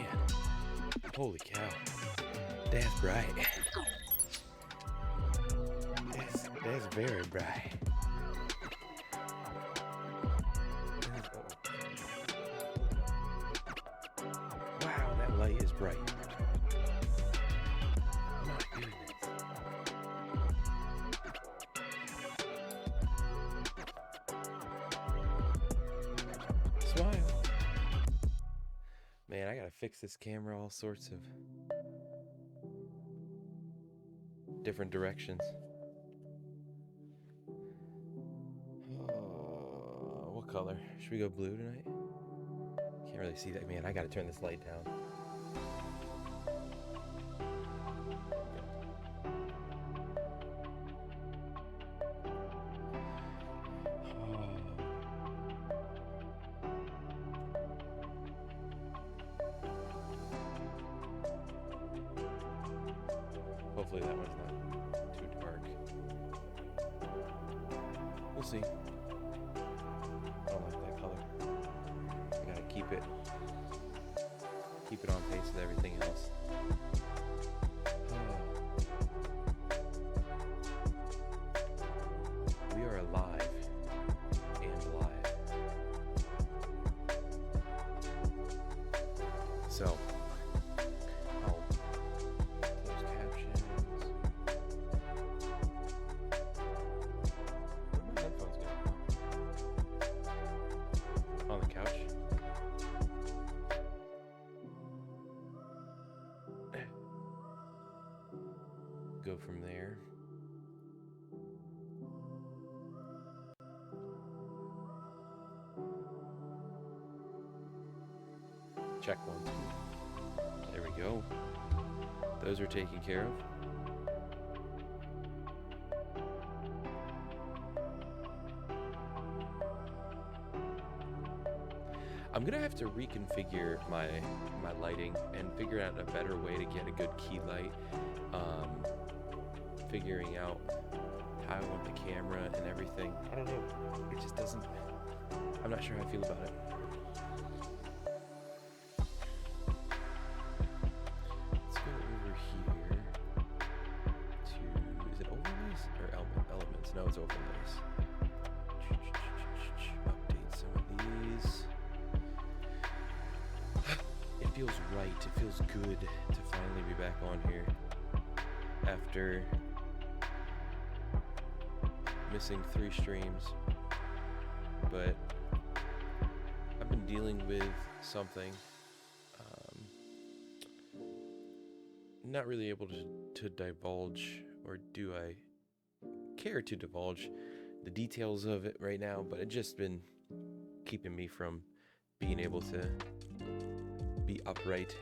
man. Holy cow. That's bright. That's very bright. Wow, that light is bright. My goodness. Smile. Man, I gotta fix this camera all sorts of different directions. What color? Should we go blue tonight? Can't really see that. Man, I gotta turn this light down. Hopefully that one's not too dark. We'll see. I don't like that color. I gotta keep it on pace with everything else. We are alive and live. So I'll close captions. Where are my headphones going? On the couch. Go from there. Check 1, 2. There we go. Those are taken care of. I'm gonna have to reconfigure my lighting and figure out a better way to get a good key light. Figuring out how I want the camera and everything. I don't know. It just doesn't. I'm not sure how I feel about it. Let's go over here to. Is it overlays or elements? No, it's overlays. Update some of these. It feels right. It feels good to finally be back on here after missing 3 streams, but I've been dealing with something. Not really able to divulge, or do I care to divulge the details of it right now, but it's just been keeping me from being able to be upright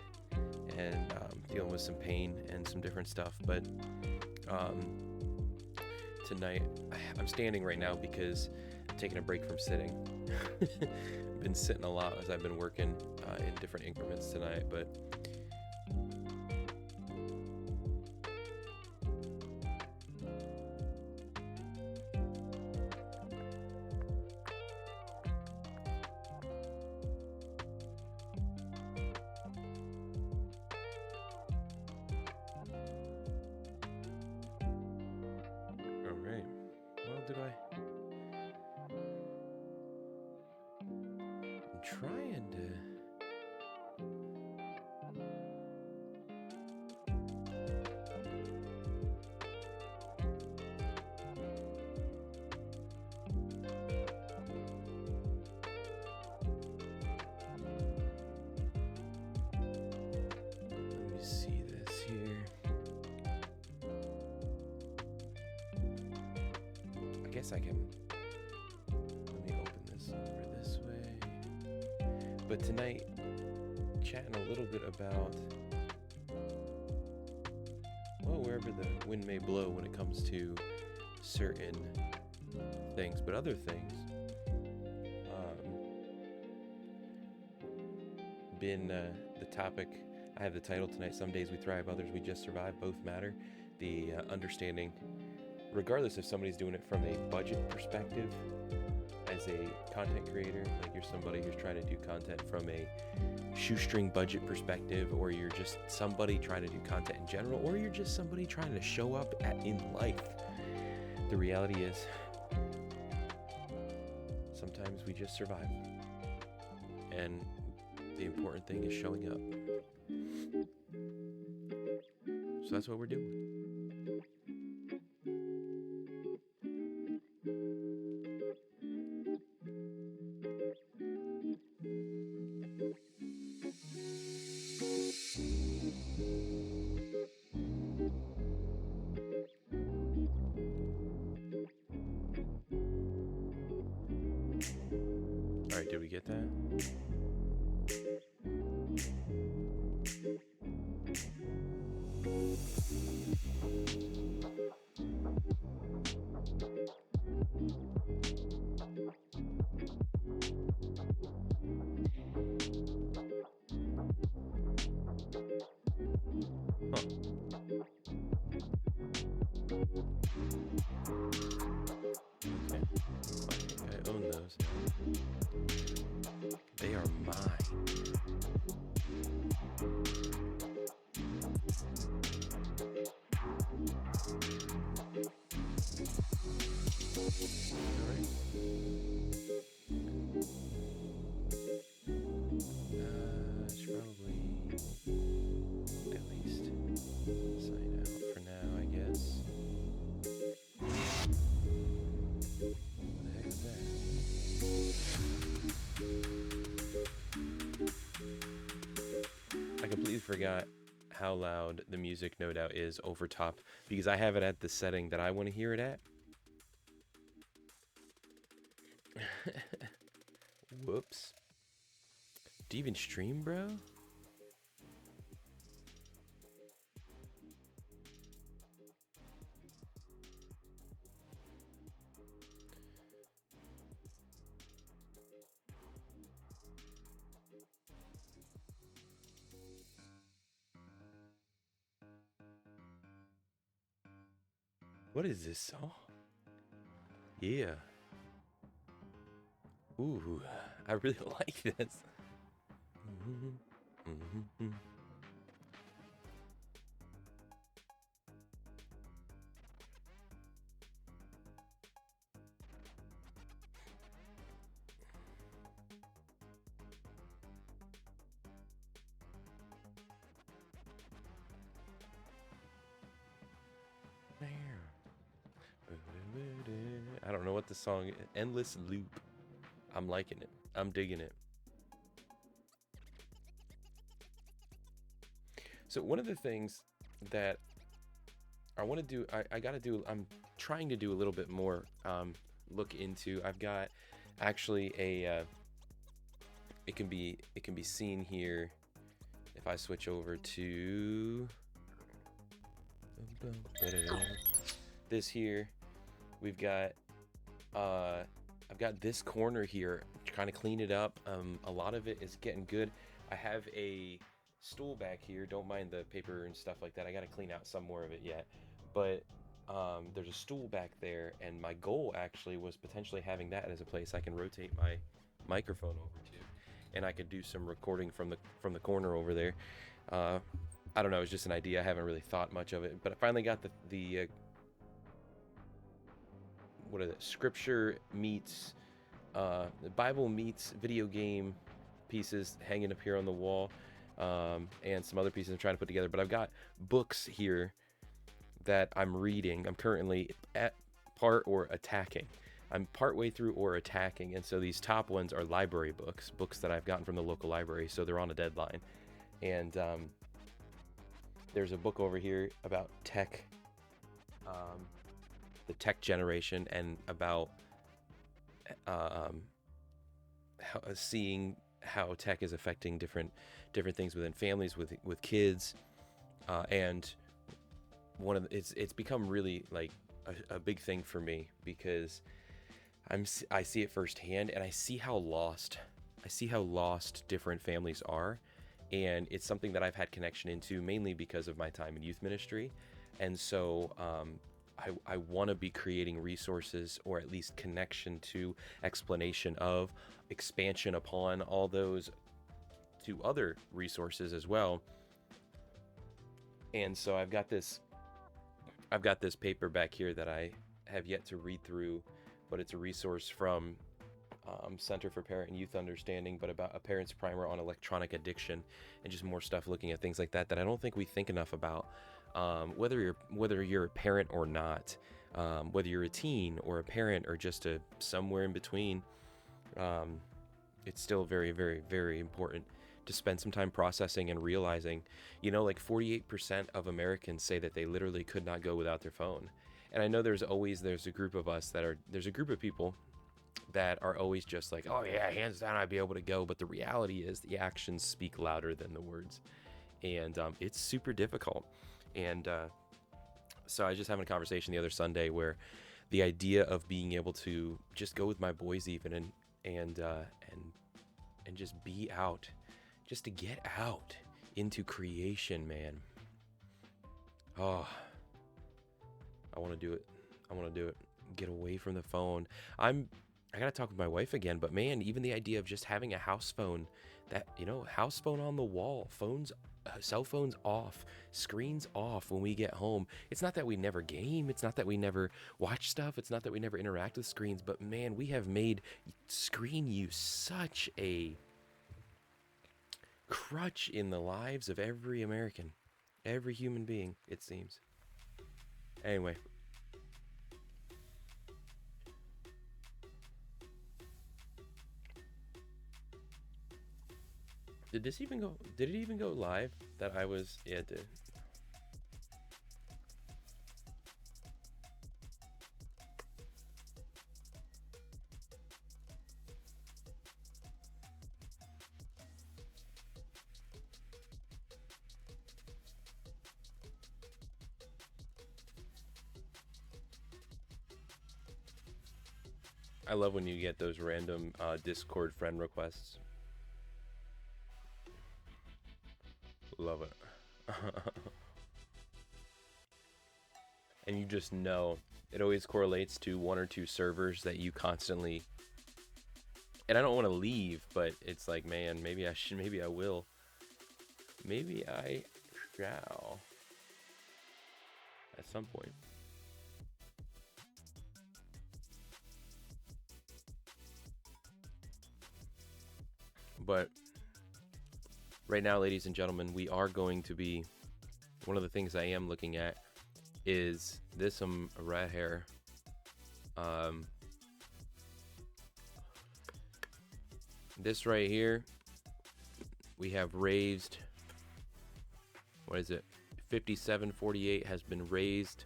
and dealing with some pain and some different stuff. But tonight, I'm standing right now because I'm taking a break from sitting. I've been sitting a lot as I've been working in different increments tonight, but alright. Well, I'm trying to. Let me see this here. I guess I can. Let me open this over this way. But tonight, chatting a little bit about, well, wherever the wind may blow when it comes to certain things, but other things, been the topic. I have the title tonight, Some Days We Thrive, Others We Just Survive, Both Matter. The understanding, regardless if somebody's doing it from a budget perspective as a content creator, like you're somebody who's trying to do content from a shoestring budget perspective, or you're just somebody trying to do content in general, or you're just somebody trying to show up in life, the reality is sometimes we just survive. And the important thing is showing up. So that's what we're doing. All right, did we get that? I own those. They are mine. Alright. I should probably at least sign out for now, I guess. What the heck is that? I completely forgot how loud the music no doubt is over top, because I have it at the setting that I want to hear it at. Whoops. Do you even stream, bro? What is this song? Yeah. Ooh, I really like this. I don't know what the song is. Endless Loop. I'm liking it. I'm digging it. So one of the things that I want to do, I got to do, I'm trying to do a little bit more look into. I've got actually a, it can be seen here if I switch over to this here. We've got, I've got this corner here, trying to clean it up. A lot of it is getting good. I have a stool back here. Don't mind the paper and stuff like that. I got to clean out some more of it yet. But there's a stool back there, and my goal actually was potentially having that as a place I can rotate my microphone over to, and I could do some recording from the corner over there. I don't know. It's just an idea. I haven't really thought much of it, but I finally got the what is it? Scripture meets the Bible meets video game pieces hanging up here on the wall, and some other pieces I'm trying to put together. But I've got books here that I'm reading. I'm currently at part or attacking. I'm partway through or attacking, and so these top ones are library books that I've gotten from the local library, so they're on a deadline. And there's a book over here about tech, the tech generation, and about seeing how tech is affecting different things within families, with kids, and one of it's become really like a big thing for me, because I see it firsthand, and I see how lost different families are, and it's something that I've had connection into mainly because of my time in youth ministry. And so I want to be creating resources, or at least connection to, explanation of, expansion upon all those to other resources as well. And so I've got this paper back here that I have yet to read through, but it's a resource from Center for Parent and Youth Understanding, but about a parent's primer on electronic addiction, and just more stuff looking at things like that I don't think we think enough about. Whether you're a parent or not, whether you're a teen or a parent or just somewhere in between, it's still very, very, very important to spend some time processing and realizing, like 48% of Americans say that they literally could not go without their phone. And I know there's a group of us there's a group of people that are always just like, oh yeah, hands down, I'd be able to go. But the reality is the actions speak louder than the words. And it's super difficult. And so I was just having a conversation the other Sunday where the idea of being able to just go with my boys even and just be out, just to get out into creation, man. Oh, I want to do it. Get away from the phone. I gotta talk with my wife again, but man, even the idea of just having a house phone, that, house phone on the wall, cell phones off, screens off when we get home. It's not that we never game, it's not that we never watch stuff, it's not that we never interact with screens, but man, we have made screen use such a crutch in the lives of every American, every human being, it seems. Anyway. Did it even go live? That I was, yeah, it did. I love when you get those random Discord friend requests. Love it. And you just know it always correlates to one or two servers that you constantly, and I don't want to leave, but it's like, man, maybe I should, maybe I will, maybe I shall at some point. But right now, ladies and gentlemen, we are going to be, one of the things I am looking at is this right here. This right here, we have raised, what is it? 5748 has been raised.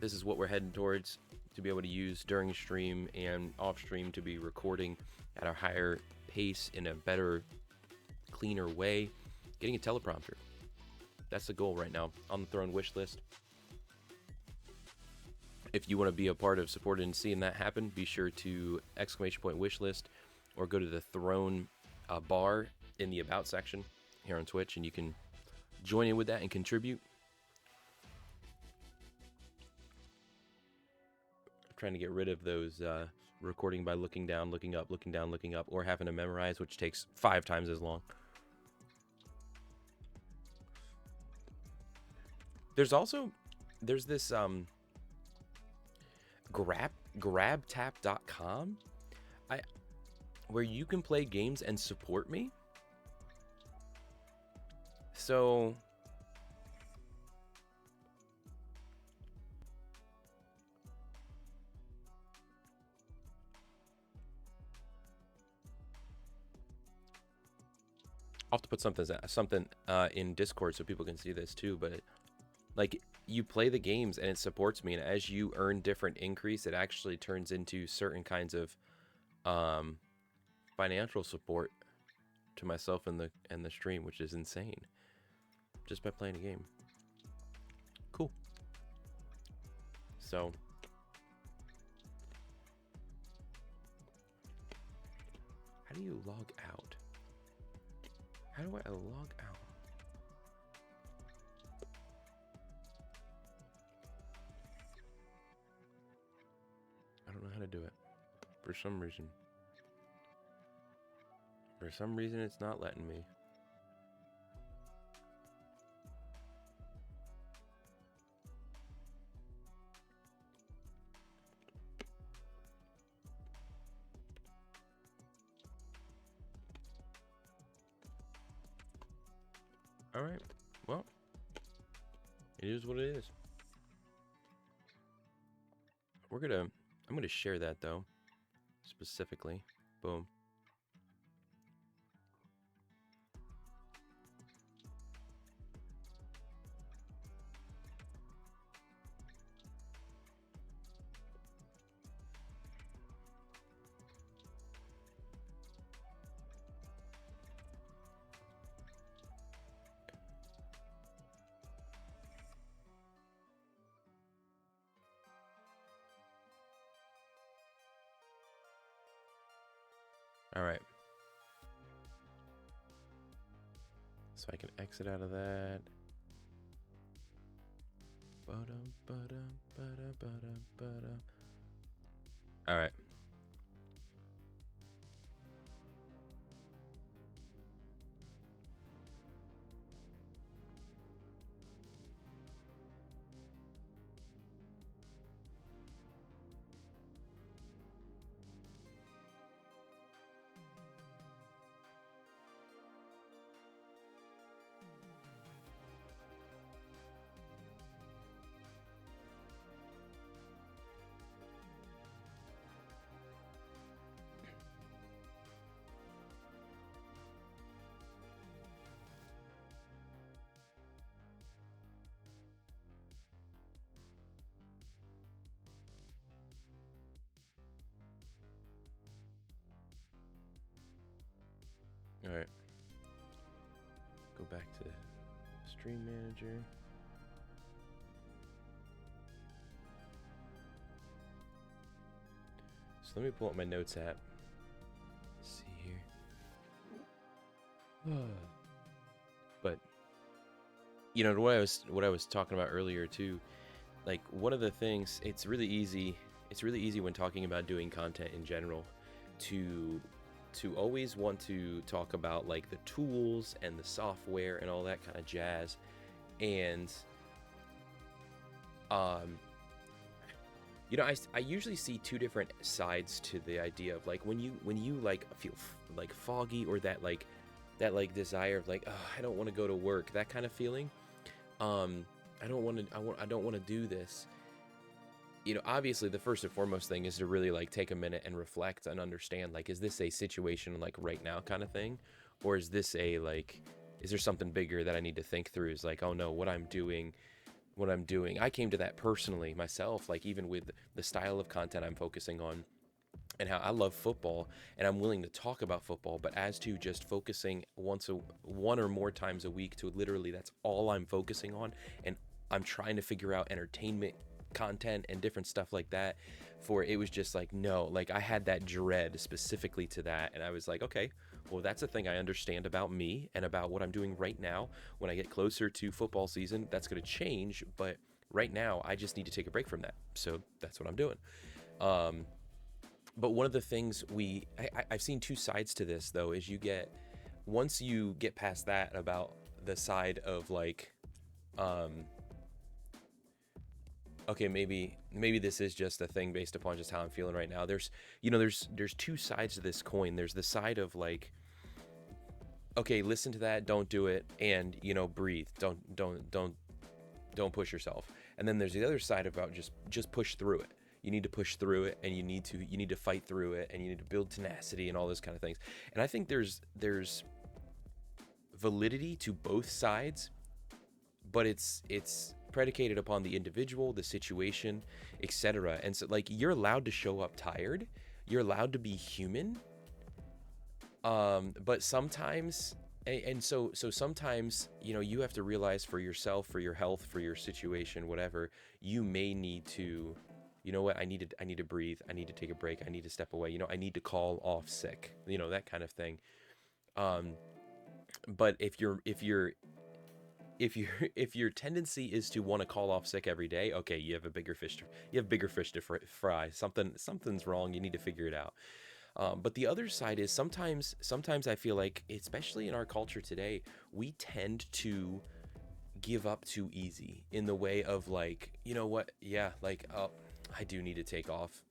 This is what we're heading towards, to be able to use during stream and off stream, to be recording at a higher pace in a better, cleaner way, getting a teleprompter. That's the goal right now. On the Throne wish list. If you want to be a part of supporting and seeing that happen, be sure to !wish list, or go to the Throne bar in the About section here on Twitch, and you can join in with that and contribute. I'm trying to get rid of those recording by looking down, looking up, looking down, looking up, or having to memorize, which takes 5 times as long. There's this grabtap.com where you can play games and support me. So I'll have to put something in Discord so people can see this too, but like, you play the games and it supports me, and as you earn different increase, it actually turns into certain kinds of financial support to myself and the stream, which is insane, just by playing a game. Cool. So how do you log out? How do I log out? do it. For some reason. For some reason, it's not letting me. All right. Well, it is what it is. I'm gonna share that though, specifically. Boom. All right. So I can exit out of that. All right. All right. Go back to Stream Manager. So let me pull up my notes app. Let's see here. But you know what I was talking about earlier too. Like one of the things, it's really easy when talking about doing content in general to always want to talk about like the tools and the software and all that kind of jazz. And you know, I usually see two different sides to the idea of like when you like feel like foggy, or that like desire of like, oh, I don't want to go to work, that kind of feeling. I don't want to do this. You know, obviously the first and foremost thing is to really like take a minute and reflect and understand, like, is this a situation like right now kind of thing, or is this a like, is there something bigger that I need to think through? Is like, oh no, what I'm doing, I came to that personally myself, like even with the style of content I'm focusing on and how I love football and I'm willing to talk about football, but as to just focusing one or more times a week to literally that's all I'm focusing on, and I'm trying to figure out entertainment content and different stuff like that, for it was just like, no, like I had that dread specifically to that, and I was like, okay, well, that's a thing I understand about me and about what I'm doing right now. When I get closer to football season, that's going to change, but right now I just need to take a break from that, so that's what I'm doing. But one of the things I've seen two sides to this though, is once you get past that about the side of like, okay, maybe this is just a thing based upon just how I'm feeling right now. There's two sides to this coin. There's the side of like, okay, listen to that, don't do it, and breathe. Don't push yourself. And then there's the other side about just push through it. You need to push through it, and you need to fight through it, and you need to build tenacity and all those kind of things. And I think there's validity to both sides, but it's predicated upon the individual, the situation, etc. And so like, you're allowed to show up tired, you're allowed to be human, but sometimes so sometimes you have to realize for yourself, for your health, for your situation, whatever, you may need to, what, I need to breathe, I need to take a break, I need to step away, I need to call off sick, that kind of thing. But if you're if you if your tendency is to want to call off sick every day, okay, you have bigger fish to fry. Something's wrong. You need to figure it out. But the other side is sometimes I feel like, especially in our culture today, we tend to give up too easy in the way of like, you know what? Yeah, like, I do need to take off,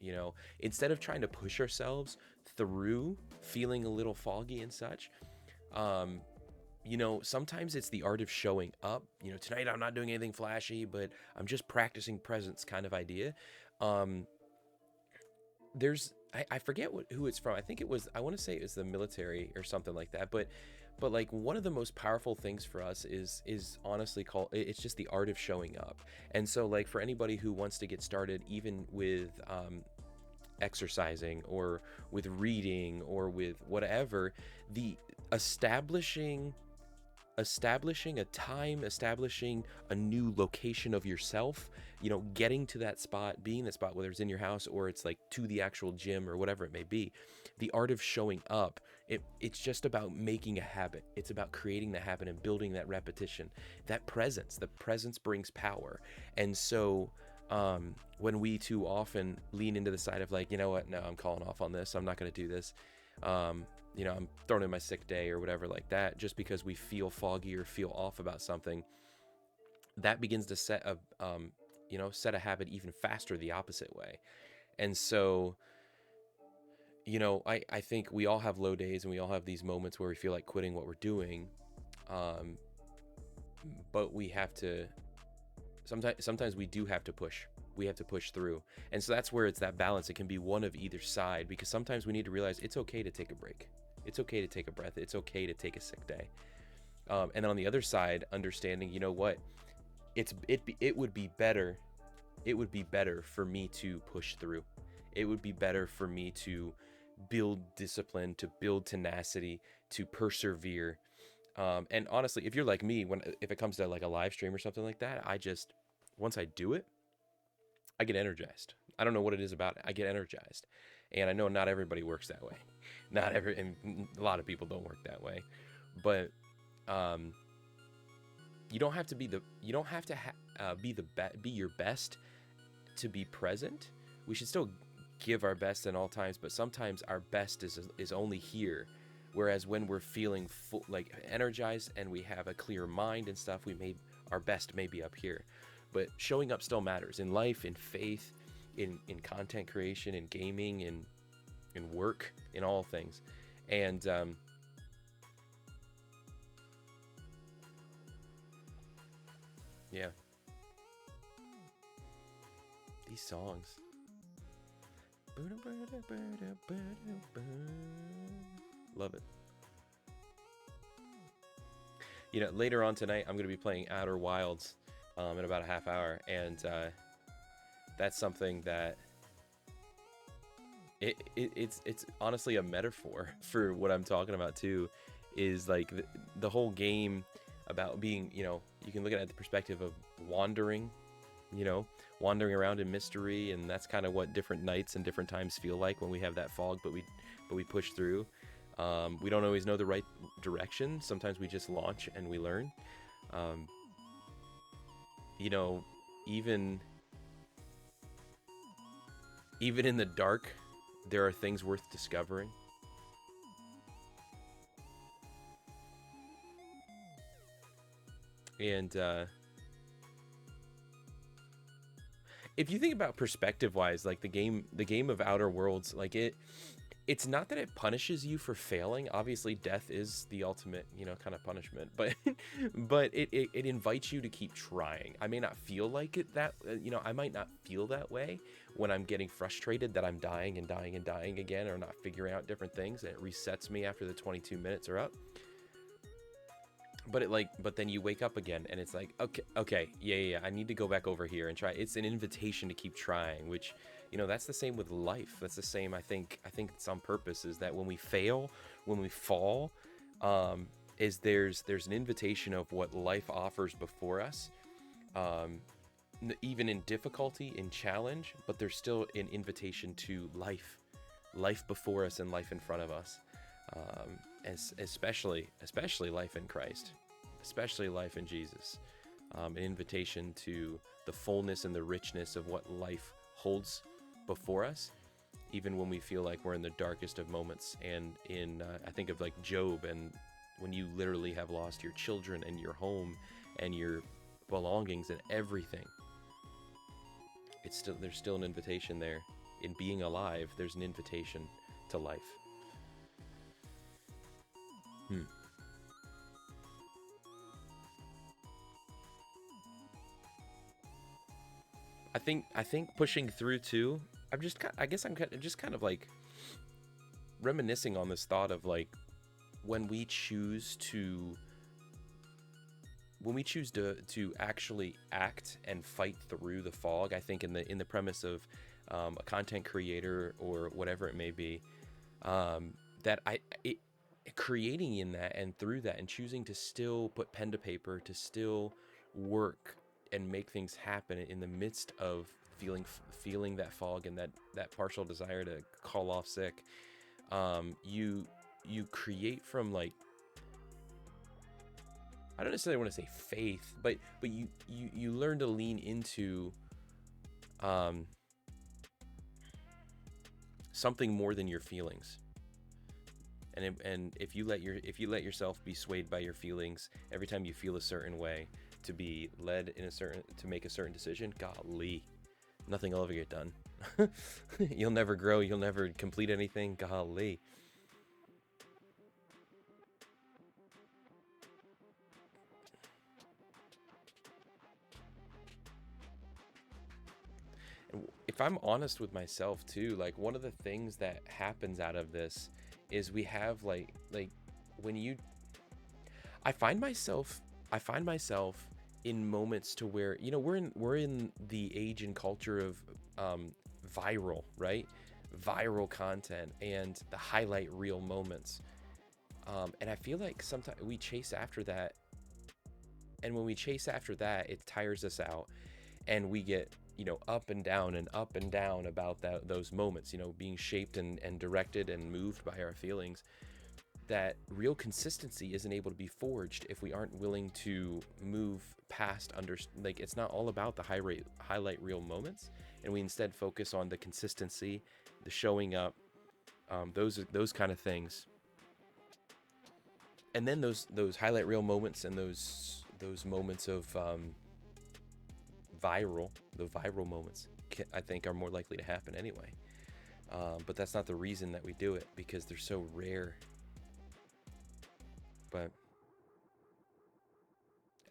instead of trying to push ourselves through feeling a little foggy and such. Um, sometimes it's the art of showing up. Tonight I'm not doing anything flashy, but I'm just practicing presence kind of idea. Um, I forget who it's from. I think I want to say it was the military or something like that. But like one of the most powerful things for us is honestly called, it's just the art of showing up. And so like for anybody who wants to get started, even with exercising or with reading or with whatever, the establishing establishing a time, establishing a new location of yourself, getting to that spot, being that spot, whether it's in your house or it's like to the actual gym or whatever it may be. The art of showing up, it's just about making a habit. It's about creating the habit and building that repetition. The presence brings power. And so when we too often lean into the side of like, you know what, no, I'm calling off on this, I'm not going to do this, I'm throwing in my sick day or whatever like that, just because we feel foggy or feel off about something, that begins to set a habit even faster the opposite way. And so, I think we all have low days and we all have these moments where we feel like quitting what we're doing. Um, but we have to, sometimes we do have to push. We have to push through. And so that's where it's that balance. It can be one of either side, because sometimes we need to realize it's okay to take a break. It's okay to take a breath. It's okay to take a sick day. And then on the other side, understanding, you know what, it would be better. It would be better for me to push through. It would be better for me to build discipline, to build tenacity, to persevere. And honestly, if you're like me, if it comes to like a live stream or something like that, once I do it, I get energized. I don't know what it is about it. I get energized. And I know not everybody works that way. And a lot of people don't work that way. But you don't have to be be your best to be present. We should still give our best in all times, but sometimes our best is only here. Whereas when we're feeling like energized and we have a clear mind and stuff, our best may be up here. But showing up still matters in life, in faith, in content creation, in gaming, in work, in all things. And yeah, these songs. Love it. Later on tonight, I'm going to be playing Outer Wilds in about a half hour, and that's something that it's honestly a metaphor for what I'm talking about too. Is like the whole game about being, you can look at it at the perspective of wandering around in mystery, and that's kind of what different nights and different times feel like when we have that fog, but we push through. We don't always know the right direction. Sometimes we just launch and we learn. Even in the dark, there are things worth discovering. And if you think about perspective wise, like the game of Outer Worlds, like it's not that it punishes you for failing. Obviously death is the ultimate, kind of punishment, but but it invites you to keep trying. I may not feel like it that, I might not feel that way when I'm getting frustrated that I'm dying and dying and dying again, or not figuring out different things, and it resets me after the 22 minutes are up. But then you wake up again and it's like, okay, yeah, I need to go back over here and try. It's an invitation to keep trying, which, that's the same with life. That's the same, I think it's on purpose, is that when we fail, when we fall, is there's an invitation of what life offers before us, even in difficulty, in challenge, but there's still an invitation to life before us and life in front of us, especially life in Christ. especially life in Jesus. An invitation to the fullness and the richness of what life holds before us, even when we feel like we're in the darkest of moments. And I think of like Job, and when you literally have lost your children and your home and your belongings and everything, there's still an invitation there. In being alive, there's an invitation to life. I think pushing through too. I guess I'm just kind of like reminiscing on this thought of like when we choose to actually act and fight through the fog. I think in the premise of a content creator or whatever it may be, that creating in that and through that and choosing to still put pen to paper, to still work and make things happen in the midst of feeling that fog and that partial desire to call off sick. You create from like, I don't necessarily want to say faith, but you learn to lean into something more than your feelings. And if you let yourself be swayed by your feelings every time you feel a certain way, to be led to make a certain decision, golly, nothing will ever get done. You'll never grow, you'll never complete anything, golly. If I'm honest with myself too, like one of the things that happens out of this is we have like when you I find myself in moments to where, you know, we're in the age and culture of viral, right? Viral content and the highlight reel moments. And I feel like sometimes we chase after that, and when we chase after that, it tires us out, and we get, you know, up and down about those moments, you know, being shaped and directed and moved by our feelings. That real consistency isn't able to be forged if we aren't willing to move past like, it's not all about the highlight reel moments, and we instead focus on the consistency, the showing up, those kind of things. And then those highlight reel moments and those moments of the viral moments, I think, are more likely to happen anyway. But that's not the reason that we do it, because they're so rare. But,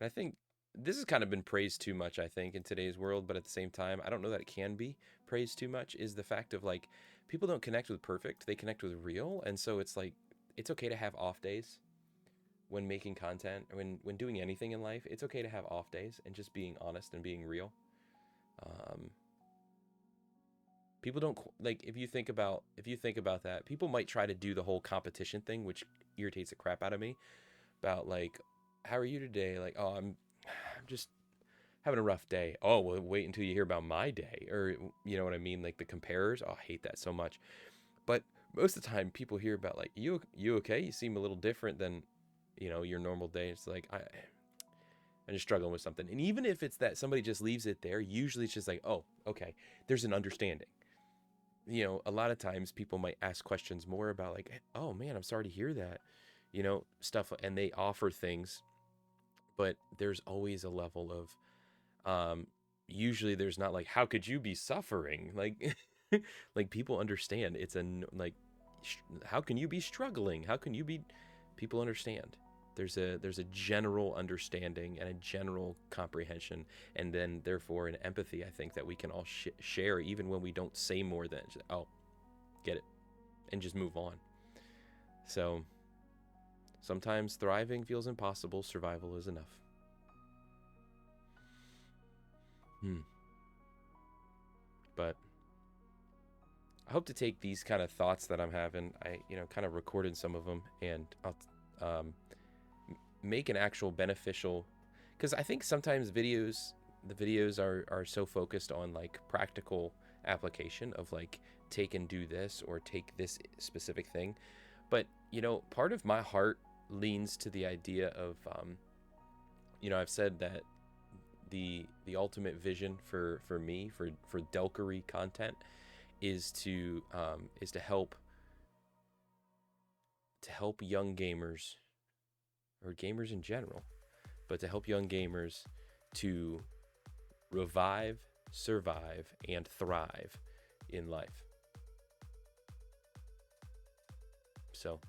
and I think this has kind of been praised too much, I think, in today's world, but at the same time, I don't know that it can be praised too much, is the fact of like, people don't connect with perfect, they connect with real. And so it's like, it's okay to have off days when making content, when doing anything in life. It's okay to have off days and just being honest and being real. People don't like, if you think about that, people might try to do the whole competition thing, which irritates the crap out of me, about like, how are you today? Like, oh, I'm just having a rough day. Oh, well, wait until you hear about my day. Or, you know what I mean? Like the comparers. Oh, I hate that so much. But most of the time people hear about like, you okay? You seem a little different than, you know, your normal day. It's like, I'm just struggling with something. And even if it's that somebody just leaves it there, usually it's just like, oh, okay, there's an understanding. You know, a lot of times people might ask questions more about like, oh man, I'm sorry to hear that, you know, stuff, and they offer things, but there's always a level of, usually there's not like, how could you be suffering? Like, like people understand. It's like, how can you be struggling? How can you be, people understand. There's a general understanding and a general comprehension, and then therefore an empathy, I think, that we can all share, even when we don't say more than just, oh, get it, and just move on. So sometimes thriving feels impossible, survival is enough. But I hope to take these kind of thoughts that I'm having, I, you know, kind of recorded some of them, and I'll make an actual beneficial, because I think sometimes the videos are so focused on like practical application of like, take and do this or take this specific thing. But, you know, part of my heart leans to the idea of I've said that the ultimate vision for me for Delkery content is to help young gamers, or gamers in general, but to help young gamers to revive, survive, and thrive in life. So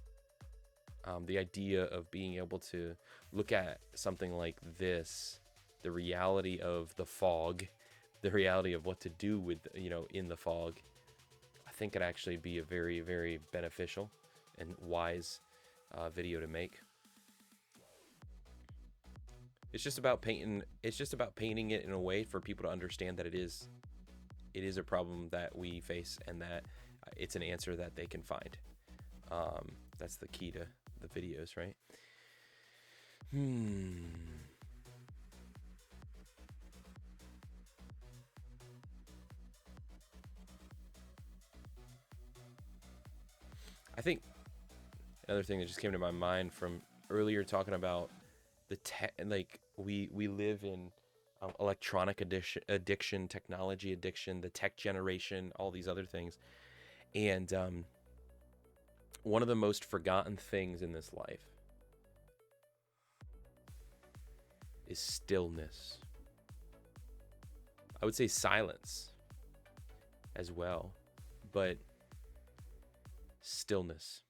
the idea of being able to look at something like this, the reality of the fog, the reality of what to do with, in the fog, I think could actually be a very, very beneficial and wise video to make. It's just about painting it in a way for people to understand that it is a problem that we face, and that it's an answer that they can find. That's the key to the videos, right? I think another thing that just came to my mind from earlier talking about the like we live in electronic addiction, technology addiction, the tech generation, all these other things, and one of the most forgotten things in this life is stillness. I would say silence as well, but stillness.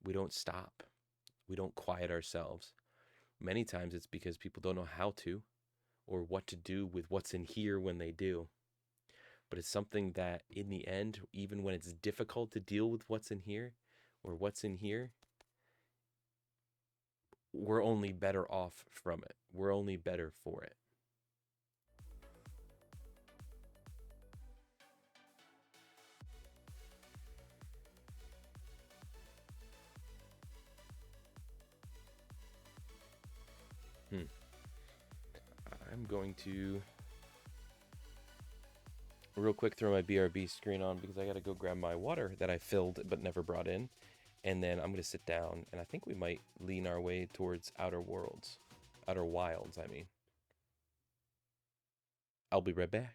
We don't stop. We don't quiet ourselves. Many times it's because people don't know how to, or what to do with what's in here when they do. But it's something that in the end, even when it's difficult to deal with what's in here, or what's in here, we're only better off from it. We're only better for it. I'm going to real quick throw my BRB screen on because I got to go grab my water that I filled but never brought in. And then I'm going to sit down, and I think we might lean our way towards Outer Wilds, I mean. I'll be right back.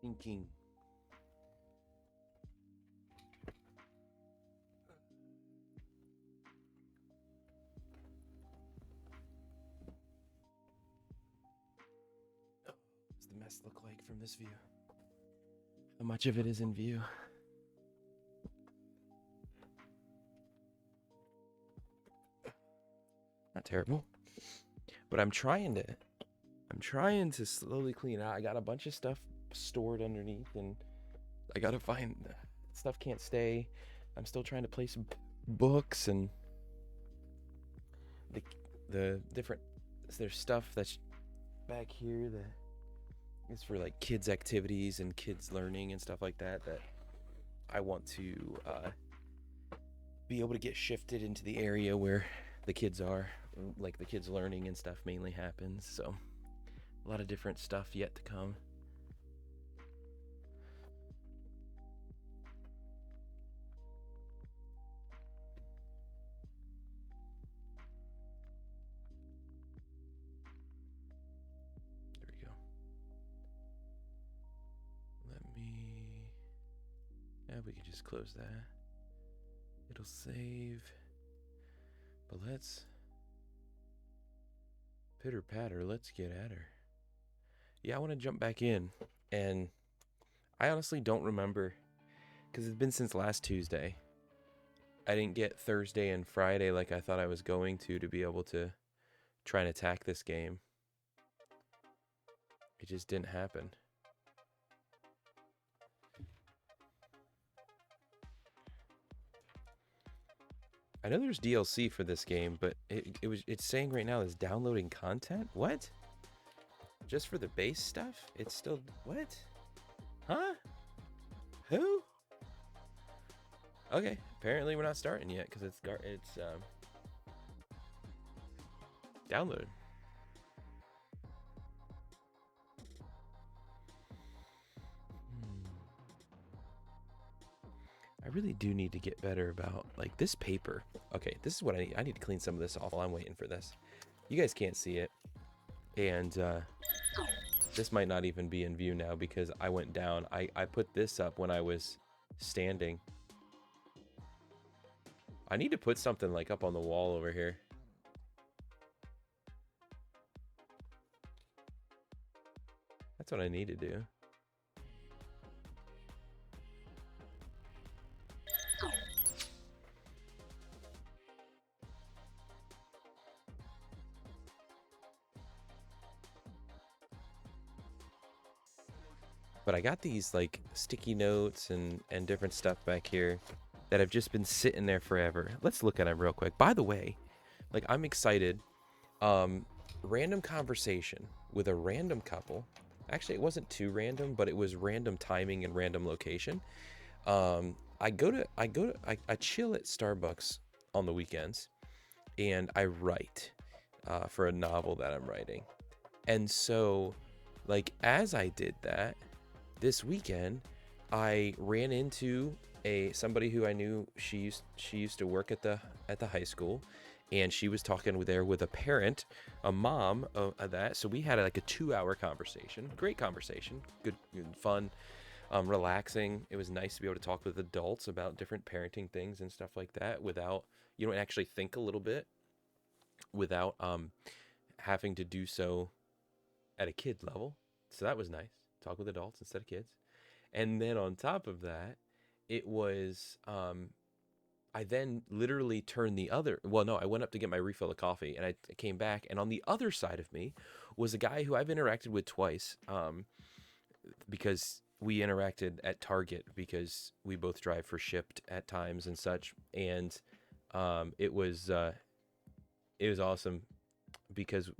Thinking. What does the mess look like from this view? How much of it is in view? Not terrible. But I'm trying to slowly clean out. I got a bunch of stuff stored underneath, and I gotta find stuff can't stay. I'm still trying to place books and the different. There's stuff that's back here that is for like kids activities and kids learning and stuff like that I want to be able to get shifted into the area where the kids are, like the kids learning and stuff mainly happens. So a lot of different stuff yet to come. We can just close that. It'll save. But let's pitter patter. Let's get at her. Yeah, I want to jump back in. And I honestly don't remember, because it's been since last Tuesday. I didn't get Thursday and Friday like I thought I was going to be able to try and attack this game. It just didn't happen. I know there's DLC for this game, but it's saying right now it's downloading content? What? Just for the base stuff? It's still... What? Huh? Who? Okay, apparently we're not starting yet because it's downloaded. I really do need to get better about, like, this paper. Okay, this is what I need. I need to clean some of this off while I'm waiting for this. You guys can't see it. And this might not even be in view now because I went down. I put this up when I was standing. I need to put something like up on the wall over here. That's what I need to do. But I got these like sticky notes and different stuff back here that have just been sitting there forever. Let's look at them real quick. By the way, like, I'm excited. Random conversation with a random couple. Actually, it wasn't too random, but it was random timing and random location. I chill at Starbucks on the weekends, and I write for a novel that I'm writing. And so, like, as I did that this weekend, I ran into somebody who I knew. She used to work at the high school, and she was talking there with a parent, a mom of that. So we had like a 2-hour conversation. Great conversation, good fun, relaxing. It was nice to be able to talk with adults about different parenting things and stuff like that without, you don't actually think a little bit, without having to do so at a kid level. So that was nice. Talk with adults instead of kids. And then on top of that, it was I then literally turned the other, well, no, I went up to get my refill of coffee, and I came back, and on the other side of me was a guy who I've interacted with twice, because we interacted at Target because we both drive for Shipt at times and such. And it was awesome because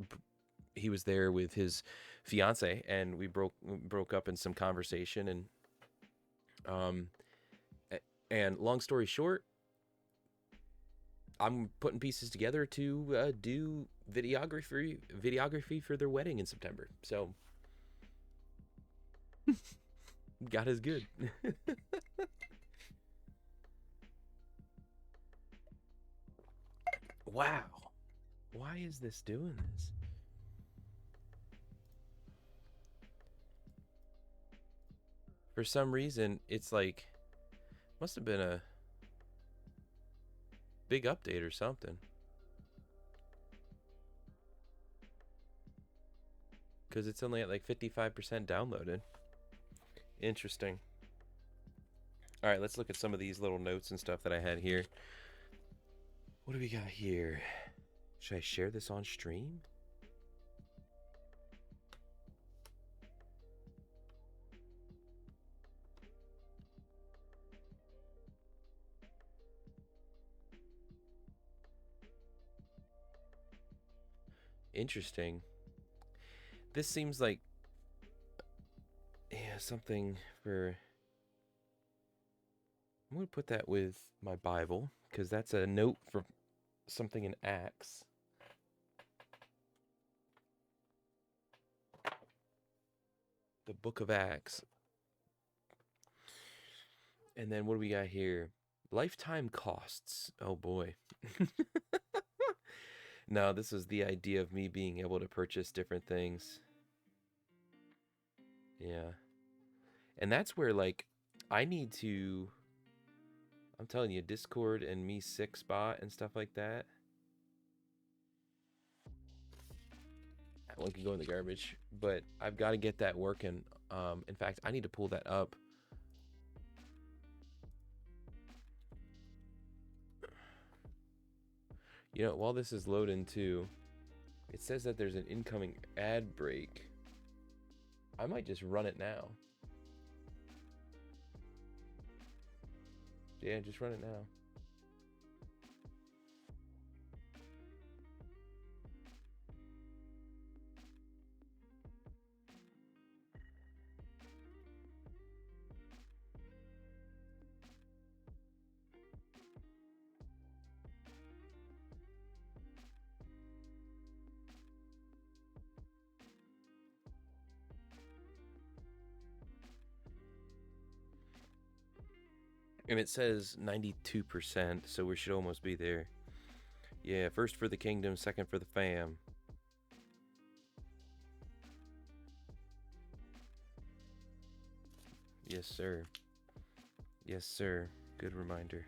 he was there with his fiance, and we broke up in some conversation, and long story short, I'm putting pieces together to do videography for their wedding in September. So God is good. Wow. Why is this doing this? For some reason, it's like, must have been a big update or something. Because it's only at like 55% downloaded. Interesting. All right, let's look at some of these little notes and stuff that I had here. What do we got here? Should I share this on stream? Interesting. This seems like, yeah, something for... I'm going to put that with my Bible, because that's a note for something in Acts. The book of Acts. And then what do we got here? Lifetime costs. Oh boy. No, this is the idea of me being able to purchase different things. Yeah. And that's where, like, I need to I'm telling you, Discord and me 6 bot and stuff like that. That one can go in the garbage, but I've got to get that working. In fact, I need to pull that up. You know, while this is loading too, it says that there's an incoming ad break. I might just run it now. Yeah, just run it now. And it says 92%, so we should almost be there. Yeah, first for the kingdom, second for the fam. Yes, sir. Yes, sir. Good reminder.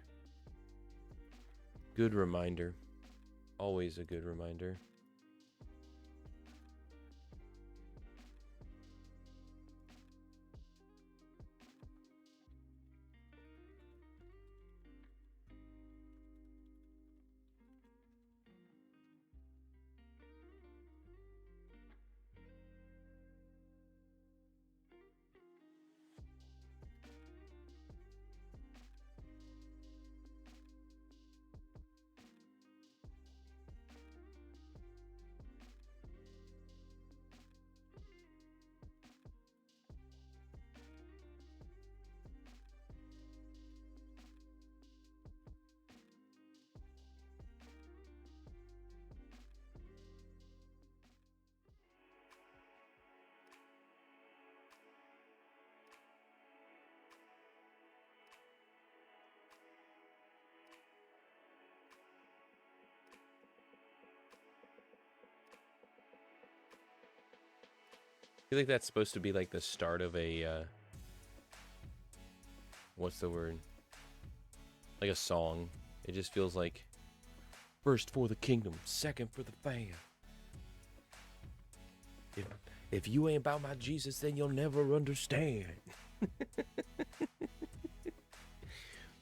Good reminder. Always a good reminder. I feel like that's supposed to be like the start of a, what's the word? Like a song. It just feels like first for the kingdom, second for the fam. If you ain't about my Jesus, then you'll never understand.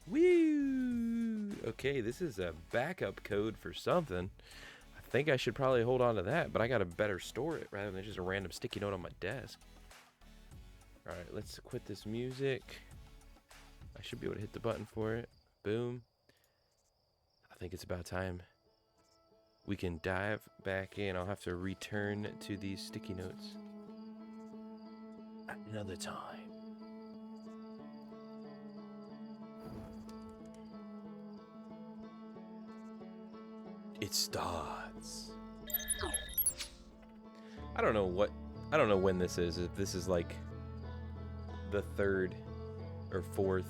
Woo! Okay, this is a backup code for something. I think I should probably hold on to that, but I gotta better store it rather than just a random sticky note on my desk. Alright, let's quit this music. I should be able to hit the button for it. Boom. I think it's about time we can dive back in. I'll have to return to these sticky notes at another time. It starts. I don't know when this is. If this is like the 3rd or 4th.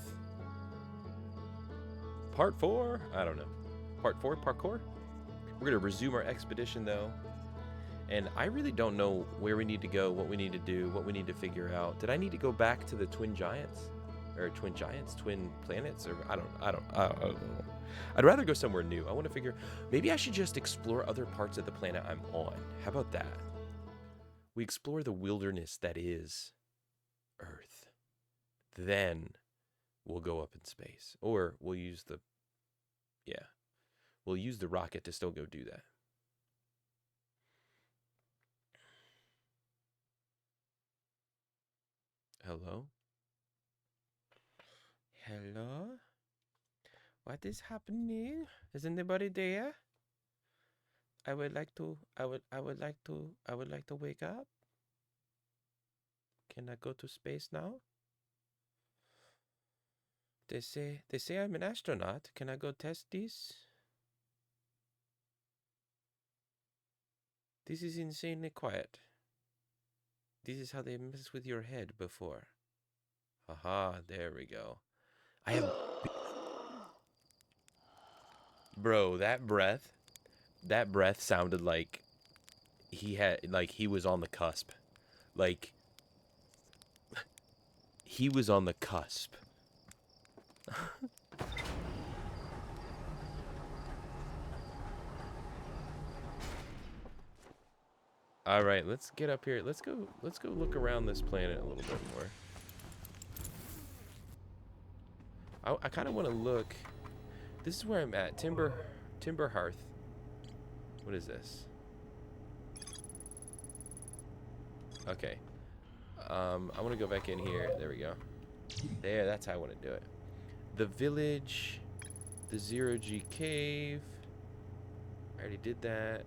Part 4? I don't know. Part 4, parkour? We're going to resume our expedition though. And I really don't know where we need to go, what we need to do, what we need to figure out. Did I need to go back to the Twin Giants? Or Twin Giants? Twin Planets? Or I don't know. I'd rather go somewhere new. I want to figure, maybe I should just explore other parts of the planet I'm on. How about that? We explore the wilderness that is Earth. Then we'll go up in space. Or we'll use the, we'll use the rocket to still go do that. Hello? Hello? What is happening? Is anybody there? I would like to wake up. Can I go to space now? They say I'm an astronaut. Can I go test this? This is insanely quiet. This is how they mess with your head before. Haha, there we go. I have... Bro, that breath sounded like he was on the cusp. Like, he was on the cusp. All right, let's get up here. Let's go look around this planet a little bit more. I kind of want to look. This is where I'm at. Timber Hearth. What is this? Okay. I want to go back in here. There we go. There, that's how I want to do it. The village, the Zero-G cave. I already did that.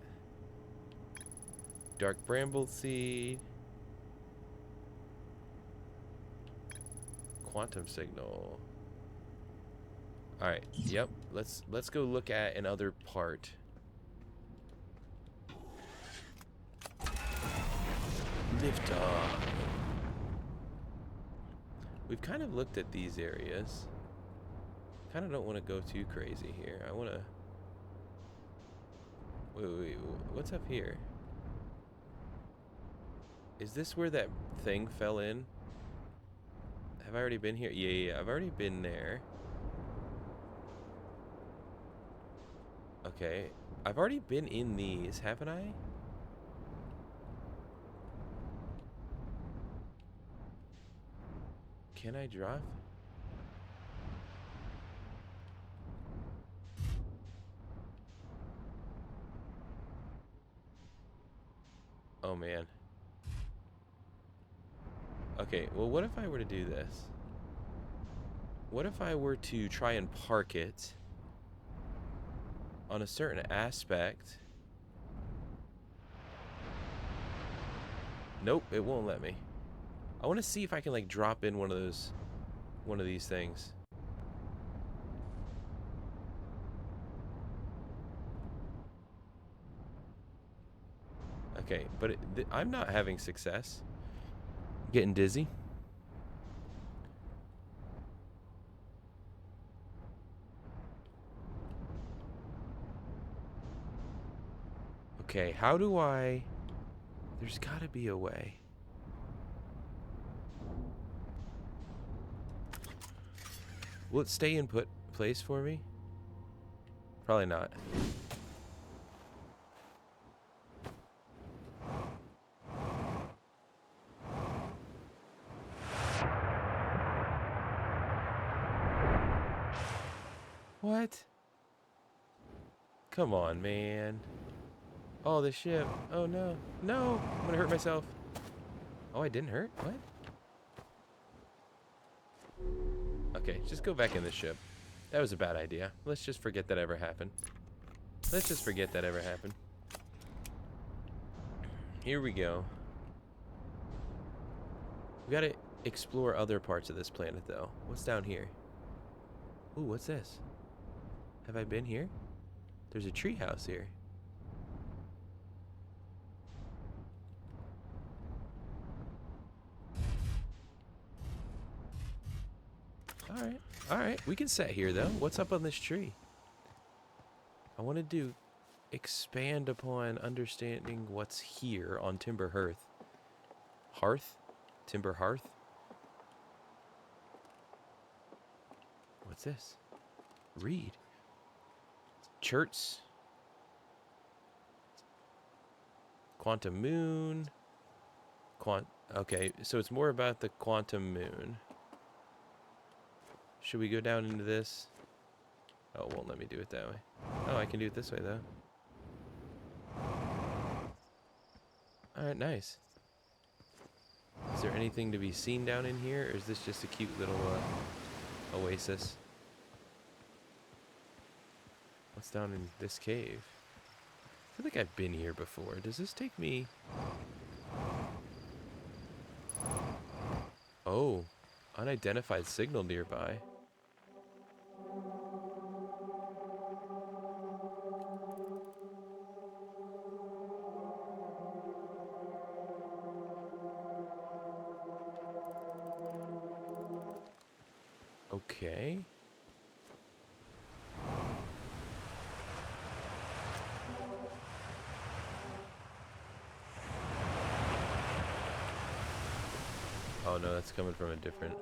Dark bramble seed. Quantum signal. All right. Yep. Let's go look at another part. Lift off. We've kind of looked at these areas. Kind of don't want to go too crazy here. I want to. Wait. What's up here? Is this where that thing fell in? Have I already been here? Yeah. I've already been there. Okay. I've already been in these, haven't I? Can I drive? Oh, man. Okay, well, what if I were to do this? What if I were to try and park it on a certain aspect? Nope, it won't let me. I want to see if I can, like, drop in one of these things. Okay, but I'm not having success. I'm getting dizzy. Okay, how do I... There's gotta be a way. Will it stay in place for me? Probably not. What? Come on, man. Oh, the ship. Oh, no. No! I'm gonna hurt myself. Oh, I didn't hurt? What? Okay, just go back in the ship. That was a bad idea. Let's just forget that ever happened. Let's just forget that ever happened. Here we go. We gotta explore other parts of this planet, though. What's down here? Ooh, what's this? Have I been here? There's a treehouse here. Alright, we can set here though. What's up on this tree? I want to expand upon understanding what's here on Timber Hearth. Timber Hearth? What's this? Read. Cherts. Quantum moon. Okay, so it's more about the quantum moon. Should we go down into this? Oh, it won't let me do it that way. Oh, I can do it this way, though. Alright, nice. Is there anything to be seen down in here, or is this just a cute little oasis? What's down in this cave? I feel like I've been here before. Does this take me... Oh, unidentified signal nearby. Okay. Oh no, that's coming from a different...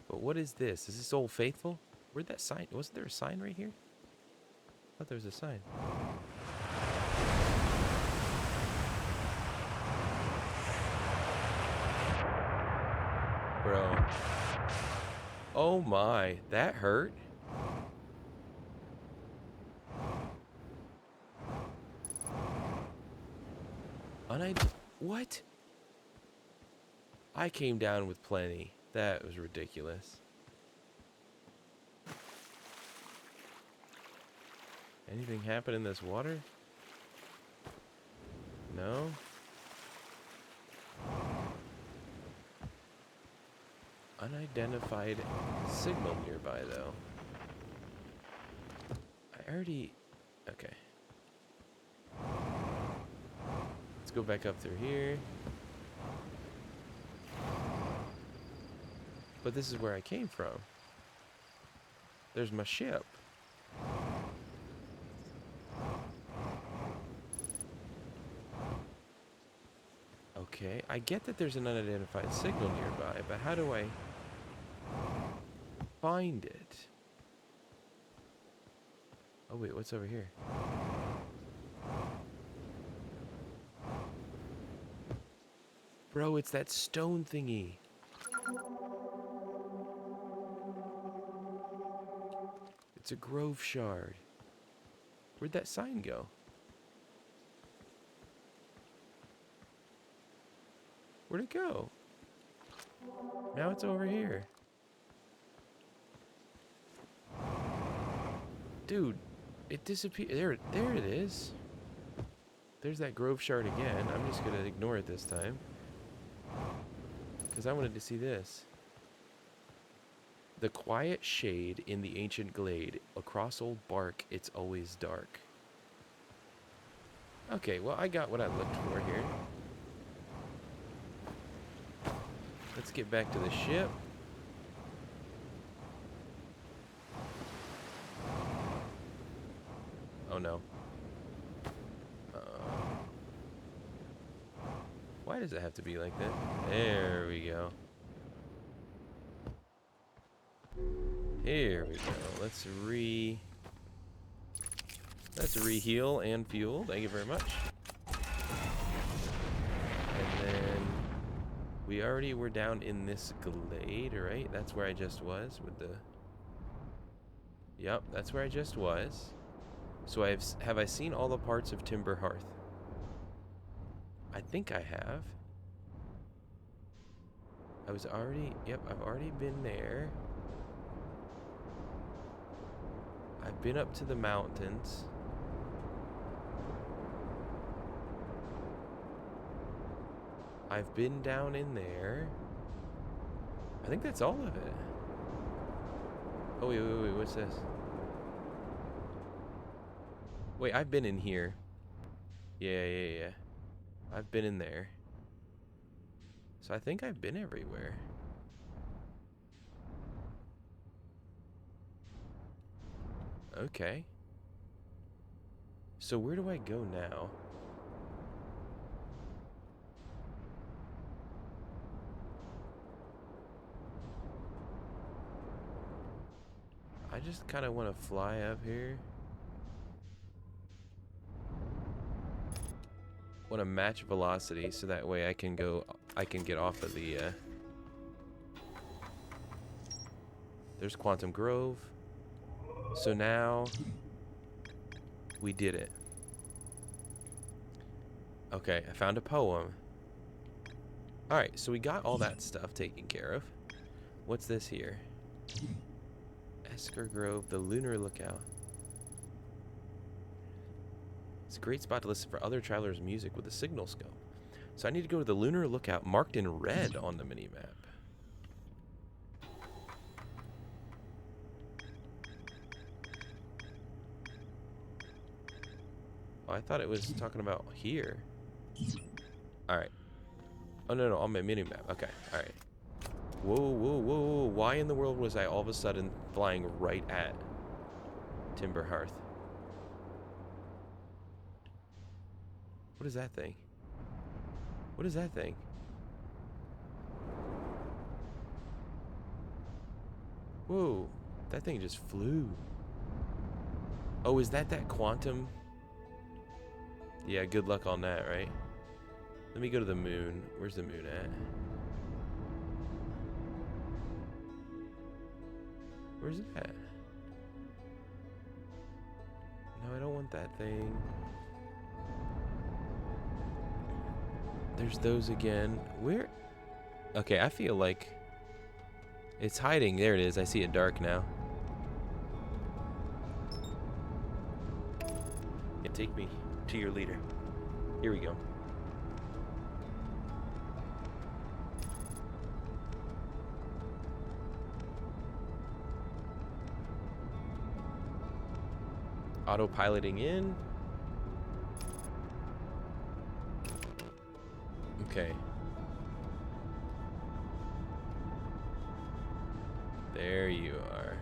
But what is this? Is this Old Faithful? Where'd that sign... Wasn't there a sign right here? I thought there was a sign. Bro. Oh my, that hurt. What? I came down with plenty. That was ridiculous. Anything happen in this water? No? Unidentified signal nearby, though. I already... Okay. Let's go back up through here. But this is where I came from. There's my ship. Okay, I get that there's an unidentified signal nearby, but how do I find it? Oh wait, what's over here? Bro, it's that stone thingy. It's a grove shard. Where'd that sign go? Where'd it go? Now it's over here. Dude, it disappeared. There it is. There's that grove shard again. I'm just gonna ignore it this time. Because I wanted to see this. The quiet shade in the ancient glade. Across old bark, it's always dark. Okay, well, I got what I looked for here. Let's get back to the ship. Oh no. Why does it have to be like that? There we go. Here we go. Let's re-heal and fuel. Thank you very much. And then we already were down in this glade, right? That's where I just was with the... Yep, that's where I just was. So have I seen all the parts of Timber Hearth? I think I have. Yep, I've already been there. I've been up to the mountains. I've been down in there. I think that's all of it. Oh, wait, what's this? Wait, I've been in here. Yeah. I've been in there. So I think I've been everywhere. Okay. So where do I go now? I just kind of want to fly up here. Want to match velocity so that way I can get off of the there's Quantum Grove. So now we did it. Okay, I found a poem. Alright, so we got all that stuff taken care of. What's this here? Esker Grove, the Lunar Lookout. It's a great spot to listen for other travelers' music with a signal scope. So I need to go to the Lunar Lookout marked in red on the minimap. Oh, I thought it was talking about here. Alright. Oh, no, on my minimap. Okay, alright. Whoa. Why in the world was I all of a sudden flying right at Timber Hearth? What is that thing? What is that thing? Whoa, that thing just flew. Oh, is that quantum? Yeah, good luck on that, right? Let me go to the moon. Where's the moon at? Where's it at? No, I don't want that thing. There's those again. Where? Okay, I feel like it's hiding. There it is. I see it dark now. Yeah, take me to your leader. Here we go. Autopiloting in. Okay. There you are.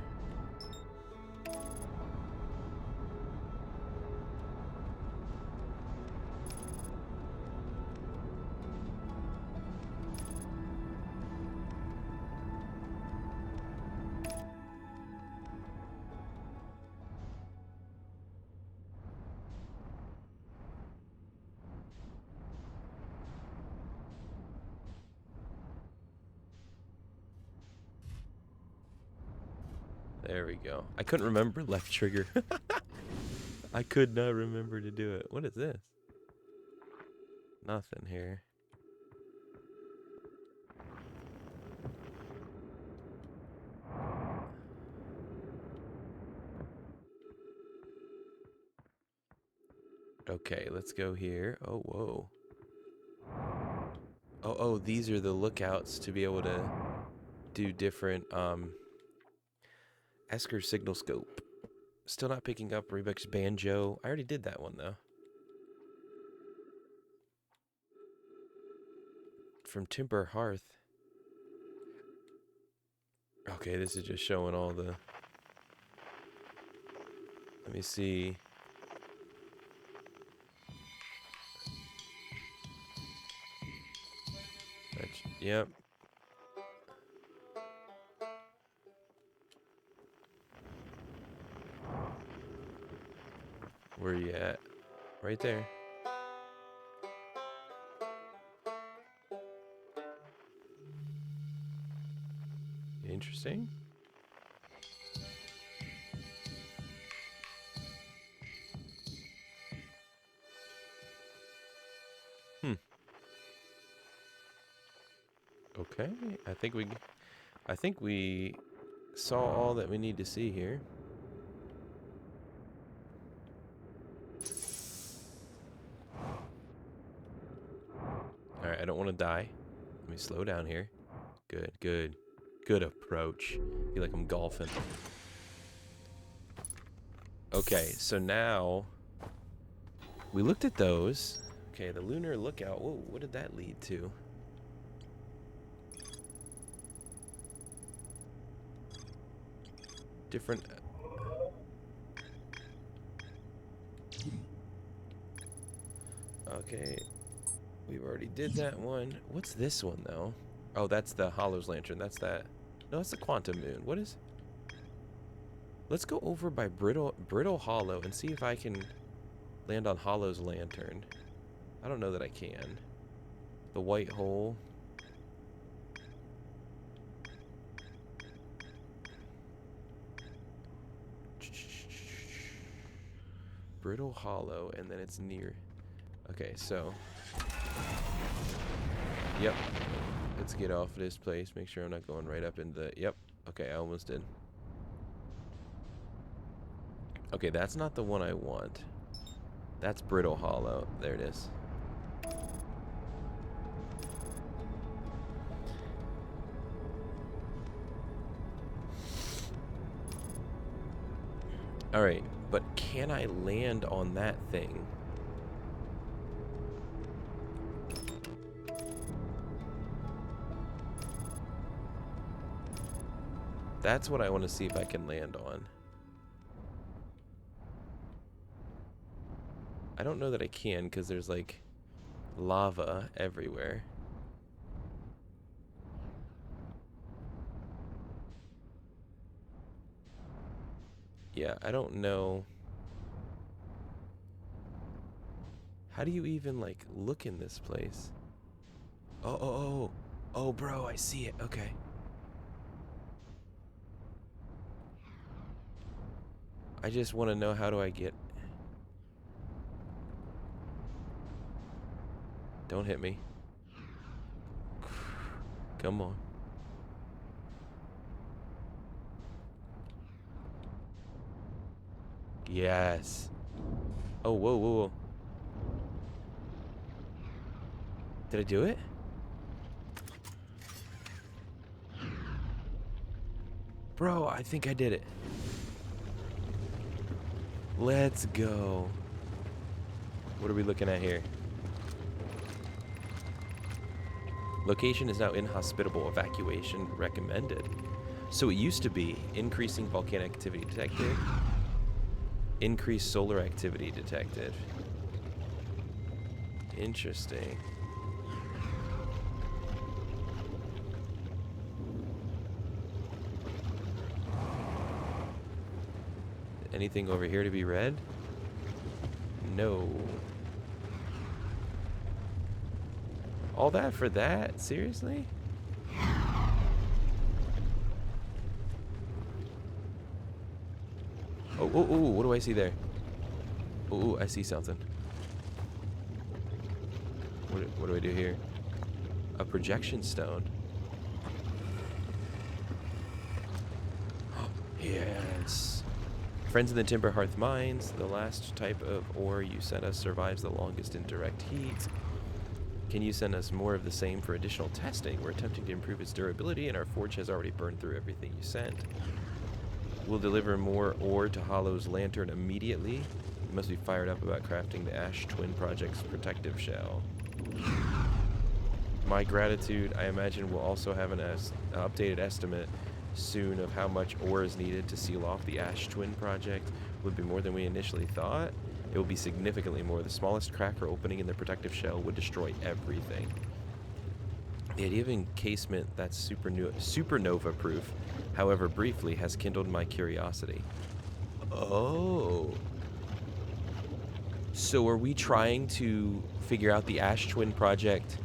There we go. I couldn't remember left trigger. I could not remember to do it. What is this? Nothing here. Okay, let's go here. Oh, whoa. Oh, these are the lookouts to be able to do different, Esker signal scope. Still not picking up Rebec's banjo. I already did that one, though. From Timber Hearth. Okay, this is just showing all the... Let me see. Yep. Where you at? Right there. Interesting. Okay, I think we saw all that we need to see here. All right, I don't want to die. Let me slow down here. Good approach. I feel like I'm golfing. Okay, so now we looked at those. Okay, the lunar lookout. Whoa, what did that lead to? Different. Okay, we already did that one. What's this one though? Oh, that's the Hollow's lantern. That's that. No, that's the Quantum Moon. What is? Let's go over by Brittle Hollow and see if I can land on Hollow's lantern. I don't know that I can. The white hole. Brittle Hollow, and then it's near. Okay, so. Yep. Let's get off this place. Make sure I'm not going right up in the. Yep. Okay, I almost did. Okay, that's not the one I want. That's Brittle Hollow. There it is. Alright, but can I land on that thing? That's what I want to see if I can land on. I don't know that I can because there's like lava everywhere. Yeah, I don't know. How do you even like look in this place? Oh, bro, I see it. Okay. I just want to know, how do I get... Don't hit me. Come on. Yes. Oh, whoa, whoa, whoa. Did I do it? Bro, I think I did it. Let's go. What are we looking at here? Location is now inhospitable. Evacuation recommended. So it used to be increasing volcanic activity detected. Increased solar activity detected. Interesting. Anything over here to be read? No. All that for that? Seriously? Oh, oh, oh, what do I see there? Oh, I see something. What do I do here? A projection stone. Yes. Friends in the Timber Hearth Mines. The last type of ore you sent us survives the longest in direct heat. Can you send us more of the same for additional testing? We're attempting to improve its durability, and our forge has already burned through everything you sent. We'll deliver more ore to Hollow's Lantern immediately. You must be fired up about crafting the Ash Twin Project's protective shell. My gratitude. I imagine we'll also have an updated estimate soon of how much ore is needed to seal off the Ash Twin Project. Would be more than we initially thought. It will be significantly more. The smallest crack or opening in the protective shell would destroy everything. The idea of encasement that's supernova proof, however briefly, has kindled my curiosity. Oh. So are we trying to figure out the Ash Twin Project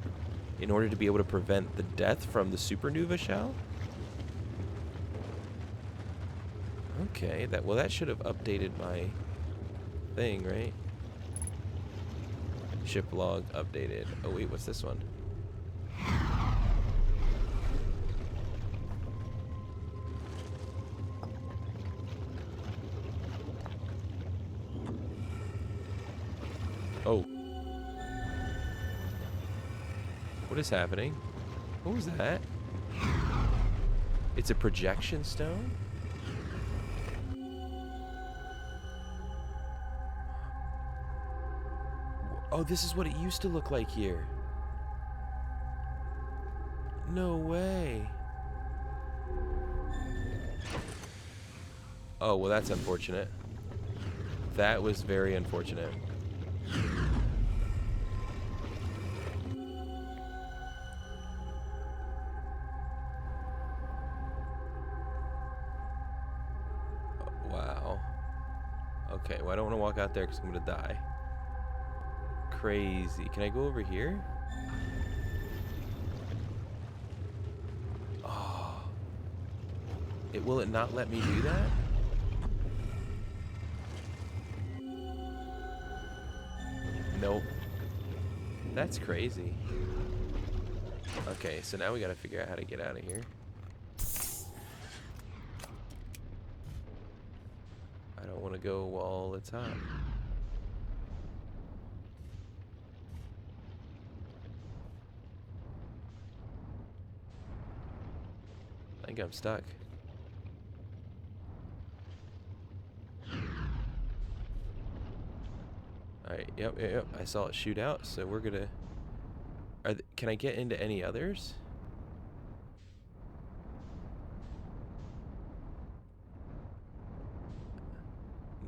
in order to be able to prevent the death from the supernova shell? Okay, that should have updated my thing, right? Ship log updated. Oh wait, what's this one? Oh. What is happening? What was that? It's a projection stone? Oh, this is what it used to look like here. No way. Oh, well, that's unfortunate. That was very unfortunate. Wow. Okay, well, I don't want to walk out there because I'm going to die. Crazy. Can I go over here? Oh. Will it not let me do that? Nope. That's crazy. Okay, so now we gotta figure out how to get out of here. I don't want to go while it's hot. I think I'm stuck. Alright, yep. I saw it shoot out, so we're gonna... Can I get into any others?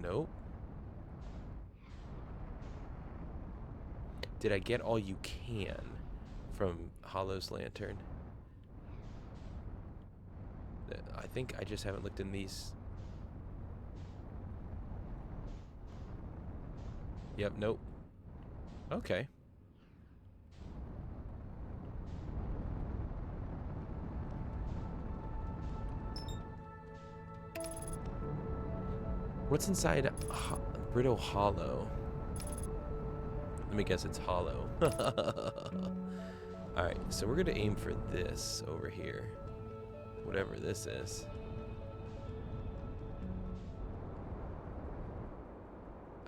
Nope. Did I get all you can from Hollow's Lantern? I think I just haven't looked in these. Yep, nope. Okay. What's inside Brittle Hollow? Let me guess, it's hollow. Alright, so we're gonna aim for this over here. Whatever this is.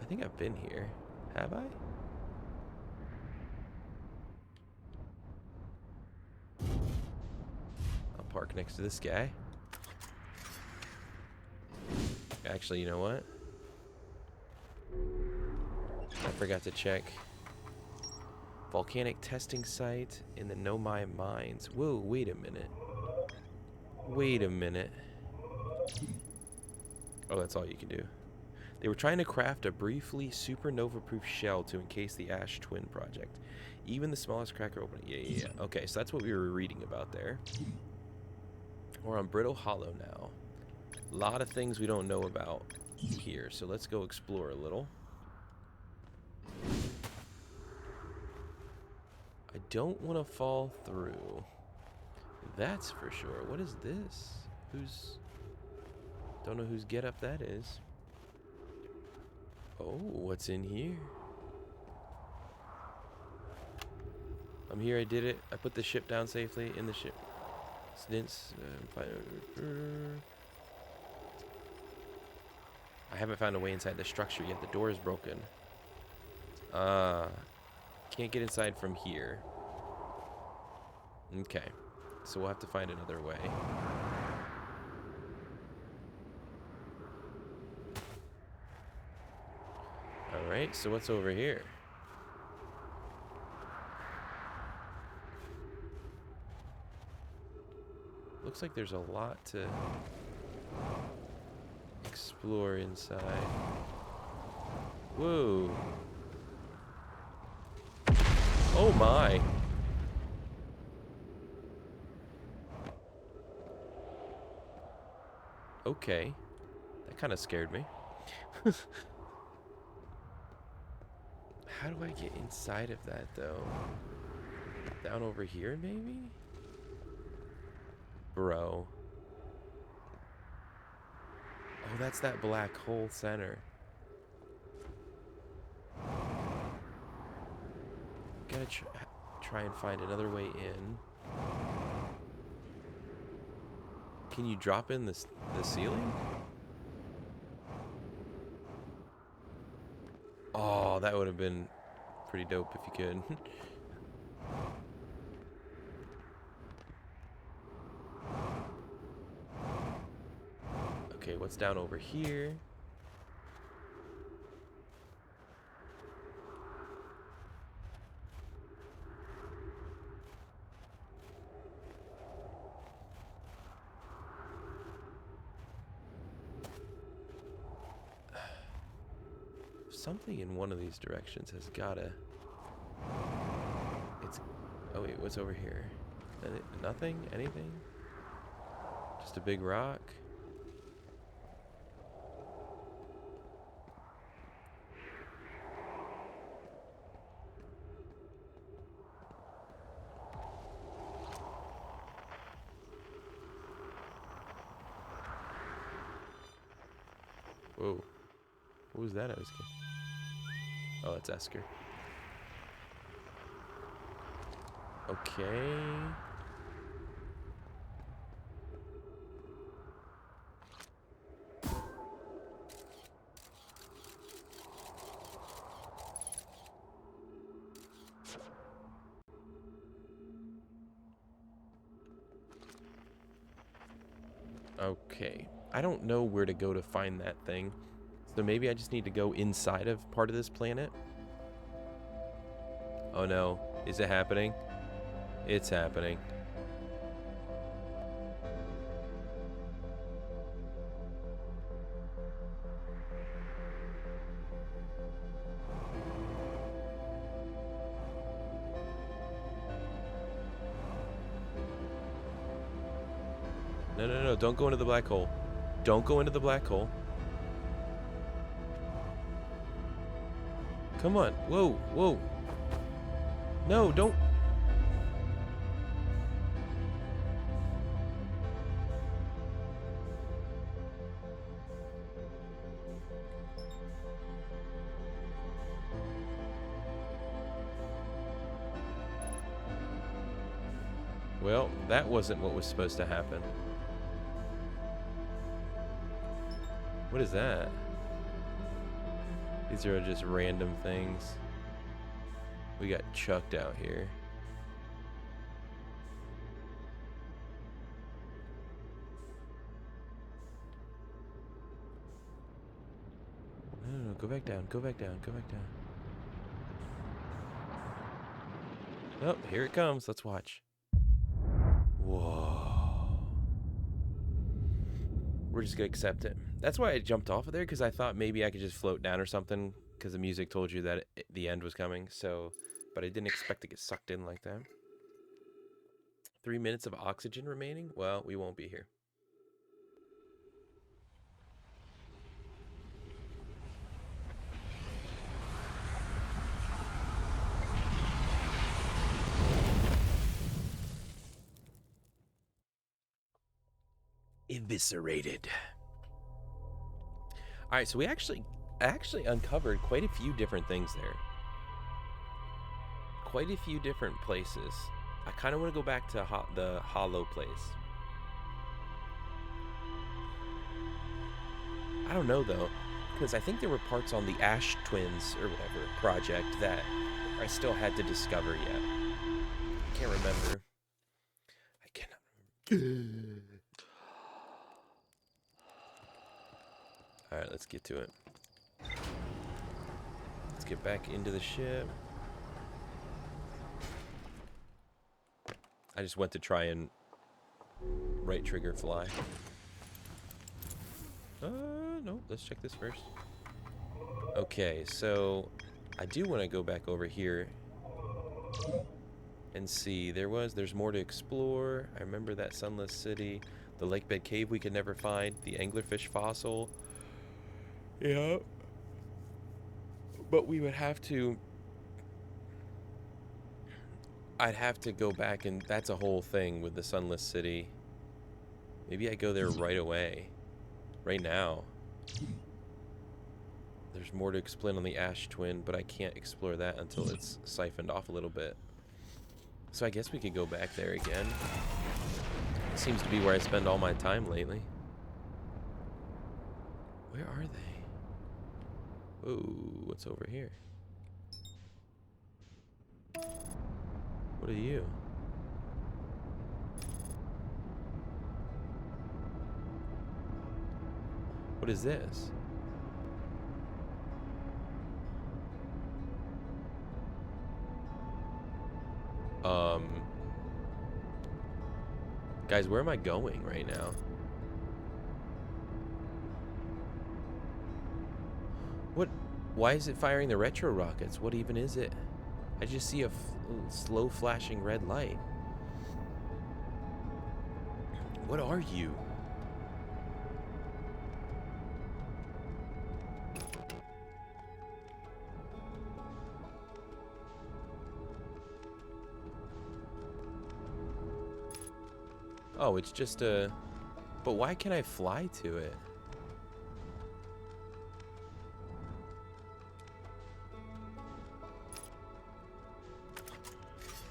I think I've been here. Have I? I'll park next to this guy. Actually, you know what? I forgot to check. Volcanic testing site in the Nomai mines. Whoa, wait a minute. Wait a minute. Oh, that's all you can do. They were trying to craft a briefly supernova-proof shell to encase the Ash Twin project. Even the smallest cracker opening. Yeah. Okay, so that's what we were reading about there. We're on Brittle Hollow now. A lot of things we don't know about here, so let's go explore a little. I don't want to fall through. That's for sure. What is this? Don't know whose get up that is. Oh, what's in here? I'm here, I did it. I put the ship down safely in the ship. Stints. I haven't found a way inside the structure yet. The door is broken. Can't get inside from here. Okay. So we'll have to find another way. Alright, so what's over here? Looks like there's a lot to explore inside. Whoa. Oh my. Okay. That kind of scared me. How do I get inside of that, though? Down over here, maybe? Bro. Oh, that's that black hole center. Gotta try and find another way in. Can you drop in the ceiling? Oh, that would have been pretty dope if you could. Okay, what's down over here? Something in one of these directions has gotta... Oh wait, what's over here? Nothing? Anything? Just a big rock? Whoa. What was that I was getting? Oh, it's Esker. Okay. Okay. I don't know where to go to find that thing. So maybe I just need to go inside of part of this planet? Oh no. Is it happening? It's happening. No, don't go into the black hole. Don't go into the black hole. Come on. Whoa. No, don't. Well, that wasn't what was supposed to happen. What is that? These are just random things. We got chucked out here. No, go back down, go back down, go back down. Oh, here it comes. Let's watch. Whoa. We're just gonna accept it. That's why I jumped off of there, because I thought maybe I could just float down or something, because the music told you that the end was coming. So, but I didn't expect to get sucked in like that. 3 minutes of oxygen remaining? Well, we won't be here. Eviscerated. All right, so we actually uncovered quite a few different things there. Quite a few different places. I kind of want to go back to the hollow place. I don't know though, because I think there were parts on the Ash Twins or whatever project that I still had to discover yet. I can't remember. I cannot remember. All right, let's get to it. Let's get back into the ship. I just went to try and right trigger fly. No, let's check this first. Okay, so I do want to go back over here and see. There's more to explore. I remember that Sunless City, the lake bed cave we could never find, the anglerfish fossil. Yeah. But we would have to... I'd have to go back, and that's a whole thing with the Sunless City. Maybe I go there right away. Right now. There's more to explain on the Ash Twin, but I can't explore that until it's siphoned off a little bit. So I guess we could go back there again. It seems to be where I spend all my time lately. Where are they? Ooh, what's over here? What are you? What is this? Guys, where am I going right now? What? Why is it firing the retro rockets? What even is it? I just see a slow flashing red light. What are you? Oh, it's just a... But why can't I fly to it?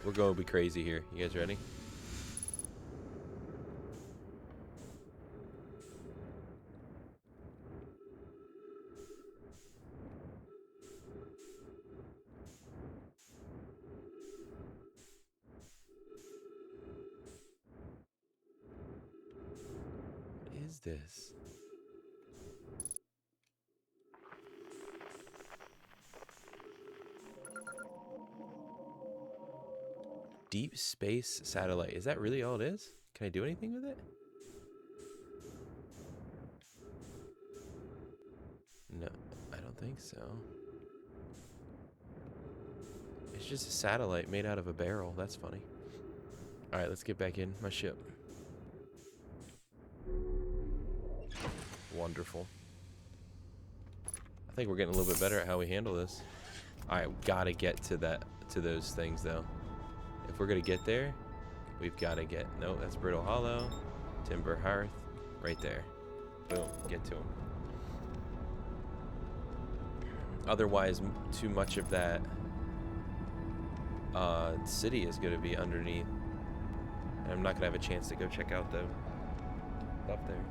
We're going to be crazy here. You guys ready? What is this? Deep space satellite. Is that really all it is? Can I do anything with it? No, I don't think so. It's just a satellite made out of a barrel. That's funny. Alright, let's get back in my ship. Wonderful. I think we're getting a little bit better at how we handle this. Alright, we gotta get to those things though. If we're gonna get there, we've gotta get... No, that's Brittle Hollow. Timber Hearth. Right there. Boom. Get to them. Otherwise, too much of that city is gonna be underneath. And I'm not gonna have a chance to go check out the stuff there.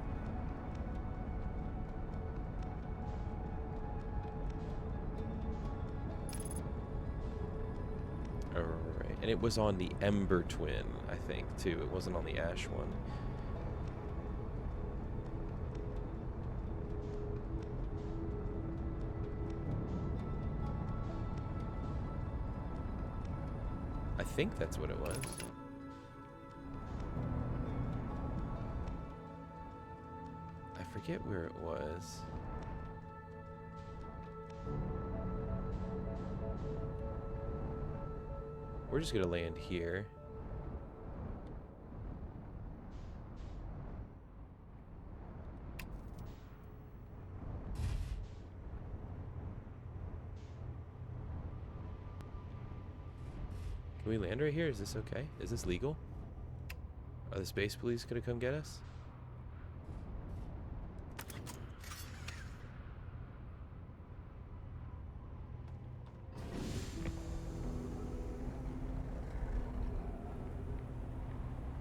Alright, and it was on the Ember Twin, I think, too. It wasn't on the Ash one. I think that's what it was. I forget where it was. We're just gonna land here. Can we land right here? Is this okay? Is this legal? Are the space police gonna come get us?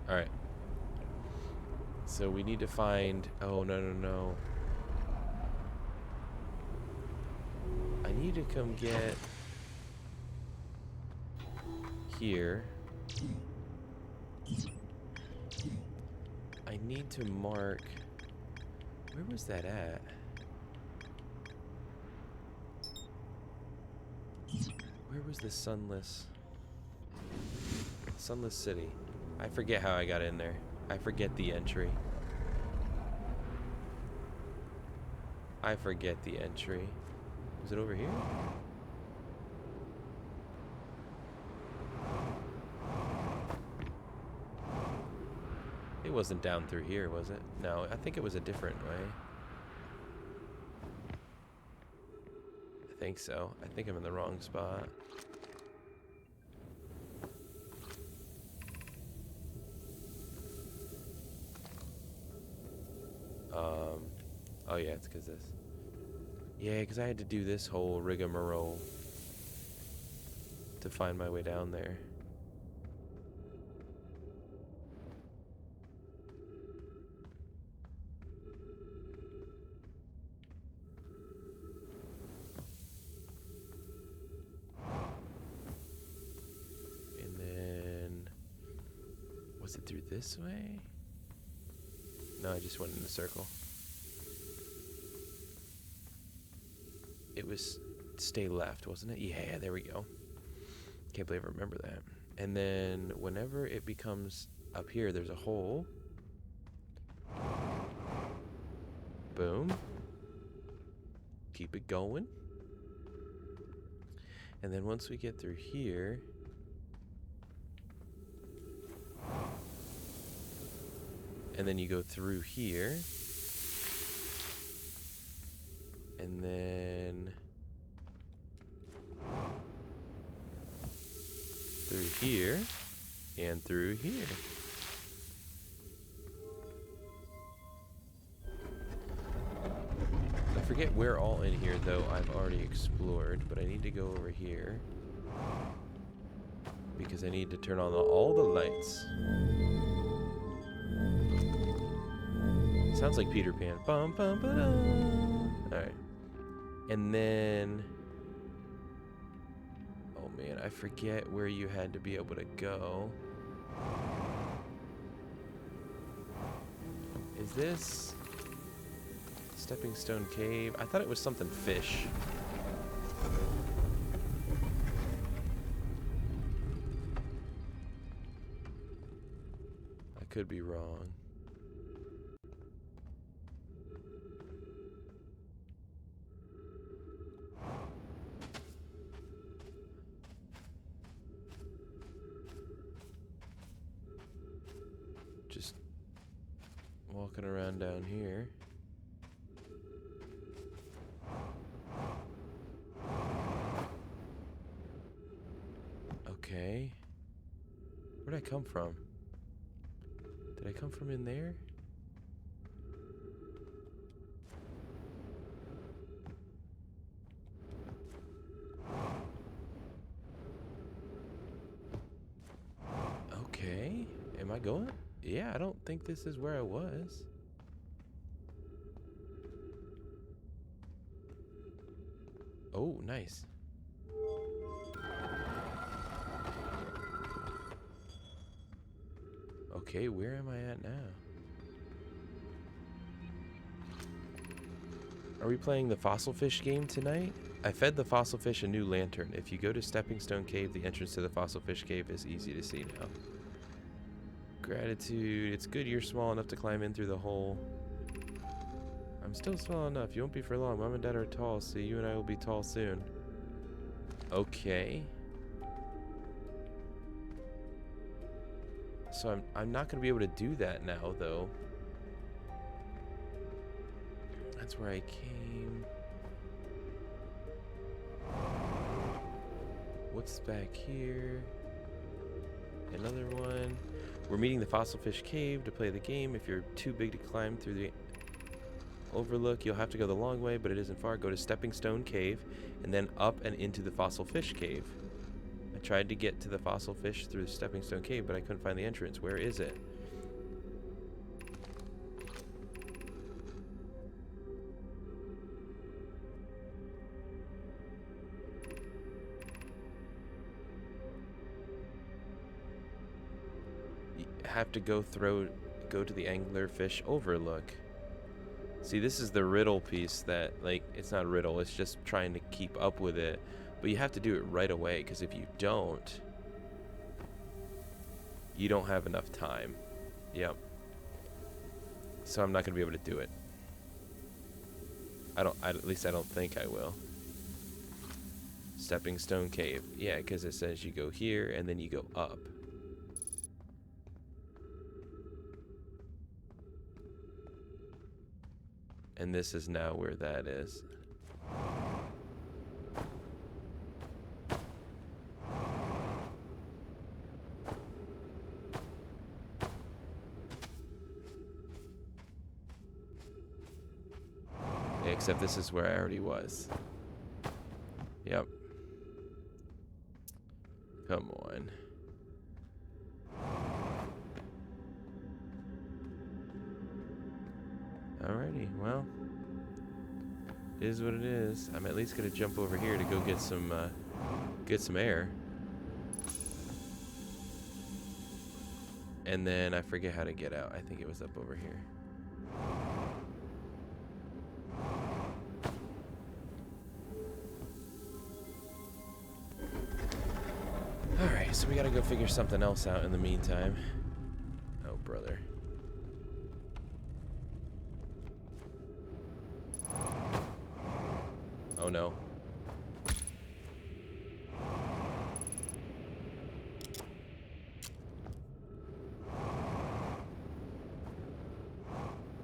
Alright. So we need to find... Oh, no. I need to come get... here. I need to mark... Where was that at? Where was the Sunless City? I forget how I got in there. I forget the entry. Was it over here? It wasn't down through here, was it? No, I think it was a different way. I think so. I think I'm in the wrong spot. Oh yeah, it's because this. Yeah, because I had to do this whole rigmarole to find my way down there. And then... Was it through this way? No, I just went in a circle. It was stay left, wasn't it? Yeah, there we go. Can't believe I remember that. And then whenever it becomes up here, there's a hole. Boom. Keep it going. And then once we get through here... And then you go through here. And then through here and through here. I forget where all in here though I've already explored, but I need to go over here because I need to turn on all the lights. Sounds like Peter Pan. Bum, bum, ba-dum. All right. And then, oh man, I forget where you had to be able to go. Is this Stepping Stone Cave? I thought it was something fish. I could be wrong. Just walking around down here. Okay. Where'd I come from? Did I come from in there? Okay. Am I going? Yeah, I don't think this is where I was. Oh, nice. Okay, where am I at now? Are we playing the fossil fish game tonight? I fed the fossil fish a new lantern. If you go to Stepping Stone Cave, the entrance to the fossil fish cave is easy to see now. Gratitude. It's good you're small enough to climb in through the hole. I'm still small enough. You won't be for long. Mom and Dad are tall, so you and I will be tall soon. Okay. So I'm not going to be able to do that now, though. That's where I came. What's back here? Another one. We're meeting the Fossil Fish Cave to play the game. If you're too big to climb through the overlook, you'll have to go the long way, but it isn't far. Go to Stepping Stone Cave and then up and into the Fossil Fish Cave. I tried to get to the fossil fish through the Stepping Stone Cave, but I couldn't find the entrance. Where is it? You have to go to the Anglerfish Overlook. See, this is the riddle piece that, like, it's not a riddle, it's just trying to keep up with it. But you have to do it right away, because if you don't, you don't have enough time. Yep. So I'm not going to be able to do it. At least I don't think I will. Stepping Stone Cave. Yeah, because it says you go here, and then you go up. And this is now where that is. Except this is where I already was. Yep. Come on. Alrighty, well. It is what it is. I'm at least gonna jump over here to go get some air. And then I forget how to get out. I think it was up over here. Alright, so we gotta go figure something else out in the meantime. Oh, brother. Oh no.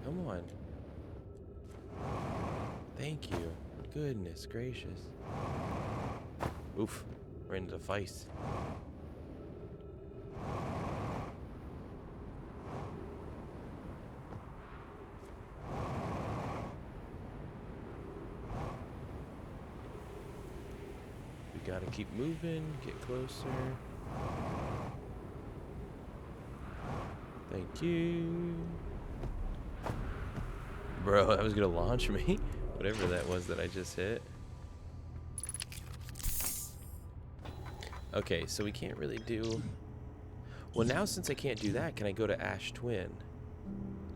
Come on. Thank you. Goodness gracious. Oof. We're into the feist. We gotta keep moving, get closer. Thank you. Bro, that was gonna launch me. Whatever that was that I just hit. Okay, so we can't really do... Well, now since I can't do that, can I go to Ash Twin?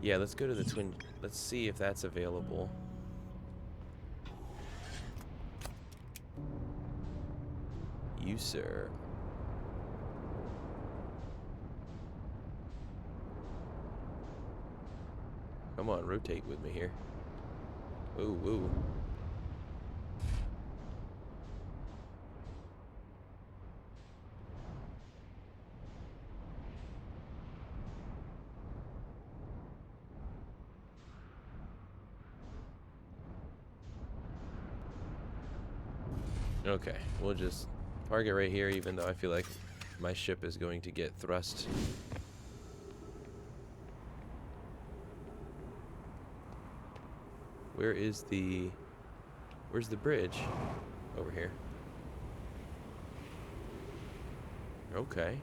Yeah, let's go to the Twin. Let's see if that's available. You, sir. Come on, rotate with me here. Ooh, woo. Okay, we'll just park it right here, even though I feel like my ship is going to get thrust. Where's the bridge? Over here. Okay.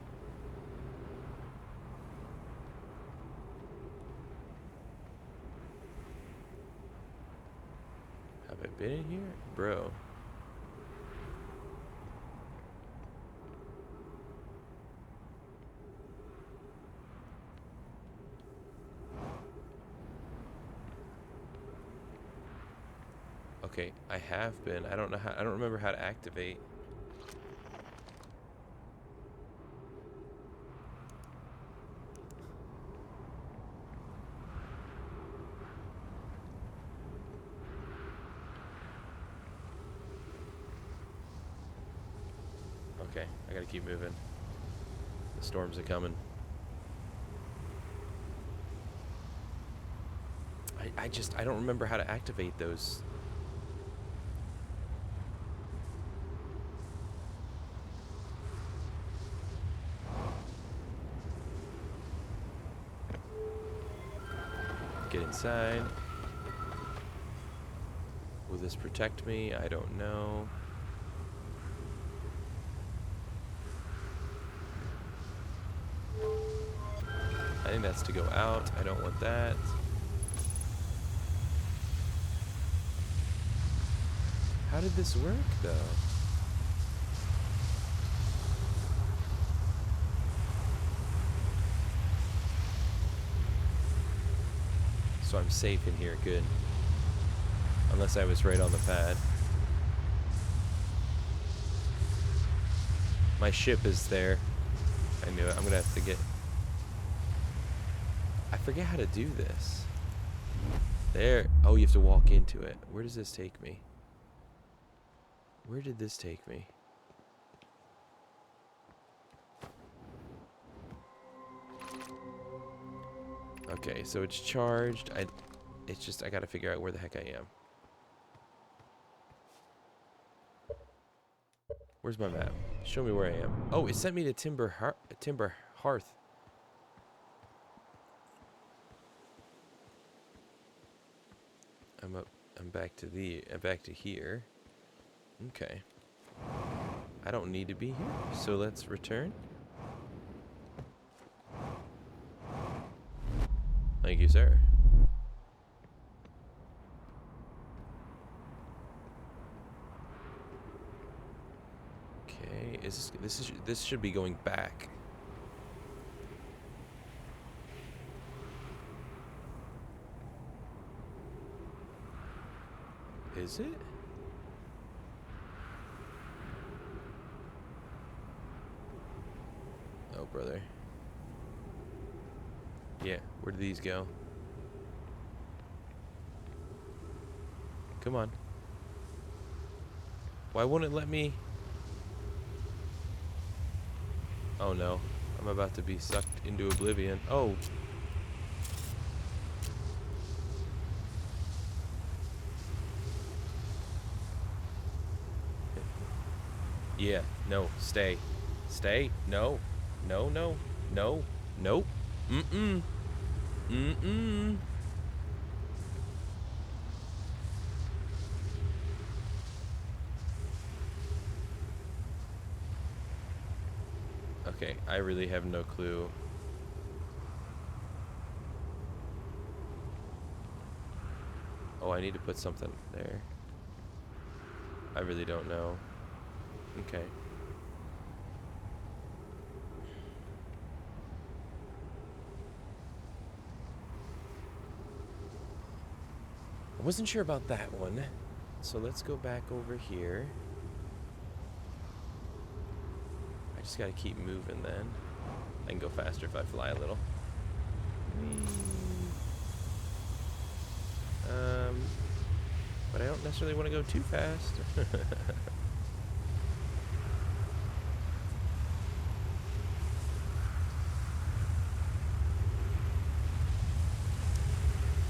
I been in here? Bro. Okay, I have been. I don't know how. I don't remember how to activate. Okay, I gotta keep moving. The storms are coming. I don't remember how to activate those. Get inside. Will this protect me? I don't know. I think that's to go out. I don't want that. How did this work, though? So I'm safe in here, good. Unless I was right on the pad. My ship is there. I knew it. I'm gonna have to get... I forget how to do this. There. Oh, you have to walk into it. Where does this take me? Where did this take me? Okay, so it's charged. It's just I gotta figure out where the heck I am. Where's my map? Show me where I am. Oh, it sent me to Timber Hearth. I'm up. I'm back to here. Okay. I don't need to be here, so let's return. Thank you, sir. Okay, this should be going back. Is it? Oh, brother. Yeah, where do these go? Come on. Why won't it let me? Oh no, I'm about to be sucked into oblivion. Oh. Yeah, no, stay. Stay, no, no, no, no, nope, mm-mm, mm-mm. Okay, I really have no clue. Oh, I need to put something there. I really don't know. Okay. I wasn't sure about that one. So let's go back over here. I just gotta keep moving then. I can go faster if I fly a little. But I don't necessarily want to go too fast.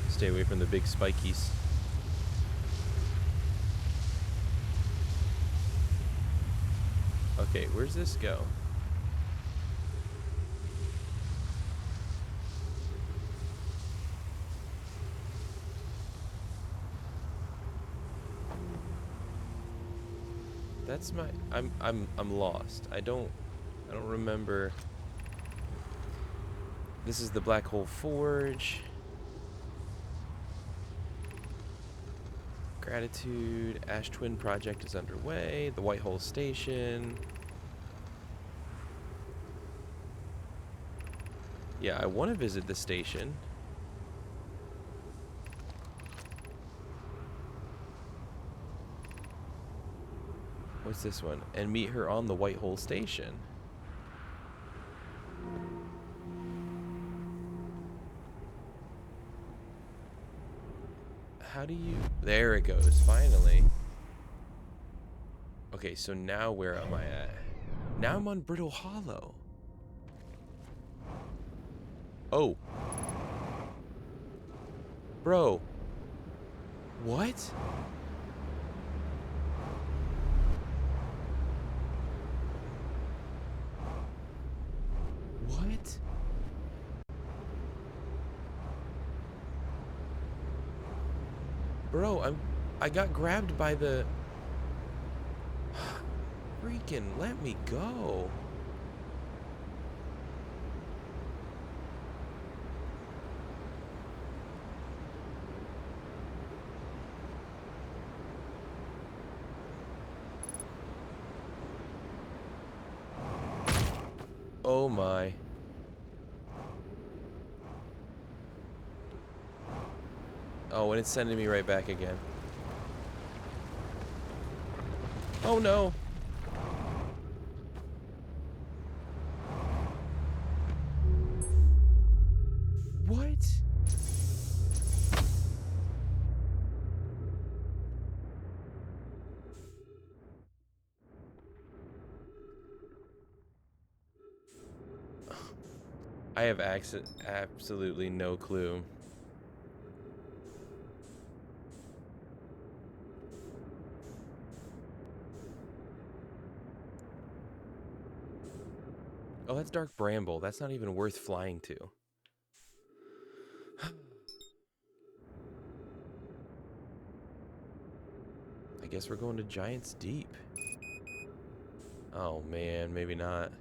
Stay away from the big spikies. Okay, where's this go? That's my I'm lost. I don't remember. This is the Black Hole Forge. Gratitude. Ash Twin project is underway. The Whitehole Station. Yeah, I want to visit the station. What's this one? And meet her on the Whitehole Station. How do you... There it goes, finally. Okay, so now where am I at? Now I'm on Brittle Hollow. Oh. Bro. What? What? Bro, I got grabbed by the... Freaking let me go. Oh my. Oh, and it's sending me right back again. Oh no. What? I have absolutely no clue. Oh, that's Dark Bramble. That's not even worth flying to. I guess we're going to Giant's Deep. Oh man, maybe not.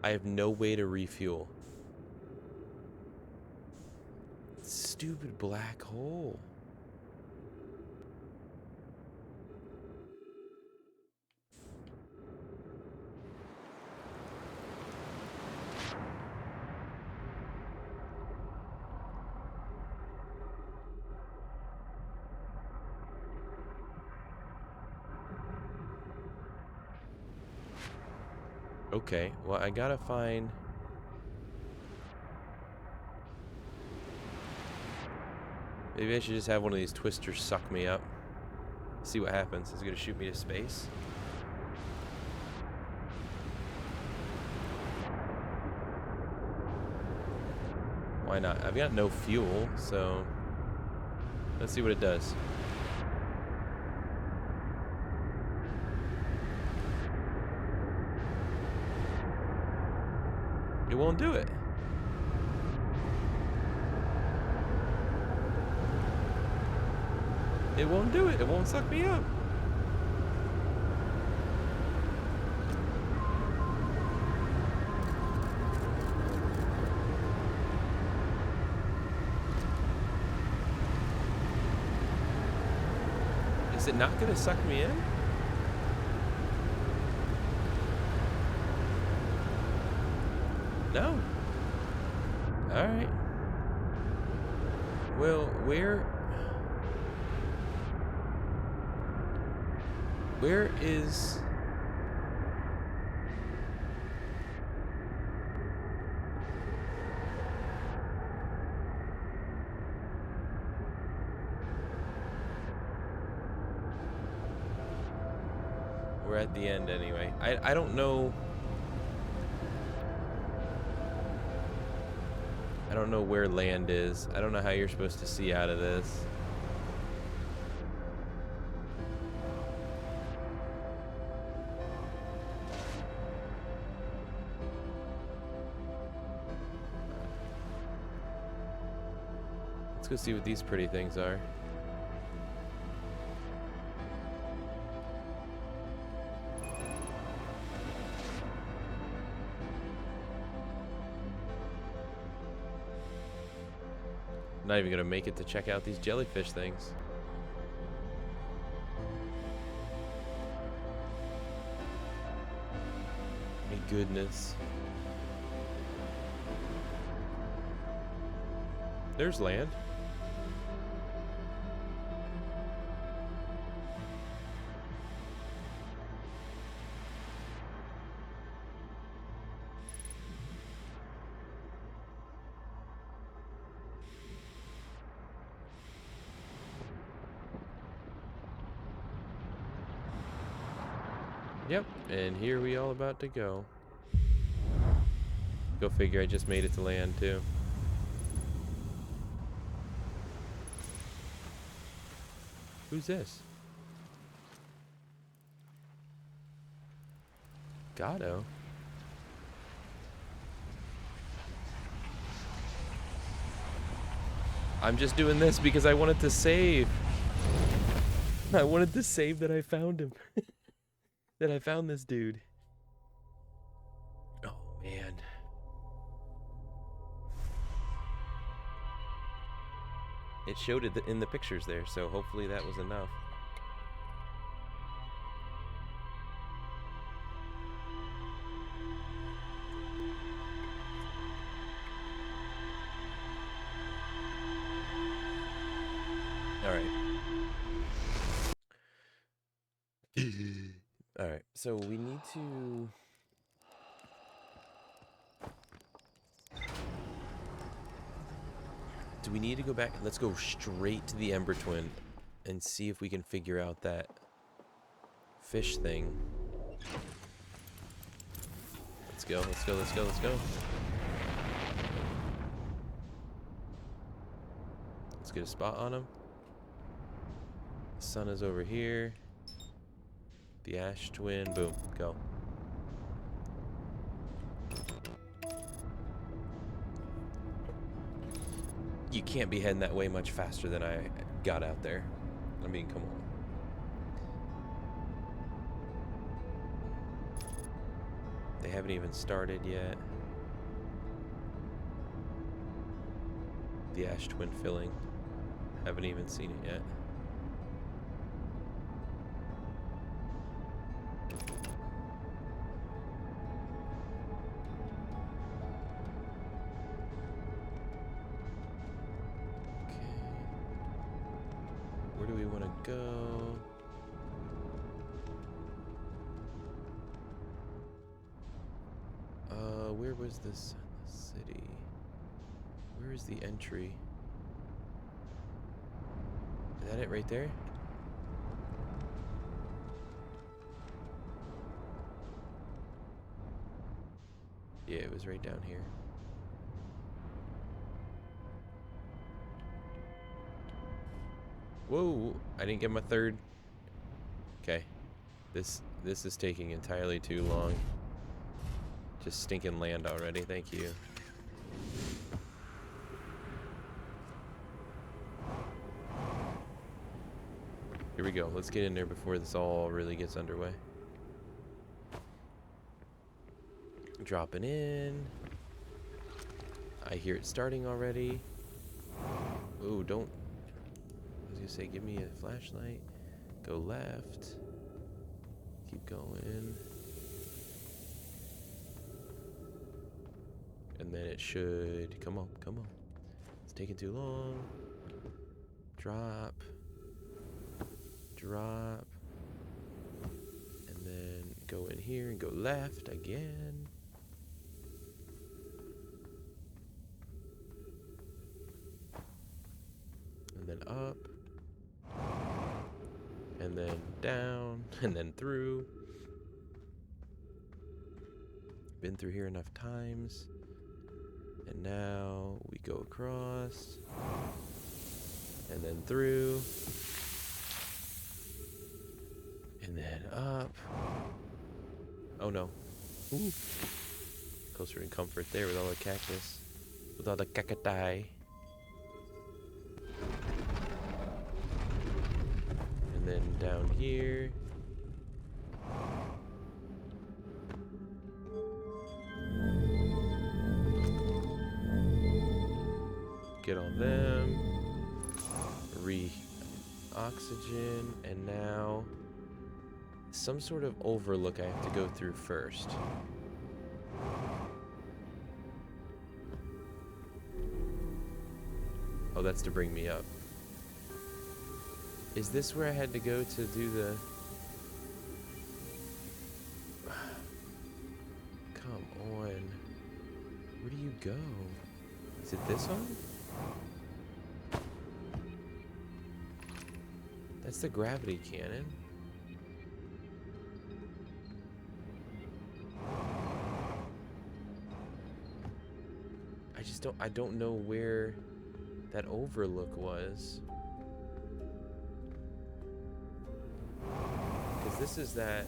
I have no way to refuel. Stupid black hole. Okay, well, I gotta find... Maybe I should just have one of these twisters suck me up. See what happens. Is it gonna shoot me to space? Why not? I've got no fuel, so... Let's see what it does. It won't do it. It won't do it. It won't suck me up. Is it not gonna suck me in? No. Alright. Well, where is... We're at the end anyway. I don't know... I don't know where land is. I don't know how you're supposed to see out of this. Let's go see what these pretty things are. Not even gonna make it to check out these jellyfish things. My goodness. There's land. Yep, and here we all about to go. Go figure, I just made it to land too. Who's this? Gato? I'm just doing this because I wanted to save. I wanted to save that I found him. That I found this dude. Oh, man. It showed it in the pictures there, so hopefully that was enough. Alright. Alright, so we need to... Do we need to go back? Let's go straight to the Ember Twin and see if we can figure out that fish thing. Let's go, let's go, let's go, let's go. Let's get a spot on him. The sun is over here. The Ash Twin, boom, go. You can't be heading that way much faster than I got out there. I mean, come on. They haven't even started yet. The Ash Twin filling. Haven't even seen it yet. Where do we want to go? Where was this city? Where is the entry? Is that it right there? Yeah, it was right down here. Whoa, I didn't get my third. Okay. This is taking entirely too long. Just stinking land already, thank you. Here we go, let's get in there before this all really gets underway. Dropping in. I hear it starting already. Ooh, don't. I was gonna say, give me a flashlight. Go left. Keep going. And then it should. Come on, come on. It's taking too long. Drop. Drop. And then go in here and go left again. And then up. And then down. And then through. Been through here enough times. And now we go across. And then through. And then up. Oh no. Ooh. Closer in comfort there with all the cactus. With all the cacti. And then down here. Get on them. Oxygen, and now some sort of overlook I have to go through first. Oh, that's to bring me up. Is this where I had to go to do the... Come on. Where do you go? Is it this one? That's the gravity cannon. I don't know where that overlook was. Because this is that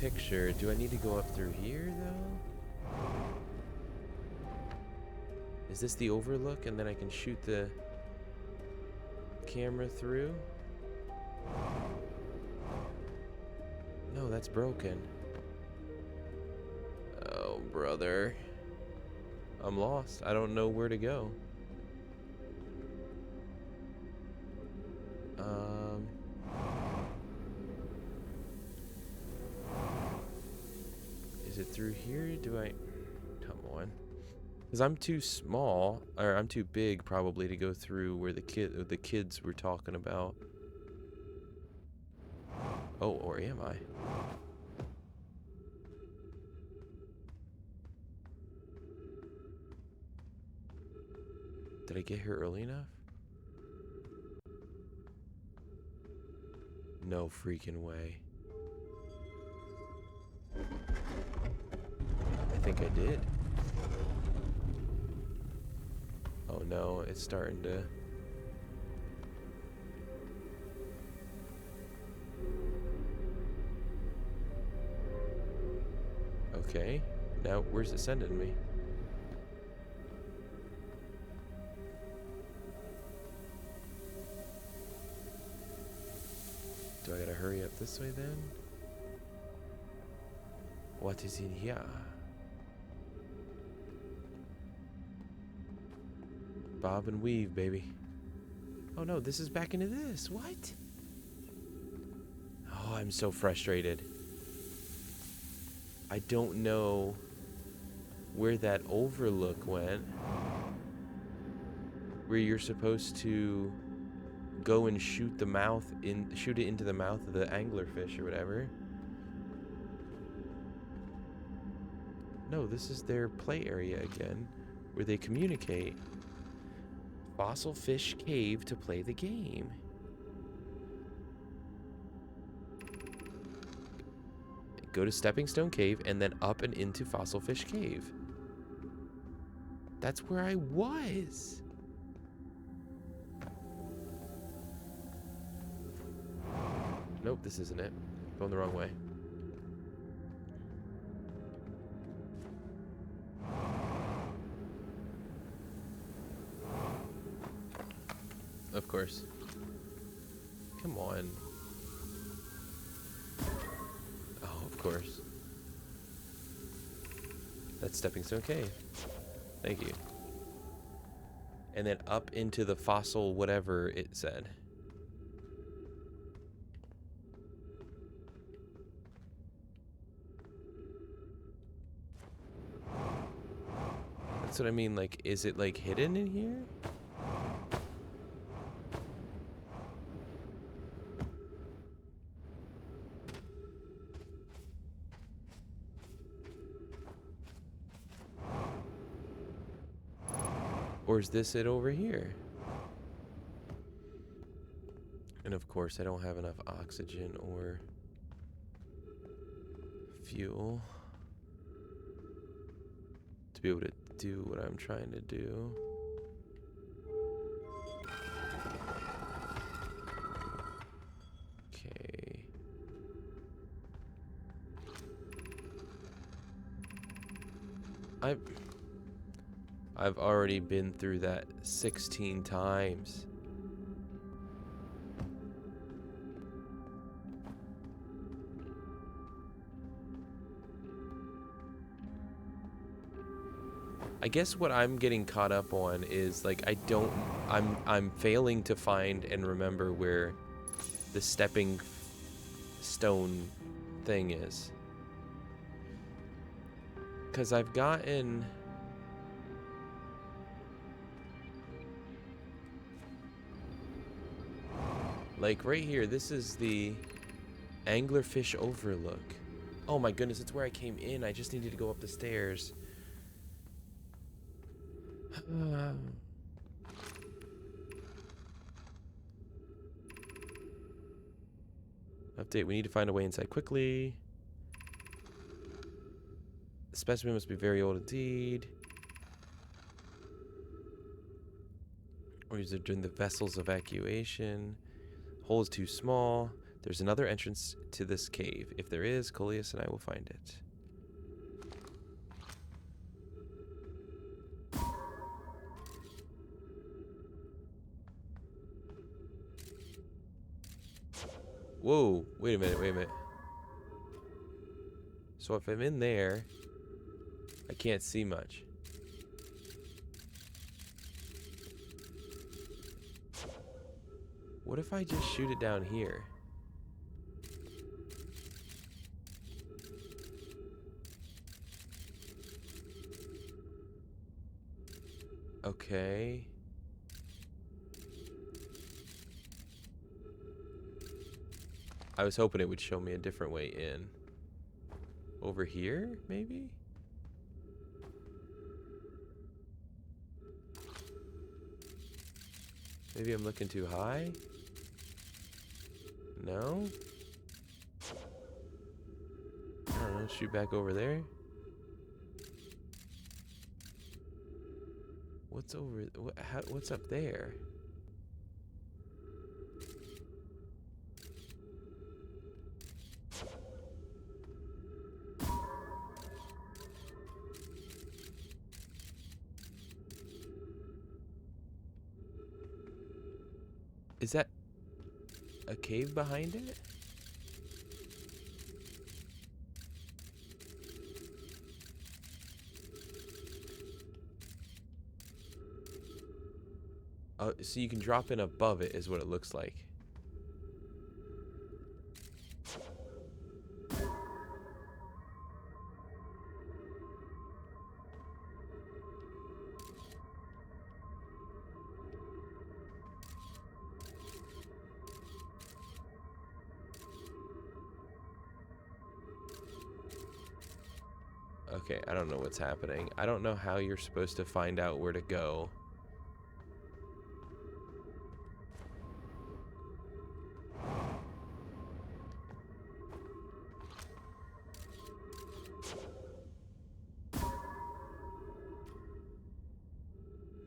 picture. Do I need to go up through here though? Is this the overlook and then I can shoot the camera through? No, that's broken. Oh, brother. I'm lost. I don't know where to go. Is it through here? Do I... Come on. Because I'm too small, or I'm too big probably to go through where the kids were talking about. Oh, or am I? Did I get here early enough? No freaking way. I think I did. Oh no, it's starting to... Okay, now where's it sending me? Do I gotta hurry up this way then? What is in here? Bob and weave, baby. Oh no, this is back into this. What? Oh, I'm so frustrated. I don't know where that overlook went. Where you're supposed to go and shoot it into the mouth of the anglerfish or whatever. No, this is their play area again, where they communicate. Fossil Fish Cave to play the game. Go to Stepping Stone Cave and then up and into Fossil Fish Cave. That's where I was. Nope, this isn't it. Going the wrong way. Of course. Come on. Oh, of course. That's Stepping Stone Cave. Thank you. And then up into the fossil whatever it said. That's what I mean, like, is it like hidden in here? Or is this it over here? And of course, I don't have enough oxygen or fuel to be able to do what I'm trying to do. Okay. I've already been through that 16 times. I guess what I'm getting caught up on is like I'm failing to find and remember where the stepping stone thing is. 'Cause I've gotten like right here, this is the Anglerfish Overlook. Oh my goodness, it's where I came in. I just needed to go up the stairs. Update, we need to find a way inside quickly. The specimen must be very old indeed. Or is it during the vessel's evacuation? Hole is too small. There's another entrance to this cave. If there is, Coleus and I will find it. Whoa, wait a minute, wait a minute. So if I'm in there, I can't see much. What if I just shoot it down here? Okay. I was hoping it would show me a different way in. Over here, maybe? Maybe I'm looking too high? No? I don't know, shoot back over there? What's over, what's up there? Is that a cave behind it? Oh, so you can drop in above it is what it looks like. Okay, I don't know what's happening. I don't know how you're supposed to find out where to go.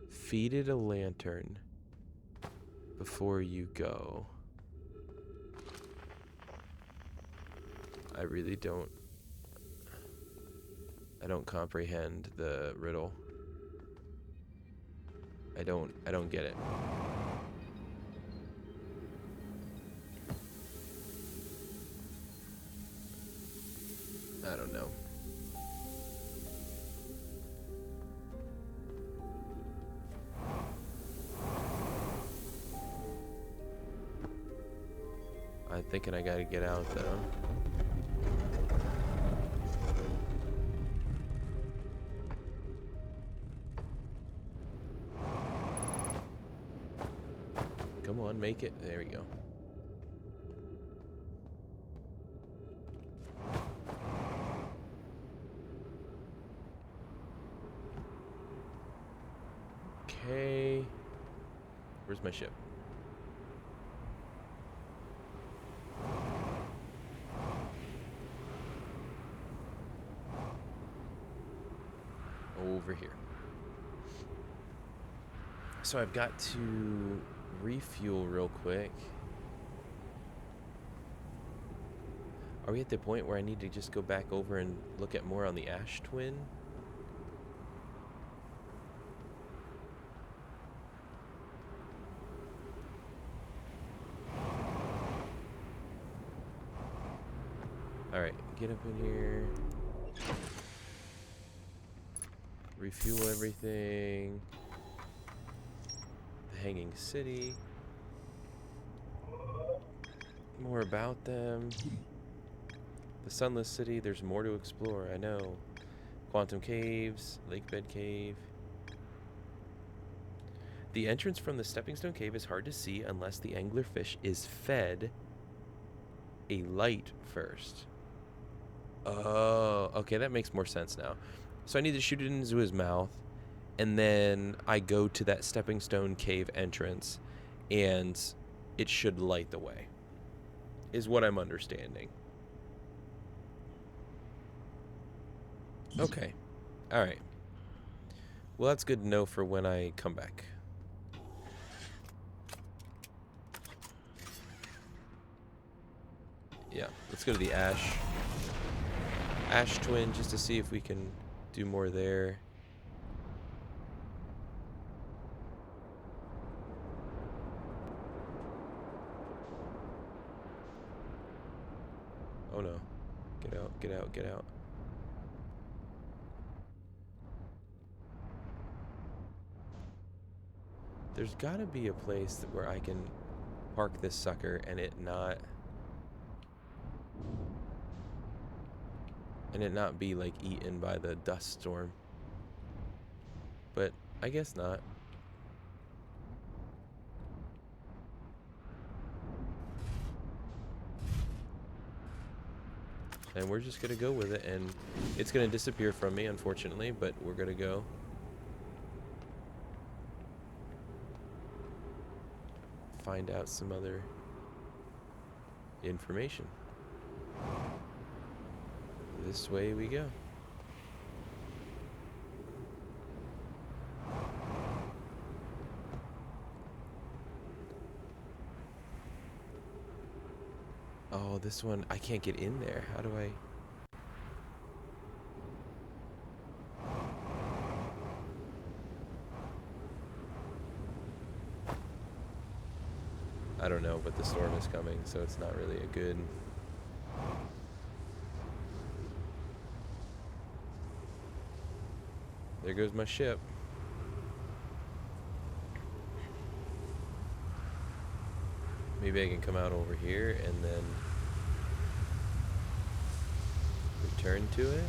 Feed it a lantern before you go. I really don't. I don't comprehend the riddle. I don't get it. I don't know. I'm thinking I gotta get out though. Come on, make it. There we go. Okay. Where's my ship? Over here. So I've got to refuel real quick. Are we at the point where I need to just go back over and look at more on the Ash Twin? Alright, get up in here. Refuel everything. The Hanging City. More about them. The Sunless City, there's more to explore, I know. Quantum Caves, Lakebed Cave. The entrance from the Stepping Stone Cave is hard to see unless the anglerfish is fed a light first. Oh, okay, that makes more sense now. So I need to shoot it into his mouth, and then I go to that Stepping Stone Cave entrance, and it should light the way, is what I'm understanding. Okay. Alright. Well, that's good to know for when I come back. Yeah, let's go to the Ash Twin just to see if we can do more there. Oh no. Get out, get out, get out. There's gotta be a place where I can park this sucker and it not be like eaten by the dust storm. But I guess not. And we're just gonna go with it, and it's gonna disappear from me, unfortunately, but we're gonna go. Find out some other information. This way we go. Oh, this one, I can't get in there. How do I? I don't know, but the storm is coming, so it's not really a good... There goes my ship. Maybe I can come out over here and then return to it.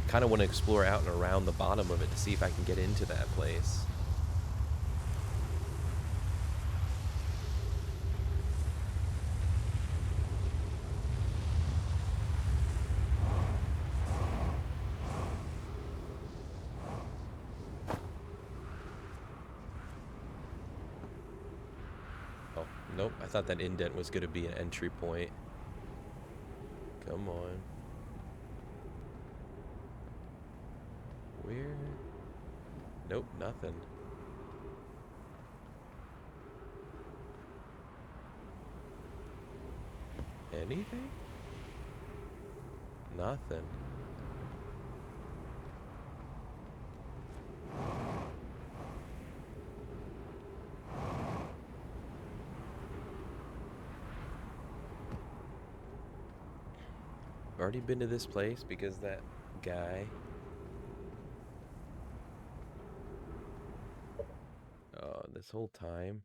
Kind of want to explore out and around the bottom of it to see if I can get into that place. Oh, nope. I thought that indent was going to be an entry point. Come on. Where? Nope, nothing. Anything? Nothing. Already been to this place because that guy... Oh, this whole time,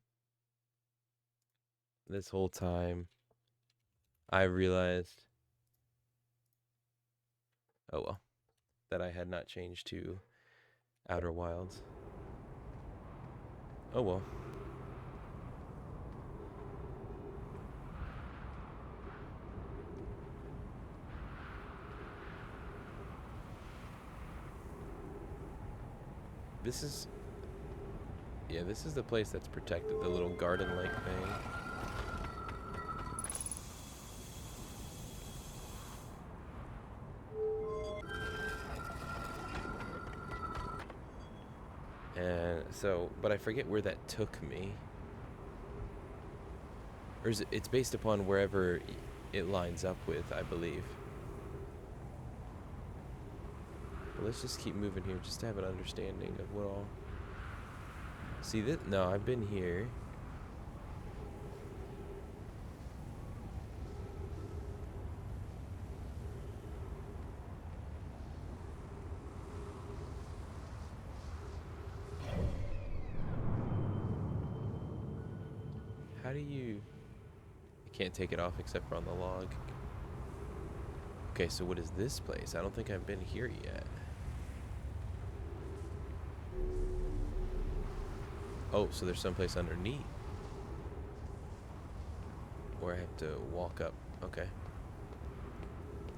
I realized, oh well, that I had not changed to Outer Wilds. Oh well. This is... Yeah, this is the place that's protected, the little garden-like thing. And so, but I forget where that took me. Or is it, it's based upon wherever it lines up with, I believe. But let's just keep moving here just to have an understanding of what all... See this? No, I've been here. you... I can't take it off except for on the log. Okay, so what is this place? I don't think I've been here yet. Oh, so there's someplace underneath. Or I have to walk up. Okay.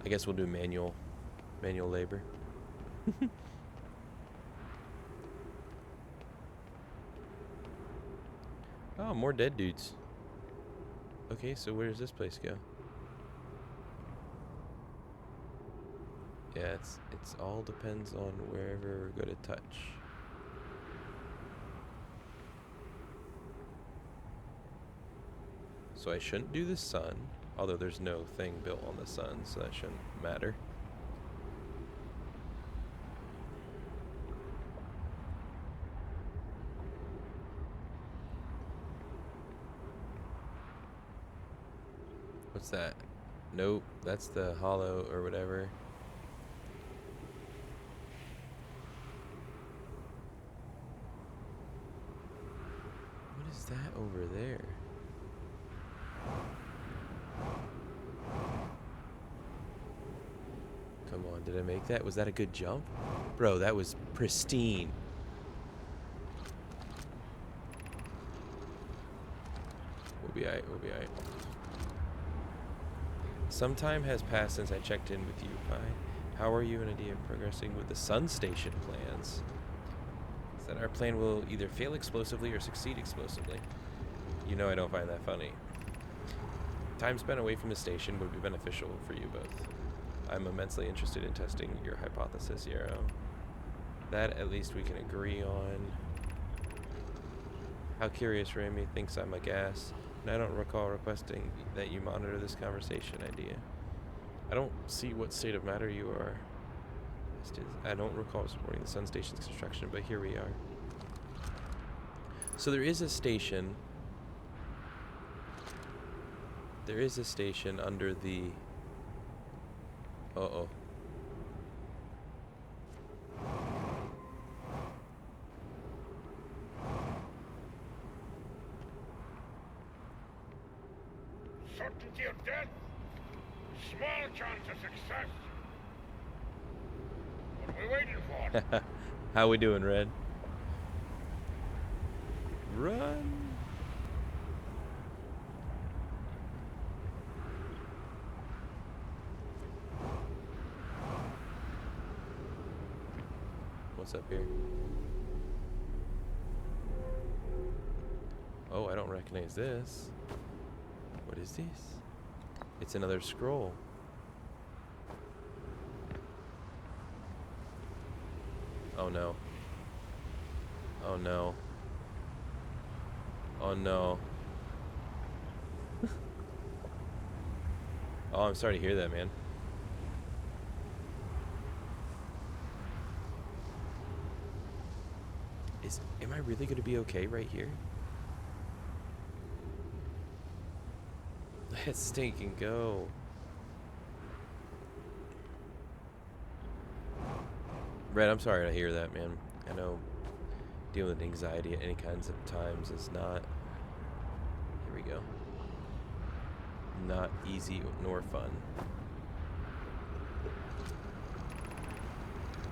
I guess we'll do manual labor. Oh, more dead dudes. Okay, so where does this place go? Yeah, it's all depends on wherever we're going to touch. So I shouldn't do the sun, although there's no thing built on the sun, so that shouldn't matter. What's that? Nope, that's the hollow or whatever. What is that over there? Come on, did I make that? Was that a good jump? Bro, that was pristine. We'll be alright, we'll be alright. Some time has passed since I checked in with you. Hi. How are you and Adia progressing with the Sun Station plans? Is that our plan will either fail explosively or succeed explosively? You know I don't find that funny. Time spent away from the station would be beneficial for you both. I'm immensely interested in testing your hypothesis, Yarrow. That at least we can agree on. How curious Remy thinks I'm a gas. And I don't recall requesting that you monitor this conversation, Idea. I don't see what state of matter you are. I don't recall supporting the Sun Station's construction, but here we are. So there is a station. There is a station under the... Uh-oh. Certainty of death, small chance of success. What are we waiting for? How we doing, Red? Run! What's up here? Oh, I don't recognize this. What is this? It's another scroll. Oh no. Oh no. Oh no. Oh, I'm sorry to hear that, man. Am I really gonna be okay right here? Let's stinking go. Red, I'm sorry to hear that, man. I know dealing with anxiety at any kinds of times is not... Here we go. Not easy nor fun.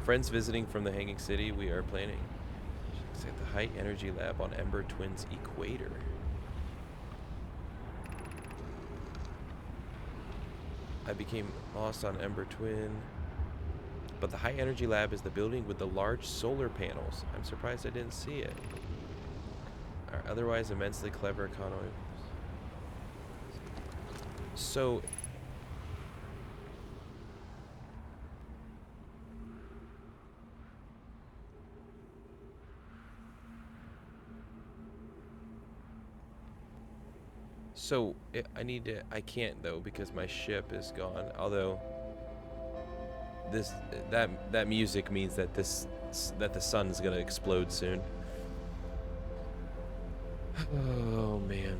Friends visiting from the Hanging City, we are planning. It's at the High Energy Lab on Ember Twins Equator. I became lost on Ember Twin. But the High Energy Lab is the building with the large solar panels. I'm surprised I didn't see it. Our otherwise immensely clever economy. So... I can't though because my ship is gone. Although that music means that the sun is gonna explode soon. Oh man.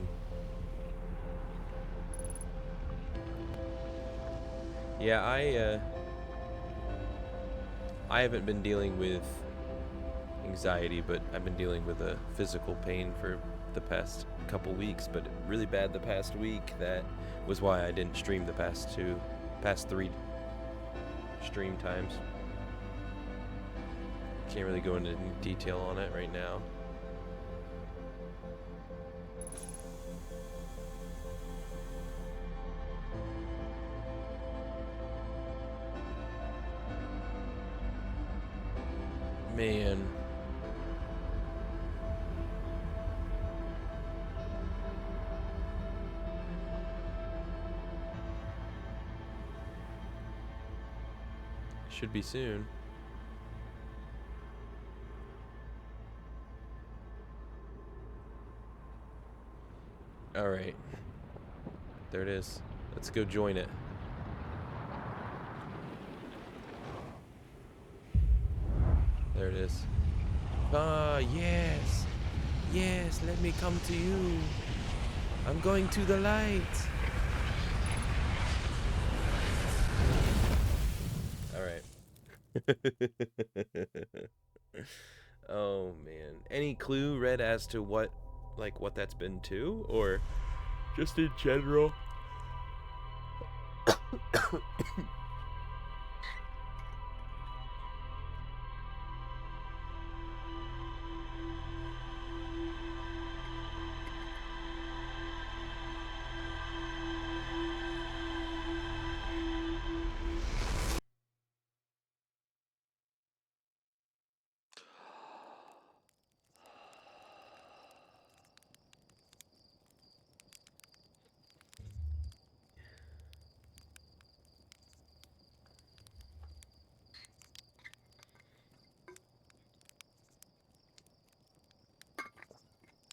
Yeah, I haven't been dealing with anxiety, but I've been dealing with a physical pain for the past couple weeks, but really bad the past week. That was why I didn't stream the past 3 stream times. Can't really go into detail on it right now. Man. Should be soon. All right. There it is. Let's go join it. There it is. Ah, yes. Yes, let me come to you. I'm going to the light. All right. Oh, man. Any clue, Red, as to what that's been to? Or just in general?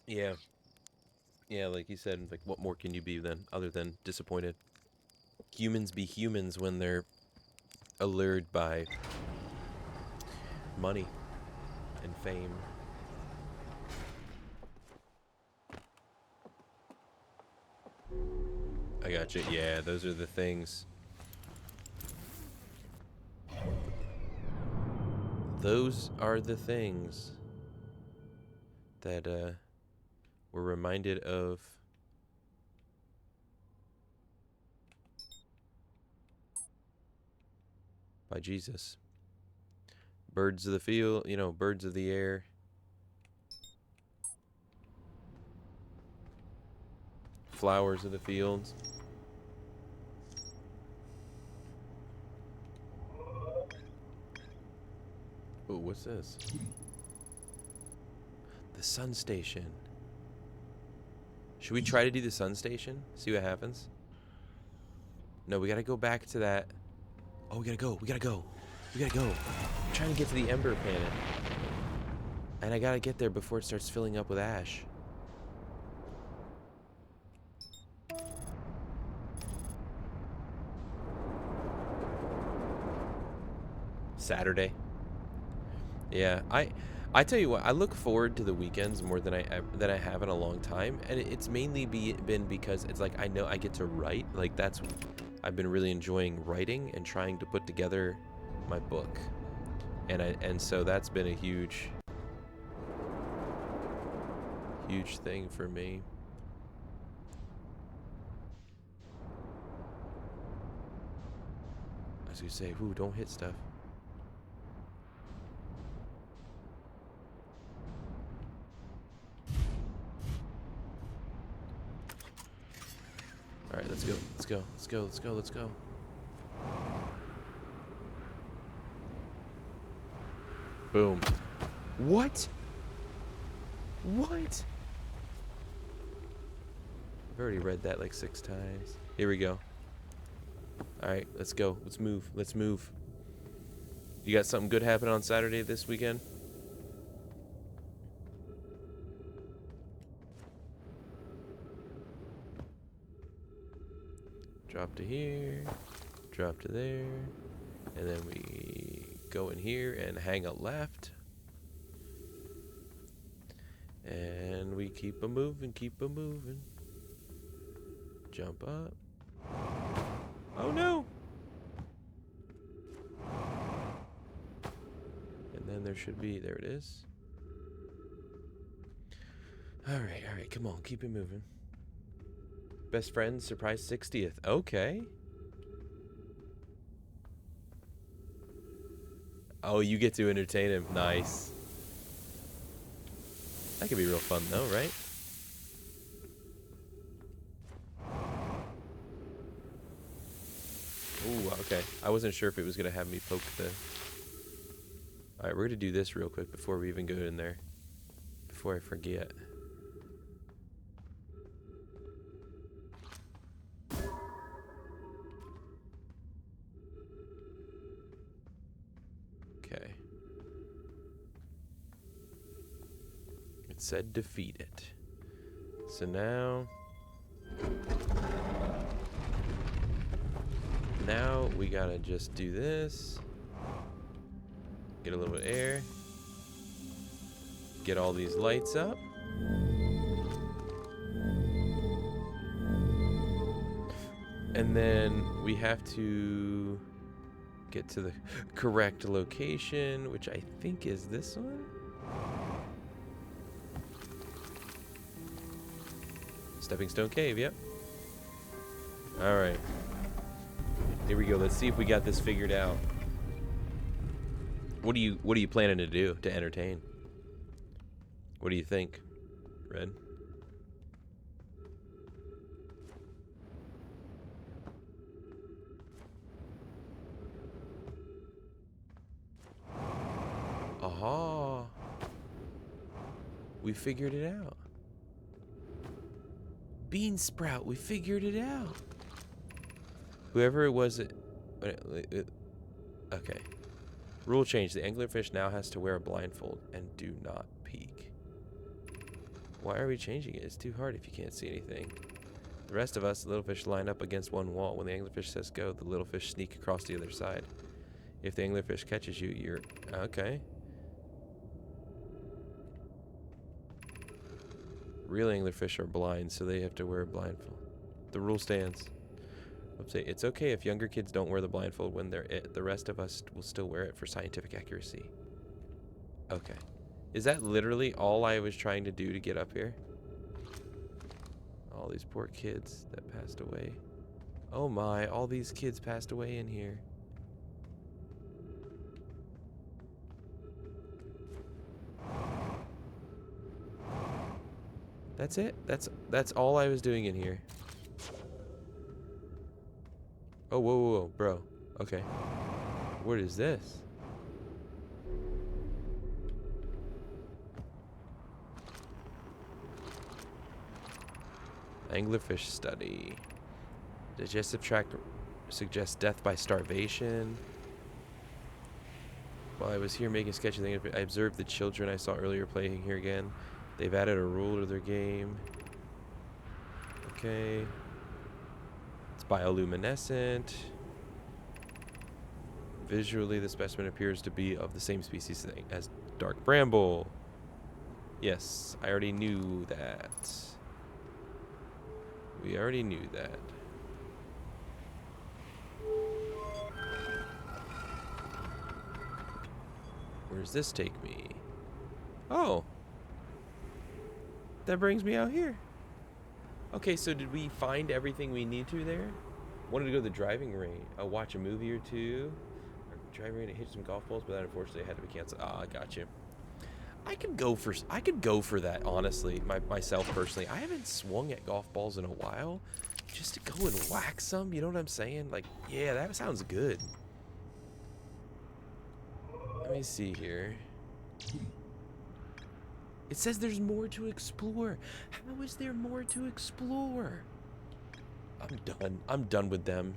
Yeah. Yeah, like you said, like what more can you be then other than disappointed? Humans be humans when they're allured by money and fame. I got you. Yeah, those are the things. Those are the things that we're reminded of. By Jesus. Birds of the field, birds of the air. Flowers of the fields. Ooh, what's this? The sun station. Should we try to do the sun station? See what happens? No, we gotta go back to that. Oh, we gotta go. We gotta go. We gotta go. I'm trying to get to the Ember planet. And I gotta get there before it starts filling up with ash. Saturday. Yeah, I tell you what, I look forward to the weekends more than I have in a long time, and it's mainly been because it's like I know I get to write. Like I've been really enjoying writing and trying to put together my book, and so that's been a huge thing for me. I was gonna say, ooh, don't hit stuff. All right, let's go. Let's go. Let's go. Let's go. Let's go. Boom. What? What? I've already read that like 6 times. Here we go. All right, let's go. Let's move. Let's move. You got something good happening on Saturday this weekend? Drop to here, drop to there, and then we go in here and hang a left. And we keep a moving, keep a moving. Jump up. Oh no! And then there should be, there it is. Alright, come on, keep it moving. Best friend, surprise 60th. Okay. Oh, you get to entertain him. Nice. That could be real fun though, right? Ooh, okay. I wasn't sure if it was going to have me poke the... Alright, we're going to do this real quick before we even go in there. Before I forget. Okay. It said defeat it. So now... Now we gotta just do this. Get a little bit of air. Get all these lights up. And then we have to get to the correct location, which I think is this one. Stepping Stone Cave, yep. Alright. Here we go. Let's see if we got this figured out. What are you planning to do to entertain? What do you think, Red? Aha! We figured it out. Bean Sprout, we figured it out. Whoever it was, okay. Rule change. The anglerfish now has to wear a blindfold and do not peek. Why are we changing it? It's too hard if you can't see anything. The rest of us, the little fish, line up against one wall. When the anglerfish says go, the little fish sneak across the other side. If the anglerfish catches you, you're... Okay. Real anglerfish are blind, so they have to wear a blindfold. The rule stands. It's okay if younger kids don't wear the blindfold when they're it. The rest of us will still wear it for scientific accuracy. Okay. Is that literally all I was trying to do to get up here? All these poor kids that passed away. Oh my, all these kids passed away in here. That's it? That's all I was doing in here. Oh, whoa, bro. Okay. What is this? Anglerfish study. Digestive tract suggests death by starvation. While I was here making sketches, I observed the children I saw earlier playing here again. They've added a rule to their game. Okay. It's bioluminescent. Visually, the specimen appears to be of the same species as dark bramble. Yes, I already knew that. We already knew that. Where does this take me? Oh. That brings me out here. Okay, so did we find everything we need to there? Wanted to go to the driving range. Watch a movie or two. Or driving range to hit some golf balls, but that unfortunately had to be canceled. Ah, I got you. I could go for that, honestly, myself personally. I haven't swung at golf balls in a while. Just to go and whack some, you know what I'm saying? Like, yeah, that sounds good. Let me see here. It says there's more to explore. How is there more to explore? I'm done. I'm done with them.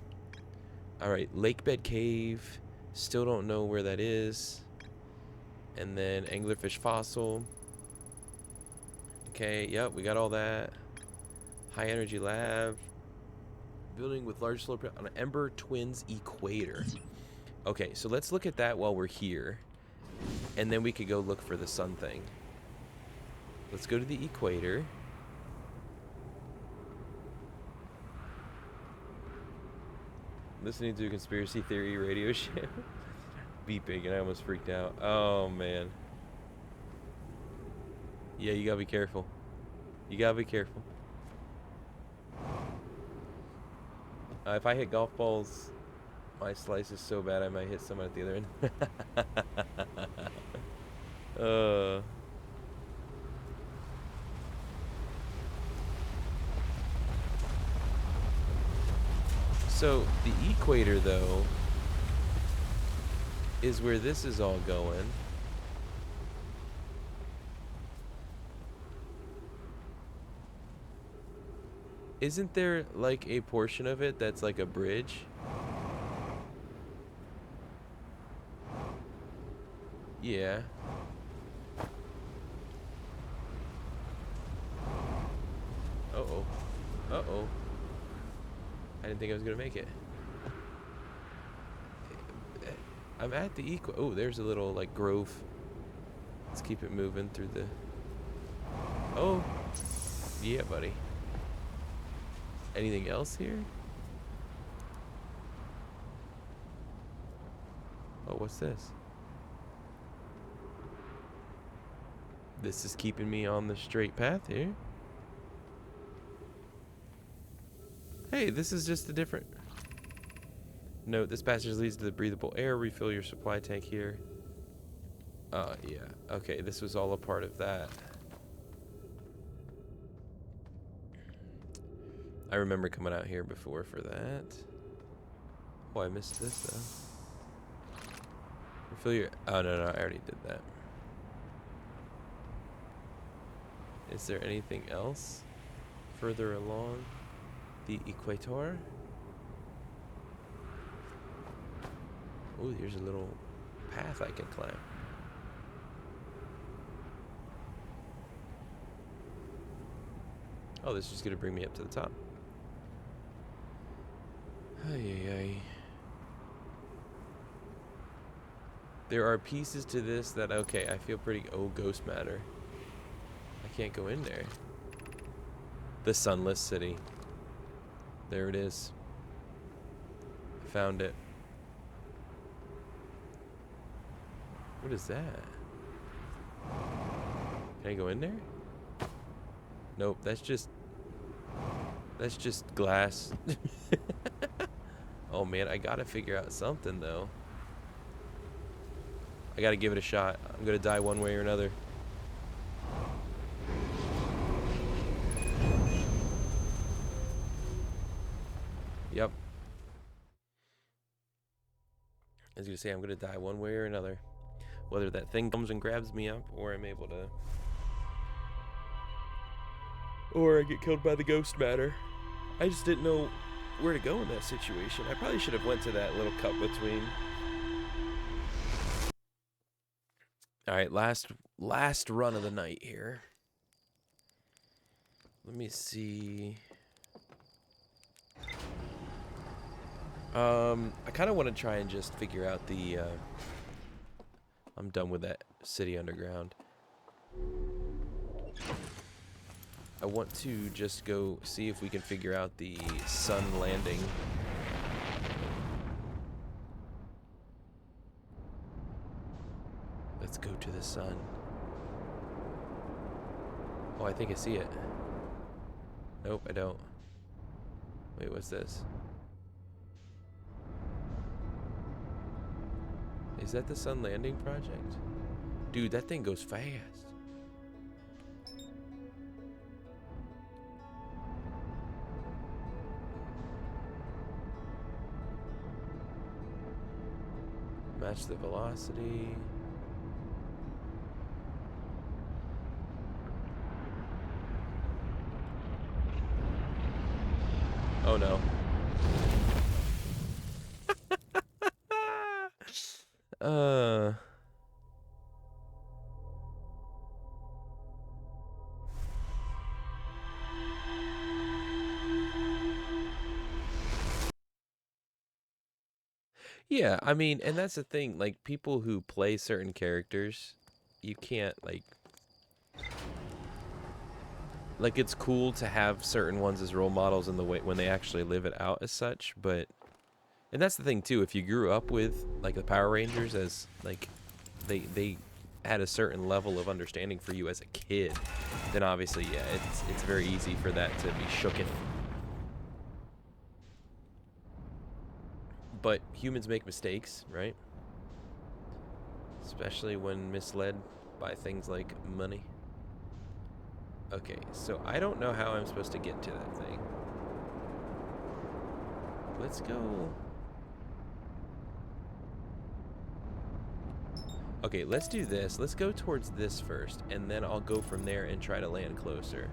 Alright, Lakebed Cave. Still don't know where that is. And then Anglerfish Fossil. Okay, yep, we got all that. High Energy Lab. Building with large slope on an Ember Twins Equator. Okay, so let's look at that while we're here. And then we could go look for the sun thing. Let's go to the equator. Listening to a conspiracy theory radio show. Beeping, and I almost freaked out. Oh, man. Yeah, you gotta be careful. You gotta be careful. If I hit golf balls, my slice is so bad I might hit someone at the other end. uh. So the equator, though, is where this is all going. Isn't there like a portion of it that's like a bridge? Yeah. Uh-oh. Uh-oh. I didn't think I was gonna make it. I'm at the oh, there's a little like grove. Let's keep it moving through the... Oh. Yeah, buddy. Anything else here? Oh, what's this? This is keeping me on the straight path here. Hey, this is just a different... Note, this passage leads to the breathable air. Refill your supply tank here. Yeah. Okay, this was all a part of that. I remember coming out here before for that. Oh, I missed this, though. Refill your... Oh, no, I already did that. Is there anything else further along the equator? Oh, here's a little path I can climb. Oh, this is gonna bring me up to the top. Ay. There are pieces to this that, okay, I feel pretty... Oh, ghost matter. I can't go in there. The Sunless City. There it is. I found it. What is that? Can I go in there? Nope, that's just glass. Oh man, I gotta figure out something though. I gotta give it a shot. I'm gonna die one way or another. Yep. I was gonna say I'm gonna die one way or another. Whether that thing comes and grabs me up, or I'm able to... Or I get killed by the ghost matter. I just didn't know where to go in that situation. I probably should have went to that little cut between. Alright, last run of the night here. Let me see... I kind of want to try and just figure out the... I'm done with that city underground. I want to just go see if we can figure out the sun landing. Let's go to the sun. Oh, I think I see it. Nope, I don't. Wait, what's this? Is that the sun landing project? Dude, that thing goes fast. Match the velocity. Oh no. Yeah, I mean, and that's the thing, like, people who play certain characters, you can't, like, it's cool to have certain ones as role models in the way when they actually live it out as such, but, and that's the thing, too, if you grew up with, like, the Power Rangers as, like, they at a certain level of understanding for you as a kid, then obviously, yeah, it's very easy for that to be shooken. But humans make mistakes, right? Especially when misled by things like money. Okay, so I don't know how I'm supposed to get to that thing. Let's go. Okay, let's do this. Let's go towards this first, and then I'll go from there and try to land closer.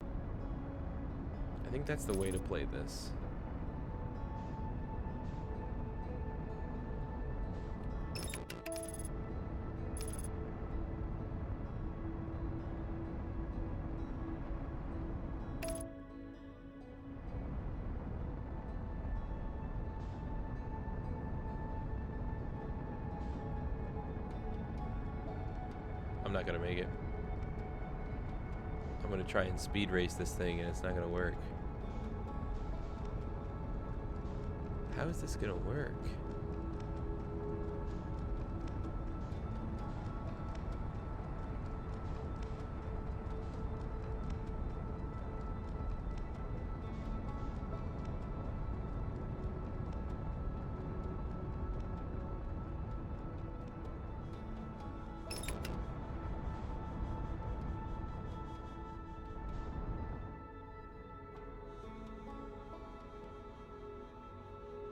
I think that's the way to play this. I'm not gonna make it. I'm gonna try and speed race this thing and it's not gonna work. How is this gonna work?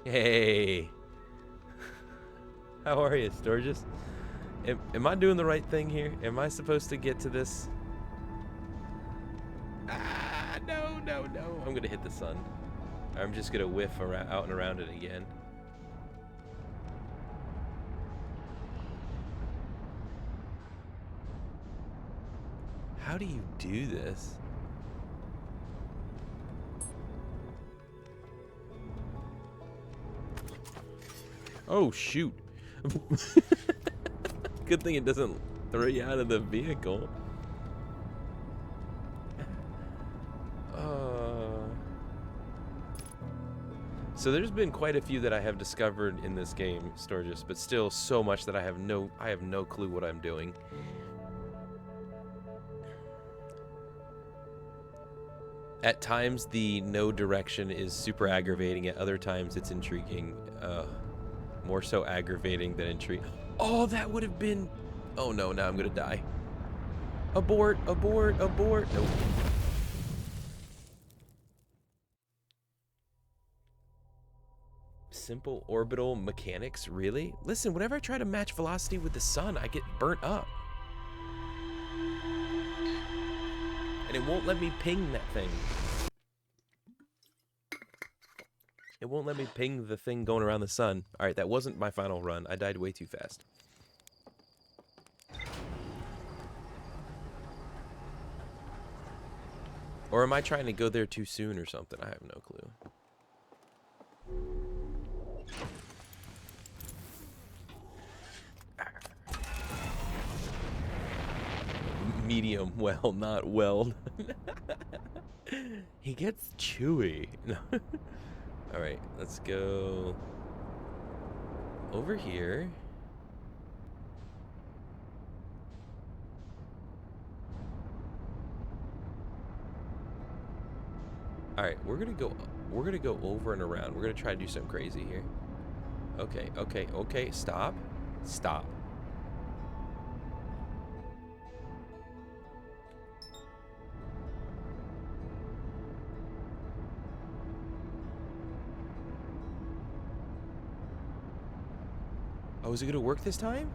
Hey, how are you, Sturgis? Am I doing the right thing here? Am I supposed to get to this? Ah, no, no, no. I'm gonna hit the sun. I'm just gonna whiff around, out and around it again. How do you do this? Oh, shoot. Good thing it doesn't throw you out of the vehicle. So there's been quite a few that I have discovered in this game, Sturgis, but still so much that I have no clue what I'm doing. At times the no direction is super aggravating, at other times it's intriguing. More so aggravating than intriguing. Oh, that would have been... Oh no, now I'm gonna die. Abort, abort, abort. Nope. Simple orbital mechanics, really? Listen, whenever I try to match velocity with the sun, I get burnt up. And it won't let me ping that thing. It won't let me ping the thing going around the sun. Alright, that wasn't my final run. I died way too fast. Or am I trying to go there too soon or something? I have no clue. Medium well, not weld. He gets chewy. Alright, let's go over here. Alright, we're gonna go over and around. We're gonna try to do something crazy here. Okay, okay, okay, stop. Stop. Oh, is it gonna work this time?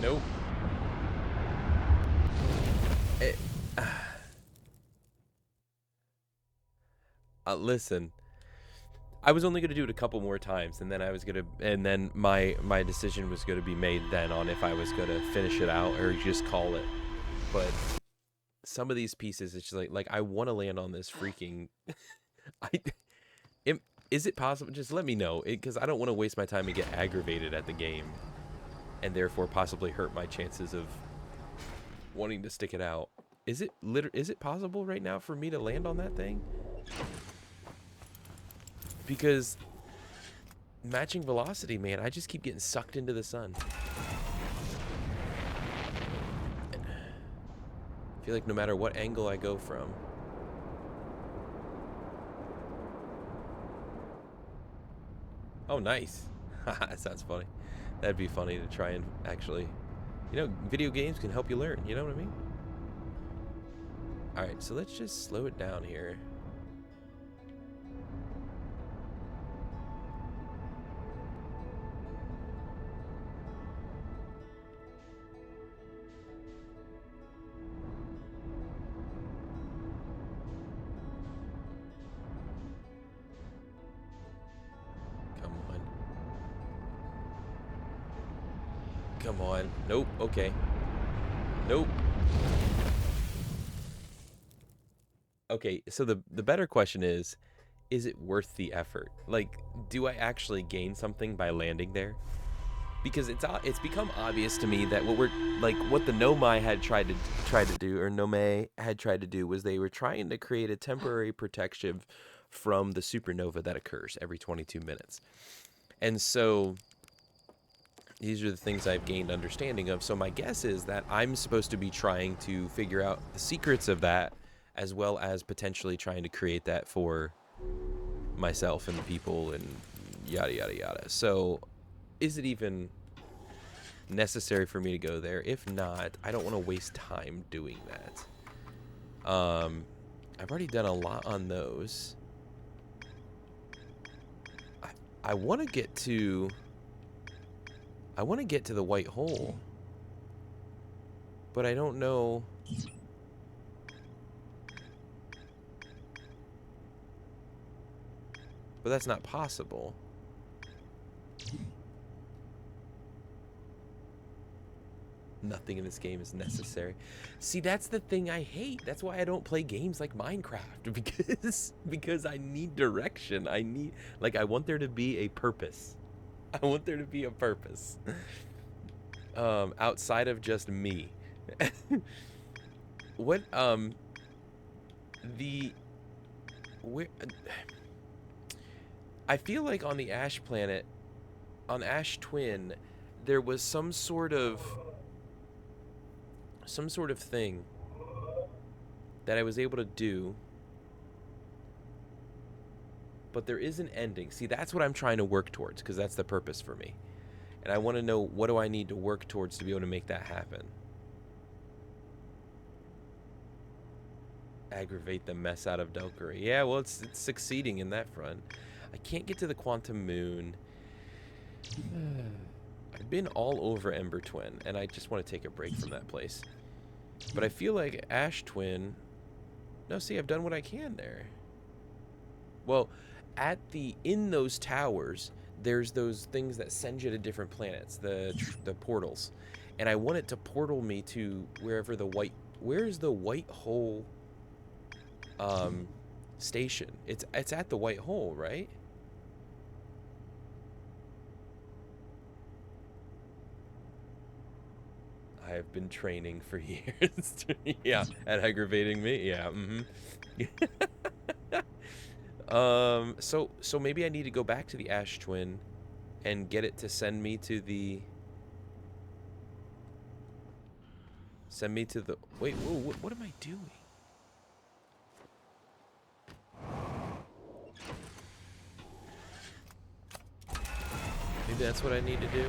Nope. Listen, I was only gonna do it a couple more times, and then my decision was gonna be made then on if I was gonna finish it out or just call it. But some of these pieces, it's just like I want to land on this freaking. Is it possible? Just let me know, because I don't want to waste my time and get aggravated at the game, and therefore possibly hurt my chances of wanting to stick it out. Is it possible right now for me to land on that thing? Because matching velocity, man, I just keep getting sucked into the sun. I feel like no matter what angle I go from. Oh, nice. That sounds funny. That'd be funny to try and actually, you know, video games can help you learn, you know what I mean? All right, so let's just slow it down here. Come on. Come on. Nope. Okay. Nope. Okay, so the better question is it worth the effort? Like, do I actually gain something by landing there? Because it's become obvious to me that what the Nomai had tried to do, or Nomai had tried to do, was they were trying to create a temporary protection from the supernova that occurs every 22 minutes. And so these are the things I've gained understanding of. So my guess is that I'm supposed to be trying to figure out the secrets of that, as well as potentially trying to create that for myself and the people and yada, yada, yada. So is it even necessary for me to go there? If not, I don't want to waste time doing that. I've already done a lot on those. I want to get to the white hole, but I don't know. But that's not possible. Nothing in this game is necessary. See, that's the thing I hate. That's why I don't play games like Minecraft, because I need direction. I want there to be a purpose. I want there to be a purpose. Outside of just me. What I feel like on the Ash planet, on Ash Twin, there was some sort of thing that I was able to do, but there is an ending. See, that's what I'm trying to work towards, because that's the purpose for me. And I want to know, what do I need to work towards to be able to make that happen? Aggravate the mess out of Delcary. Yeah, well, it's succeeding in that front. I can't get to the Quantum Moon. I've been all over Ember Twin, and I just want to take a break from that place. But I feel like Ash Twin... No, see, I've done what I can there. Well, in those towers, there's those things that send you to different planets, the portals. And I want it to portal me to wherever where's the white hole station? It's at the white hole, right? I have been training for years. Yeah, at aggravating me. Yeah. So maybe I need to go back to the Ash Twin and get it to send me to the. Wait, whoa, what am I doing? Maybe that's what I need to do.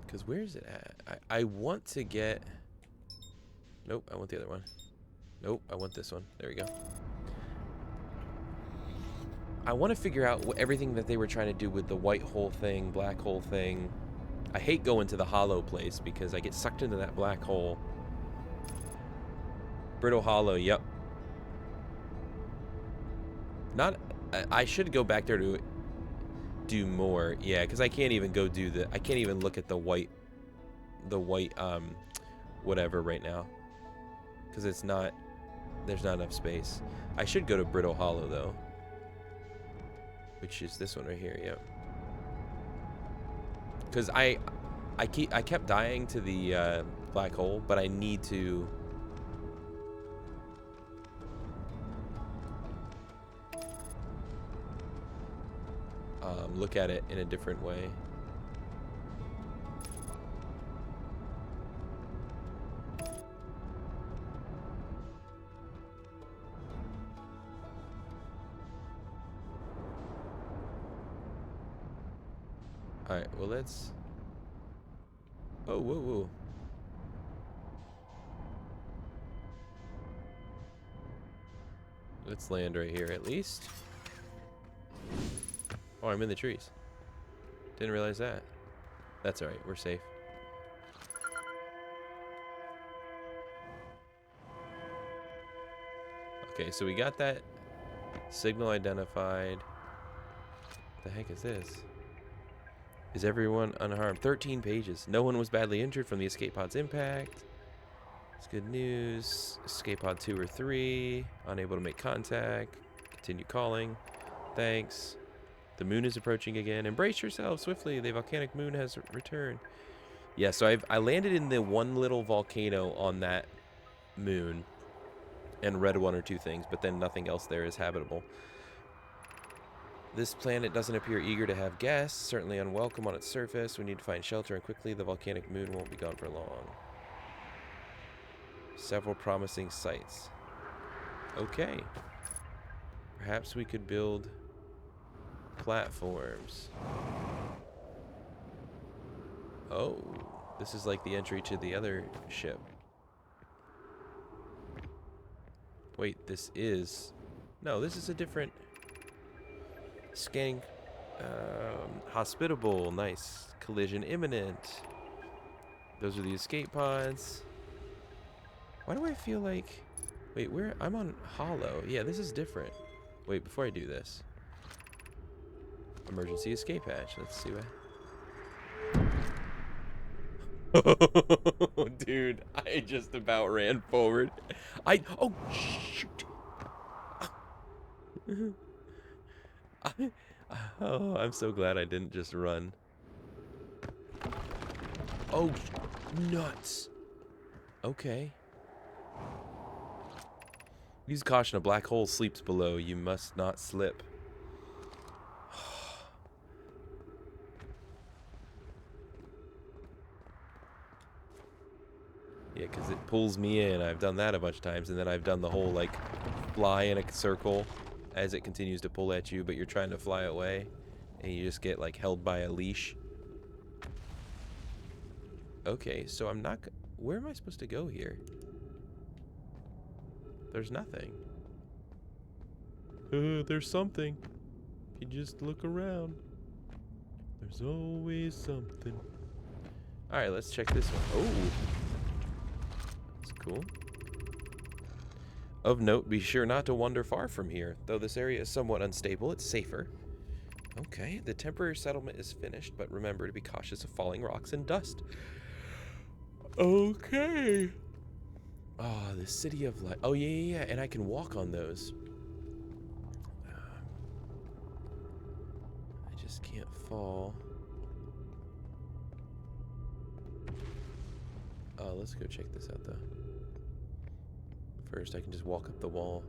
Because where is it at? I want to get... Nope, I want the other one. Nope, I want this one. There we go. I want to figure out everything that they were trying to do with the white hole thing, black hole thing. I hate going to the hollow place because I get sucked into that black hole. Brittle Hollow, yep. I should go back there to do more. Yeah, because I can't even go do I can't even look at the white whatever right now, because there's not enough space. I should go to Brittle Hollow though, which is this one right here. Yep. Because I kept dying to the black hole, but I need to look at it in a different way. Alright, well let's... Oh, whoa, whoa. Let's land right here at least. Oh, I'm in the trees. Didn't realize that. That's alright, we're safe. Okay, so we got that signal identified. What the heck is this? Is everyone unharmed? 13 pages. No one was badly injured from the escape pod's impact. It's good news. Escape pod 2 or 3. Unable to make contact. Continue calling. Thanks. The moon is approaching again. Embrace yourself swiftly. The volcanic moon has returned. Yeah, so I landed in the one little volcano on that moon and read 1 or 2 things, but then nothing else there is habitable. This planet doesn't appear eager to have guests, certainly unwelcome on its surface. We need to find shelter, and quickly. The volcanic moon won't be gone for long. Several promising sites. Okay. Perhaps we could build platforms. Oh, this is like the entry to the other ship. Wait, this is... No, this is a different... Scanning. Hospitable. Nice. Collision imminent. Those are the escape pods. Why do I feel like... Wait, where... I'm on Hollow. Yeah, this is different. Wait, before I do this. Emergency escape hatch. Let's see what... Dude, I just about ran forward. Oh, shoot. Oh, I'm so glad I didn't just run. Oh, nuts. Okay. Use caution. A black hole sleeps below. You must not slip. Yeah, because it pulls me in. I've done that a bunch of times, and then I've done the whole, like, fly in a circle as it continues to pull at you, but you're trying to fly away, and you just get, like, held by a leash. Okay, so I'm not... Where am I supposed to go here? There's nothing. There's something. If you just look around, there's always something. Alright, let's check this one. Oh! That's cool. Of note, be sure not to wander far from here. Though this area is somewhat unstable, it's safer. Okay, the temporary settlement is finished, but remember to be cautious of falling rocks and dust. Okay. Oh, the City of Light. Oh, yeah, and I can walk on those. I just can't fall. Oh, let's go check this out, though. First, I can just walk up the wall.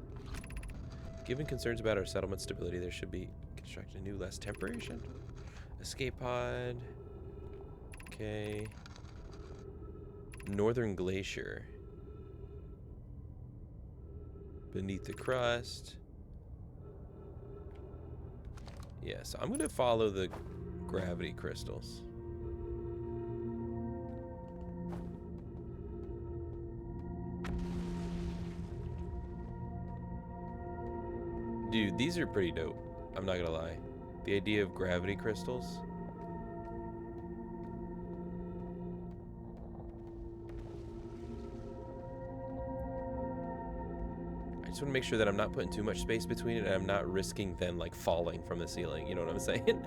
Given concerns about our settlement stability, there should be constructed a new, less temporary shelter. Escape pod. Okay. Northern Glacier. Beneath the crust. Yeah, so I'm going to follow the gravity crystals. Dude, these are pretty dope. I'm not gonna lie. The idea of gravity crystals. I just want to make sure that I'm not putting too much space between it and I'm not risking then like falling from the ceiling. You know what I'm saying?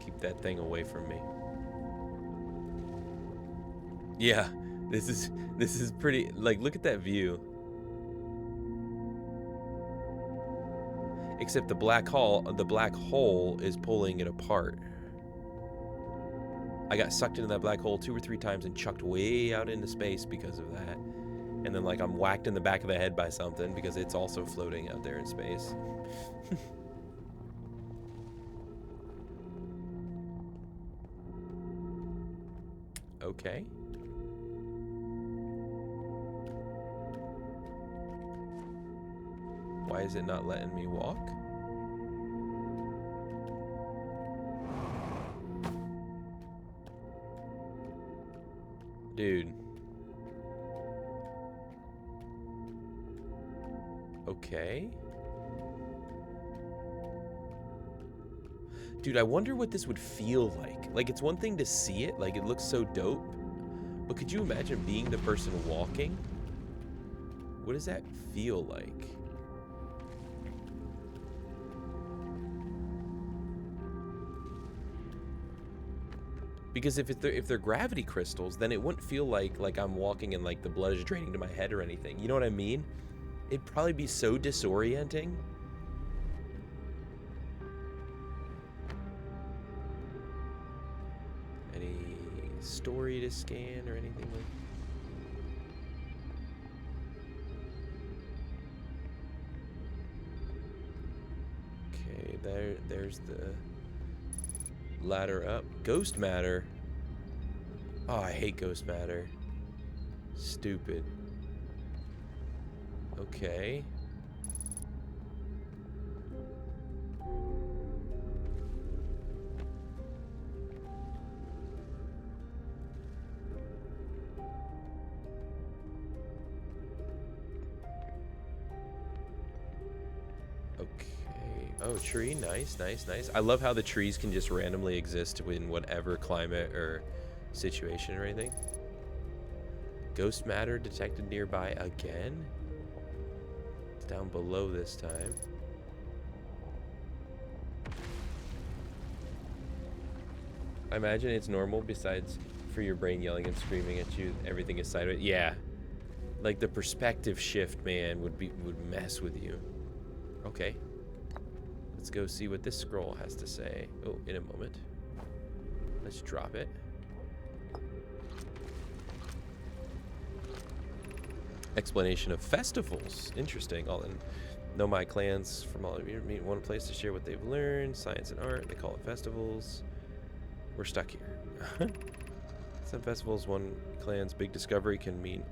Keep that thing away from me. Yeah, this is pretty, like, look at that view. Except the black hole is pulling it apart. I got sucked into that black hole 2 or 3 times and chucked way out into space because of that. And then like I'm whacked in the back of the head by something because it's also floating out there in space. Okay. Why is it not letting me walk? Dude. Okay. Dude, I wonder what this would feel like. Like, it's one thing to see it, like, it looks so dope. But could you imagine being the person walking? What does that feel like? Because if they're gravity crystals, then it wouldn't feel like I'm walking and like the blood is draining to my head or anything. You know what I mean? It'd probably be so disorienting. Any story to scan or anything like? Okay, there's the ladder up. Ghost matter. Oh, I hate ghost matter. Stupid. Okay. Oh, tree. Nice, nice, nice. I love how the trees can just randomly exist in whatever climate or situation or anything. Ghost matter detected nearby again. It's down below this time. I imagine it's normal besides for your brain yelling and screaming at you. Everything is sideways. Yeah. Like the perspective shift, man, would mess with you. Okay. Let's go see what this scroll has to say. Oh, in a moment. Let's drop it. Explanation of festivals. Interesting. All in Nomai clans from all of you meet in one place to share what they've learned. Science and art. They call it festivals. We're stuck here. Some festivals, one clan's big discovery can mean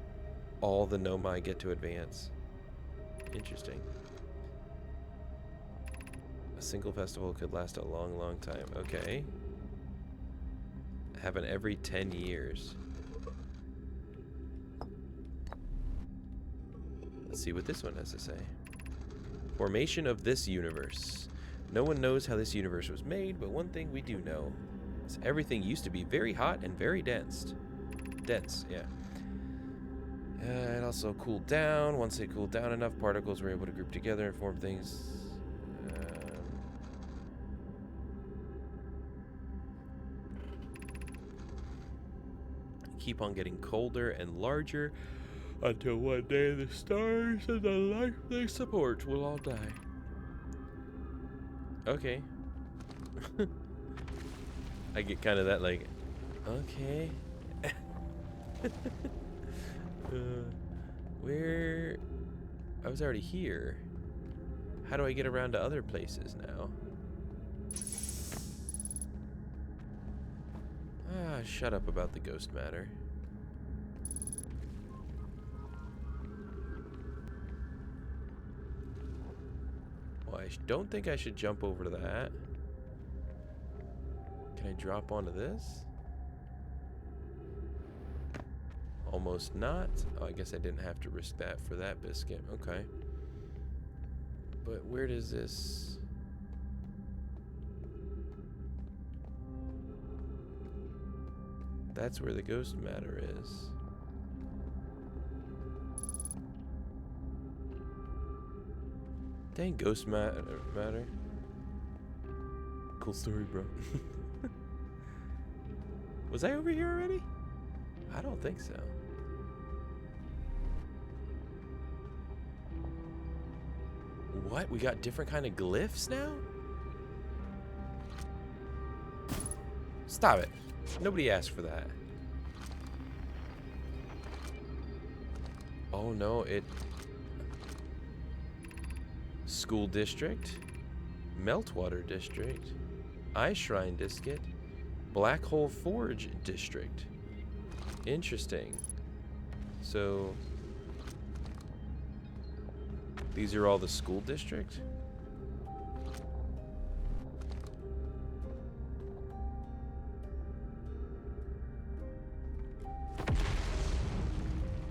all the Nomai get to advance. Interesting. A single festival could last a long, long time. Okay. Happen every 10 years. Let's see what this one has to say. Formation of this universe. No one knows how this universe was made, but one thing we do know is everything used to be very hot and very dense. Dense, yeah. It also cooled down. Once it cooled down enough, particles were able to group together and form things. Keep on getting colder and larger until one day the stars and the life they support will all die. Okay. I get kind of that like, okay. Where? I was already here. How do I get around to other places now? Ah, shut up about the ghost matter. Well, I don't think I should jump over to that. Can I drop onto this? Almost not. Oh, I guess I didn't have to risk that for that biscuit. Okay. But where does this... That's where the ghost matter is. Dang, ghost matter. Cool story, bro. Was I over here already? I don't think so. What? We got different kind of glyphs now? Stop it. Nobody asked for that. Oh no, it... School District, Meltwater District, Ice Shrine District, Black Hole Forge District. Interesting. So... these are all the school district?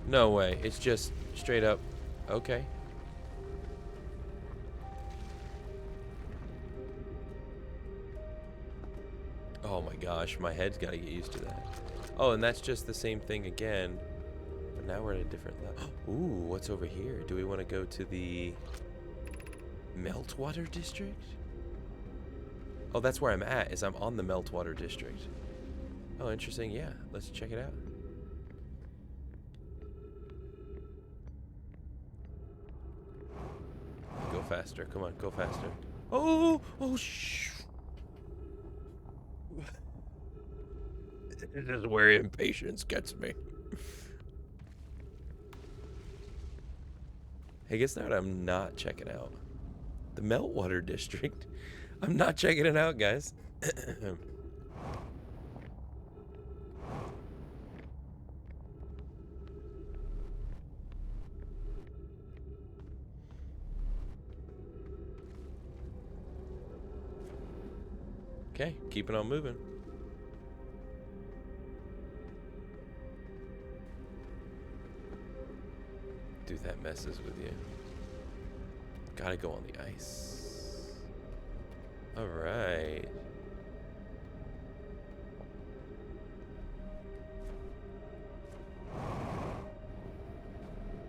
No way. It's just straight up. Okay. Oh my gosh, my head's got to get used to that. Oh, and that's just the same thing again. But now we're at a different level. Ooh, what's over here? Do we want to go to the Meltwater District? Oh, that's where I'm at, is I'm on the Meltwater District. Oh, interesting. Yeah, let's check it out. Go faster. Come on, go faster. Oh, oh, shh. This is where impatience gets me. Hey, guess what I'm not checking out? The Meltwater District. I'm not checking it out, guys. Okay, keeping on moving. Dude, that messes with you. Gotta go on the ice. Alright.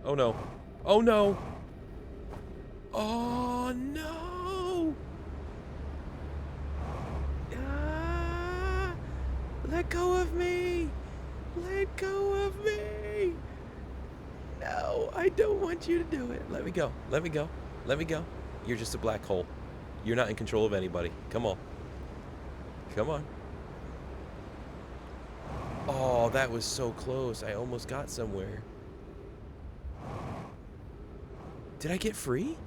Oh no. Oh no! Oh no! Ah! Let go of me! Let go of me! No, I don't want you to do it. Let me go. Let me go. Let me go. You're just a black hole. You're not in control of anybody. Come on. Come on. Oh, that was so close. I almost got somewhere. Did I get free?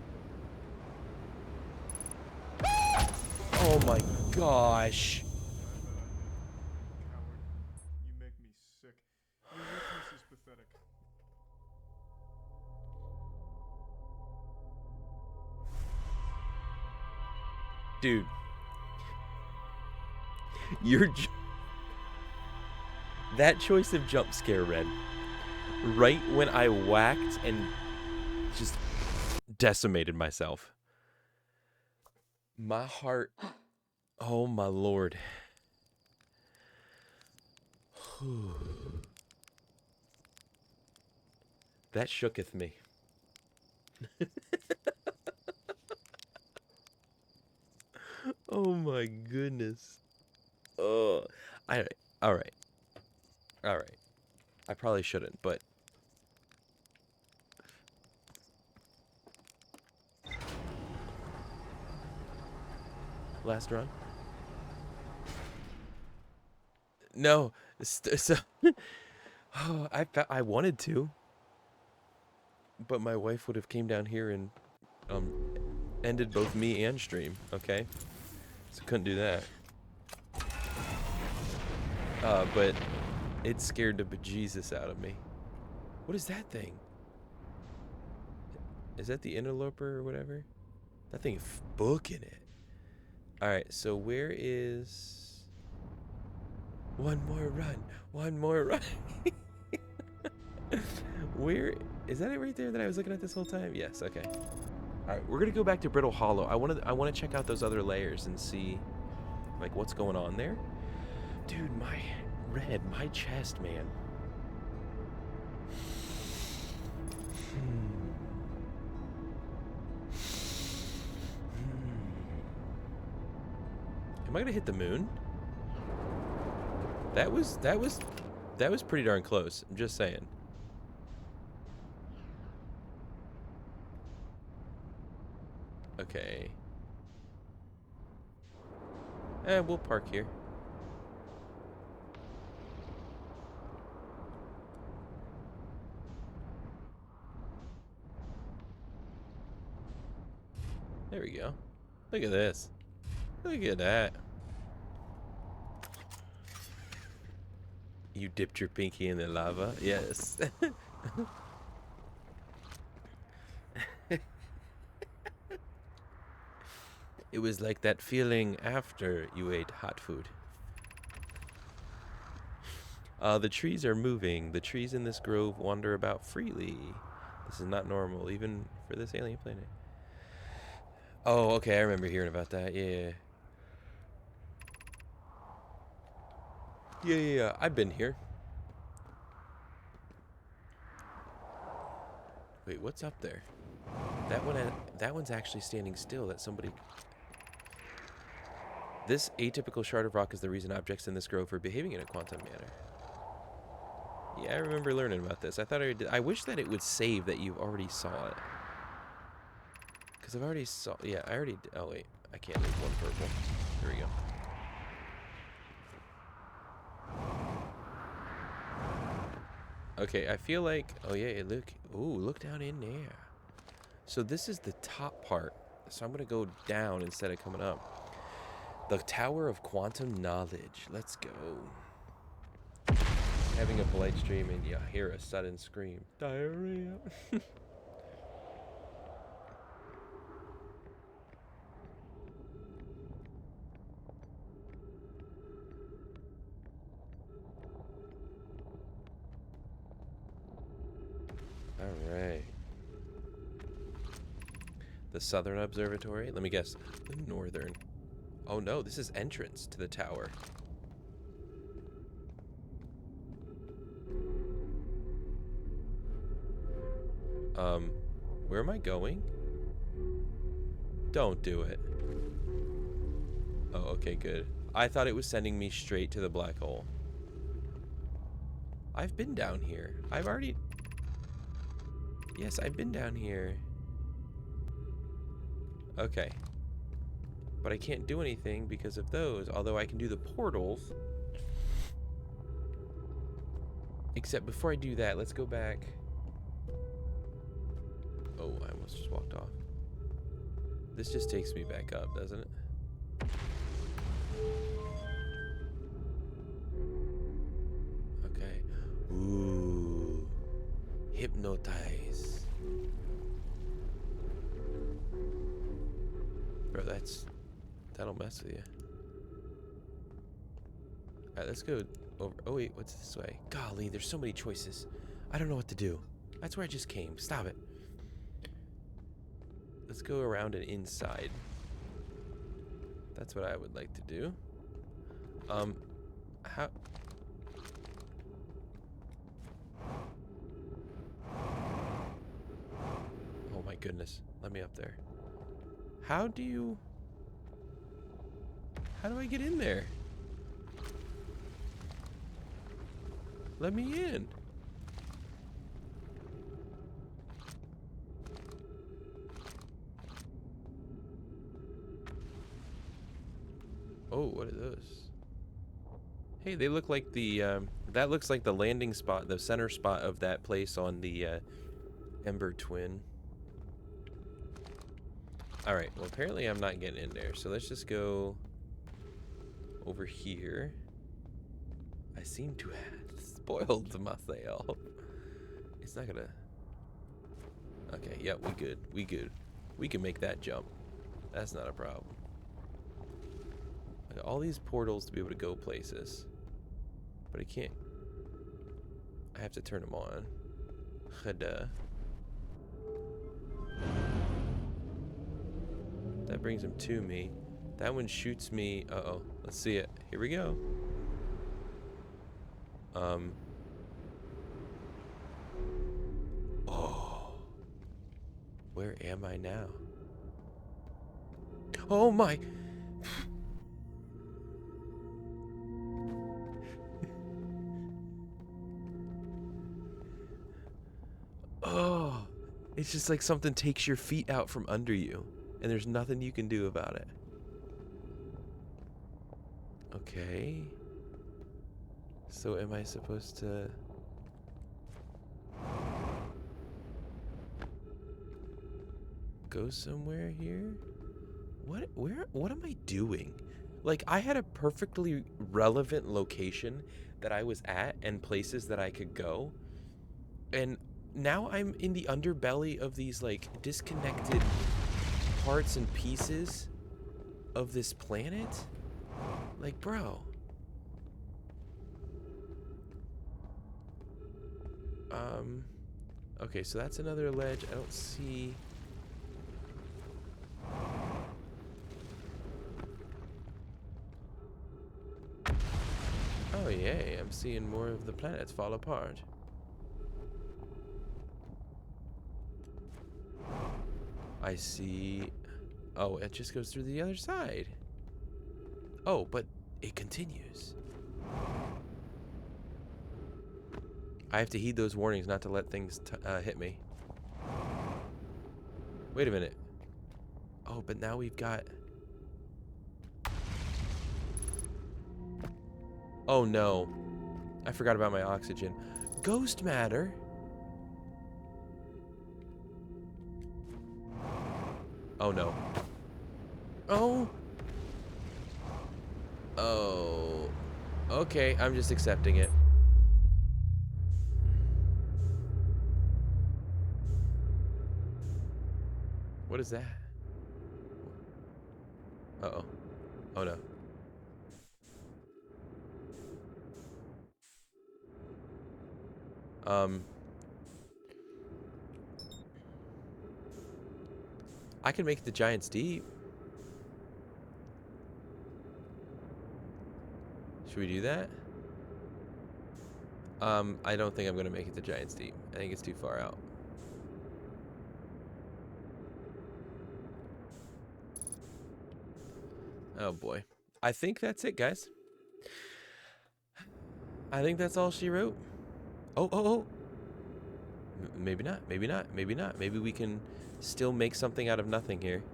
Oh my gosh. Coward. You make me sick. Your weakness is pathetic. Dude. That choice of jump scare, Red. Right when I whacked and just decimated myself. My heart. Oh my lord. That shooketh me. Oh my goodness. Oh, all right. I probably shouldn't, but last run. No, so oh, I wanted to, but my wife would have came down here and ended both me and stream. Okay, so couldn't do that. But it scared the bejesus out of me. What is that thing? Is that the interloper or whatever? That thing booking it. All right, so where is one more run? One more run. Where is that? It right there that I was looking at this whole time? Yes. Okay. All right, we're gonna go back to Brittle Hollow. I want to check out those other layers and see like what's going on there. Dude, my chest, man. Am I gonna hit the moon? That was pretty darn close. I'm just saying. Okay. We'll park here. There we go. Look at this. Look at that. You dipped your pinky in the lava? Yes. It was like that feeling after you ate hot food. The trees are moving. The trees in this grove wander about freely. This is not normal, even for this alien planet. Oh, okay, I remember hearing about that. Yeah. Yeah. I've been here. Wait, what's up there? That one's actually standing still. That's somebody. This atypical shard of rock is the reason objects in this grove are behaving in a quantum manner. Yeah, I remember learning about this. I thought I wish that it would save that you already saw it. Because I've already saw. Yeah, I already. Oh wait, I can't make one purple. Here we go. Okay, I feel like. Oh yeah, look. Ooh, look down in there. So this is the top part. So I'm gonna go down instead of coming up. The Tower of Quantum Knowledge. Let's go. Having a polite stream and you hear a sudden scream. Diarrhea. Alright. The Southern Observatory. Let me guess. The Northern. Oh no, this is entrance to the tower. Where am I going? Don't do it. Oh, okay, good. I thought it was sending me straight to the black hole. I've been down here. Yes, I've been down here. Okay. But I can't do anything because of those, although I can do the portals. Except before I do that, let's go back. Oh, I almost just walked off. This just takes me back up, doesn't it? Okay. Ooh. Hypnotize. Bro, that'll mess with you. Alright, let's go over. Oh wait, what's this way? Golly, there's so many choices. I don't know what to do. That's where I just came. Stop it. Let's go around and inside. That's what I would like to do. How? Oh my goodness. Let me up there. How do I get in there? Let me in. Oh, what are those? Hey, they look like the, that looks like the landing spot, the center spot of that place on the, Ember Twin. Alright, well apparently I'm not getting in there, so let's just go over here. I seem to have spoiled myself. It's not gonna... Okay, yeah, we good. We good. We can make that jump. That's not a problem. I got all these portals to be able to go places. But I can't... I have to turn them on. Khada. That brings him to me. That one shoots me. Uh-oh. Let's see it. Here we go. Oh. Where am I now? Oh my. Oh. It's just like something takes your feet out from under you. and there's nothing you can do about it. Okay. So am I supposed to... go somewhere here? What am I doing? Like, I had a perfectly relevant location that I was at and places that I could go. And now I'm in the underbelly of these, like, disconnected parts and pieces of this planet? Like, bro. Okay, so that's another ledge. I don't see... Oh, yay, I'm seeing more of the planets fall apart. I see... Oh, it just goes through the other side. Oh, but it continues. I have to heed those warnings not to let things hit me. Wait a minute. Oh, but now we've got... Oh, no. I forgot about my oxygen. Ghost matter? Oh, no. Oh. Oh. Okay, I'm just accepting it. What is that? Uh-oh. Oh, no. I can make the Giant's Deep. Should we do that? I don't think I'm gonna make it to Giant's Deep. I think it's too far out. Oh boy. I think that's it, guys. I think that's all she wrote. Oh. Maybe not, maybe not, maybe not. Maybe we can still make something out of nothing here.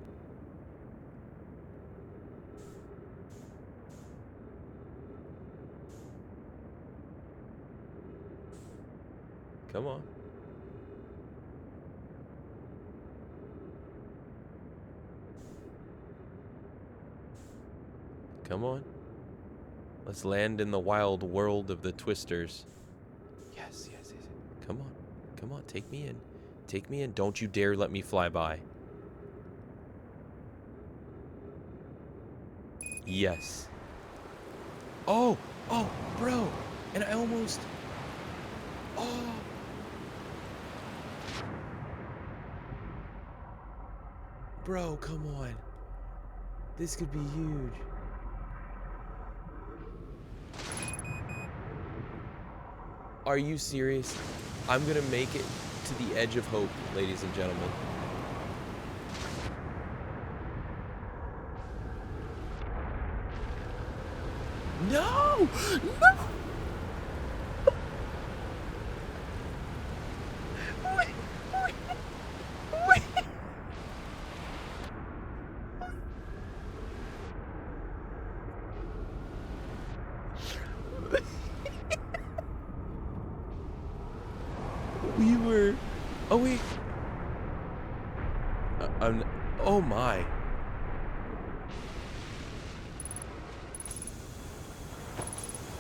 Come on. Come on. Let's land in the wild world of the Twisters. Yes. Come on. Come on, take me in. Take me in. Don't you dare let me fly by. Yes. Oh, bro. And I almost... Oh. Bro, come on. This could be huge. Are you serious? I'm gonna make it to the edge of hope, ladies and gentlemen. No! No! Wait. We were... Oh, wait. Oh, my.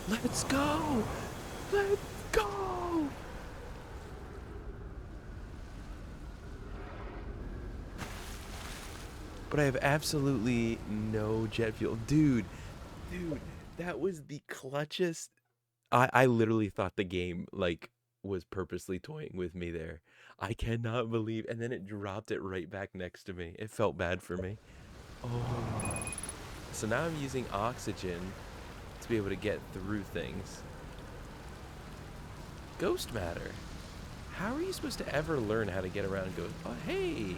Let's go! Let's go! But I have absolutely no jet fuel. Dude, that was the clutchest. I literally thought the game, like, was purposely toying with me there. I cannot believe, and then it dropped it right back next to me. It felt bad for me. Oh. So now I'm using oxygen to be able to get through things. Ghost matter. How are you supposed to ever learn how to get around ghost? Oh, hey.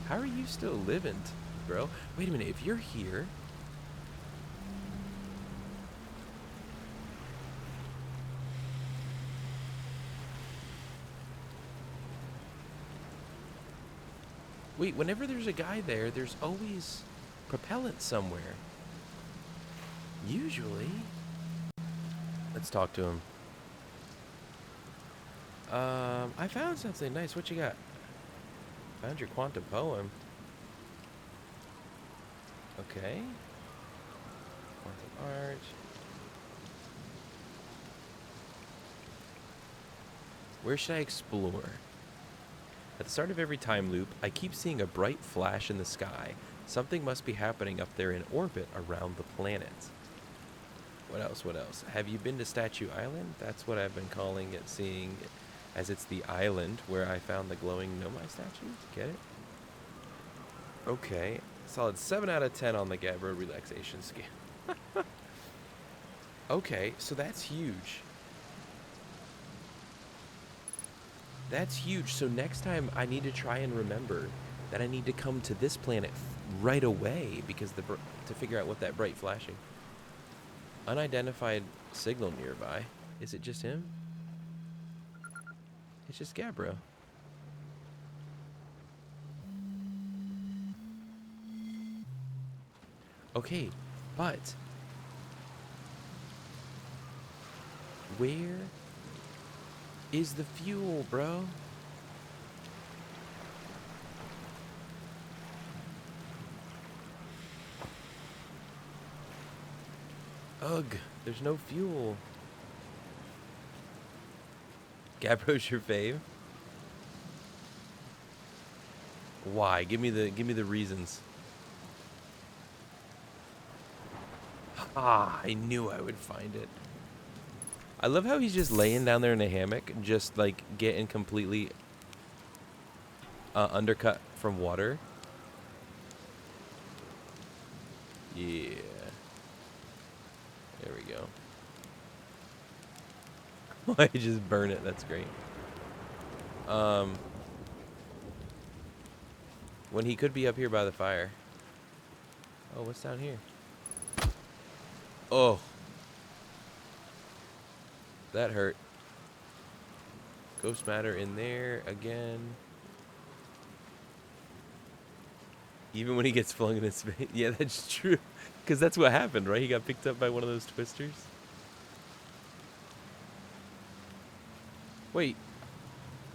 How are you still living, bro? Wait a minute. If you're here... Wait, whenever there's a guy there, there's always propellant somewhere. Usually. Let's talk to him. I found something nice. What you got? Found your quantum poem. Okay. Quantum art. Where should I explore? At the start of every time loop, I keep seeing a bright flash in the sky. Something must be happening up there in orbit around the planet. What else? What else? Have you been to Statue Island? That's what I've been calling it, seeing it, as it's the island where I found the glowing Nomai statue. Get it? Okay. Solid 7 out of 10 on the Gabbro relaxation scale. Okay, so that's huge. That's huge. So next time I need to try and remember that I need to come to this planet right away because to figure out what that bright flashing. Unidentified signal nearby. Is it just him? It's just Gabbro. Okay, but where is the fuel, bro? Ugh, there's no fuel. Gabbro's your fave? Why? Give me the reasons. Ah, I knew I would find it. I love how he's just laying down there in a hammock, just like getting completely undercut from water. Yeah. There we go. Why just burn it? That's great. When he could be up here by the fire. Oh, what's down here? Oh. That hurt. Ghost matter in there again. Even when he gets flung in space. Yeah, that's true. Because that's what happened, right? He got picked up by one of those twisters. Wait.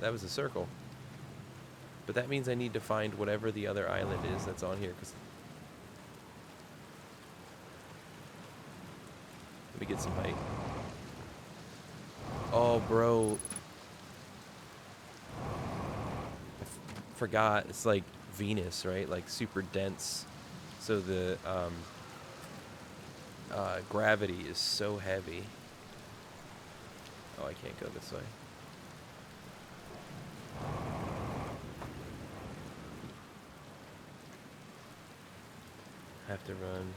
That was a circle. But that means I need to find whatever the other island is that's on here. Cause let me get some height. Oh, bro. I forgot. It's like Venus, right? Like super dense. So the gravity is so heavy. Oh, I can't go this way. Have to run.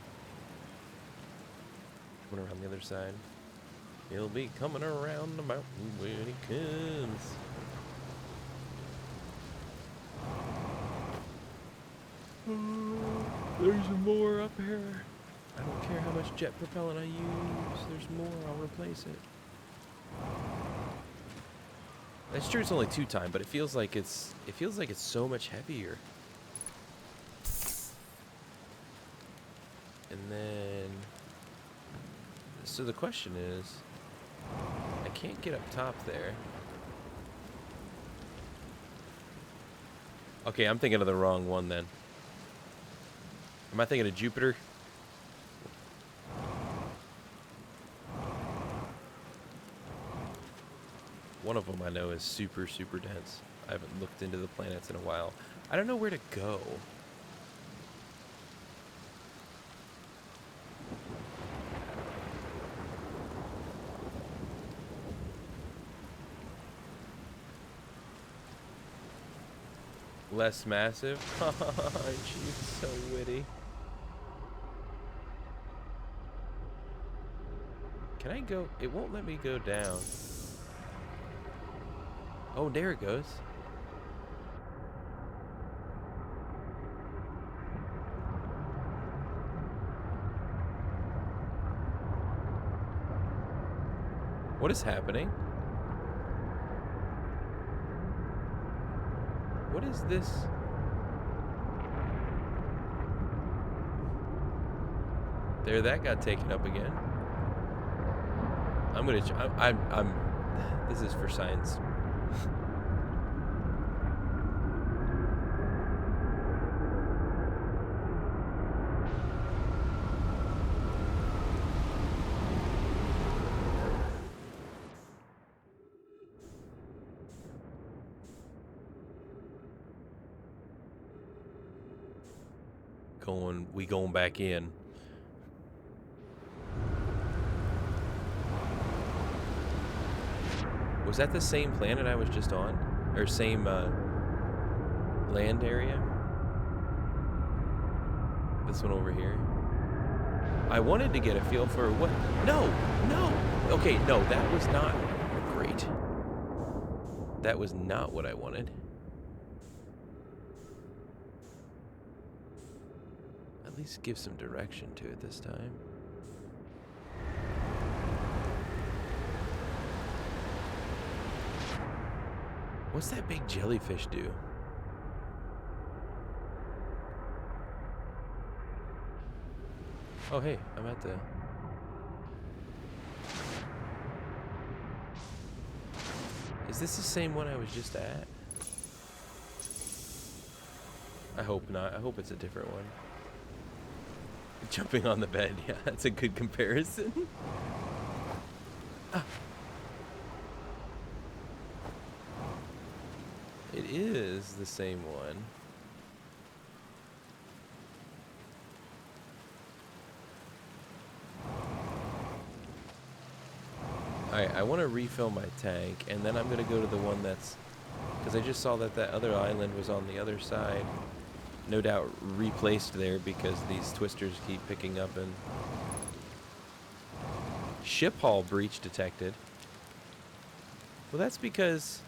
Coming around the other side. He'll be coming around the mountain when he comes. Oh, there's more up here. I don't care how much jet propellant I use. There's more. I'll replace it. That's true. It's only 2 times, but it feels like it's so much heavier. And then, so the question is, I can't get up top there. Okay, I'm thinking of the wrong one then. Am I thinking of Jupiter? One of them I know is super, super dense. I haven't looked into the planets in a while. I don't know where to go. Less massive? Aren't you so witty? Can I go? It won't let me go down. Oh, there it goes. What is happening? What is this? There, that got taken up again. I'm gonna. I'm. This is for science. We going back in. Was that the same planet I was just on? Or same land area? This one over here? I wanted to get a feel for what... No! No! Okay, no, that was not great. That was not what I wanted. At least give some direction to it this time. What's that big jellyfish do? Oh, hey, I'm at the... Is this the same one I was just at? I hope not. I hope it's a different one. Jumping on the bed, yeah, that's a good comparison. Ah. It is the same one. Alright, I want to refill my tank, and then I'm going to go to the one that's... Because I just saw that that other island was on the other side. No doubt replaced there because these twisters keep picking up and... Ship hull breach detected. Well, that's because...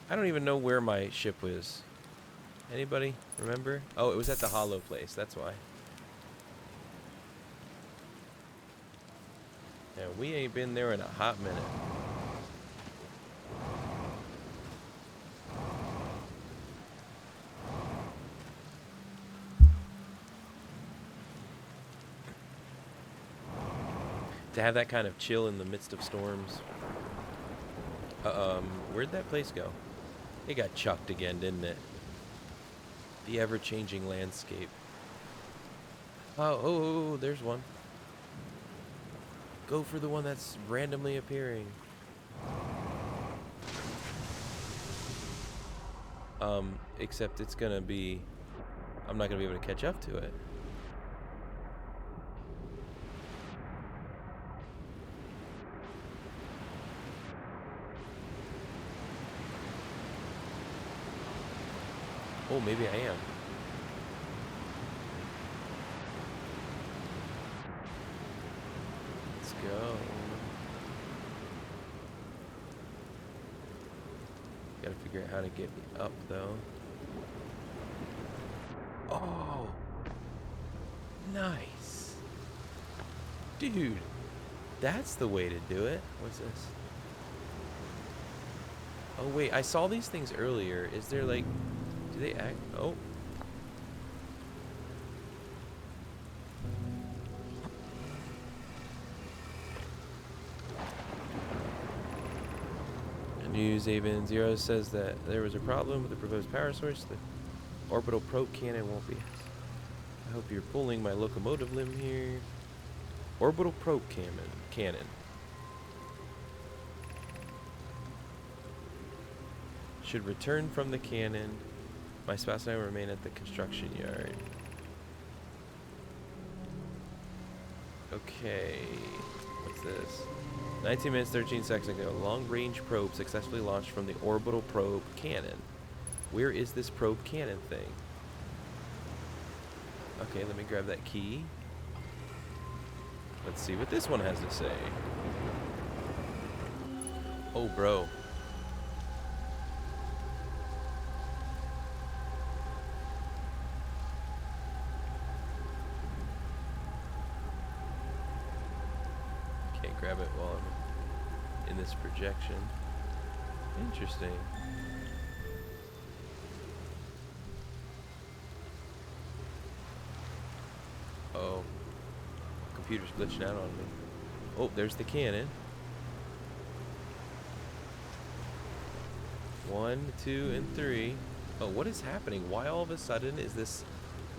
I don't even know where my ship was. Anybody remember? Oh, it was at the hollow place, that's why. Yeah, we ain't been there in a hot minute. To have that kind of chill in the midst of storms. Where'd that place go? It got chucked again, didn't it? The ever-changing landscape. Oh, there's one. Go for the one that's randomly appearing. Except it's gonna be... I'm not gonna be able to catch up to it. Oh, maybe I am. Let's go. Gotta figure out how to get up, though. Oh! Nice! Dude! That's the way to do it. What's this? Oh, wait. I saw these things earlier. Is there, like... Do they act? Oh. News Avon Zero says that there was a problem with the proposed power source. The orbital probe cannon won't be. I hope you're pulling my locomotive limb here. Orbital probe cannon. Should return from the cannon. My spouse and I remain at the construction yard. Okay. What's this? 19 minutes, 13 seconds ago. Long-range probe successfully launched from the orbital probe cannon. Where is this probe cannon thing? Okay, let me grab that key. Let's see what this one has to say. Oh, bro. Grab it while I'm in this projection. Interesting. Oh. computer's glitching out on me. Oh, there's the cannon. 1, 2, and 3. Oh, what is happening? Why all of a sudden is this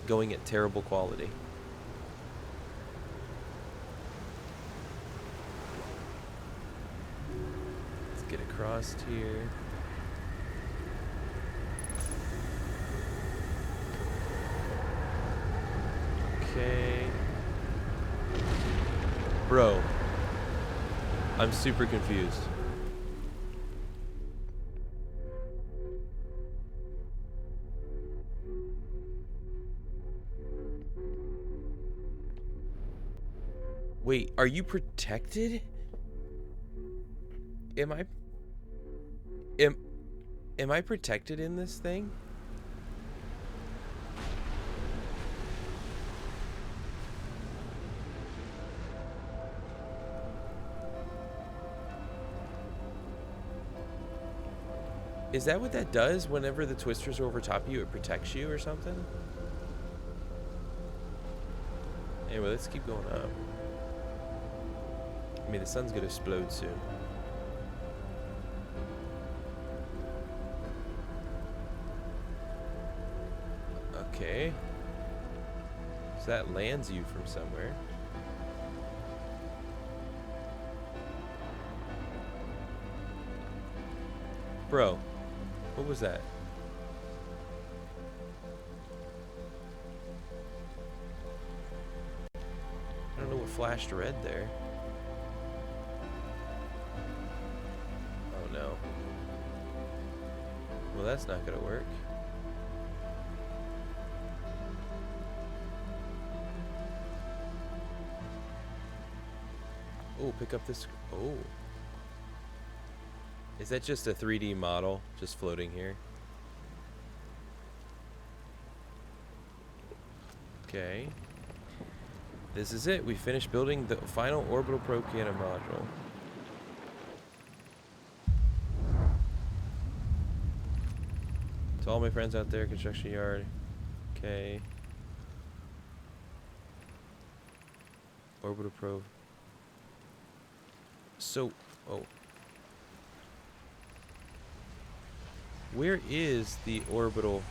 going at terrible quality? Let's get across here. Okay. Bro, I'm super confused. Wait, are you protected? Am I protected in this thing? Is that what that does? Whenever the twisters are over top of you, it protects you or something? Anyway, let's keep going up. I mean, the sun's gonna explode soon. Okay. So that lands you from somewhere. Bro, what was that? I don't know what flashed red there. Oh no. Well, that's not gonna work. Oh, pick up this. Oh. Is that just a 3D model just floating here? Okay. This is it. We finished building the final orbital probe cannon module. To all my friends out there, construction yard. Okay. Orbital probe. So, oh. Where is the orbital?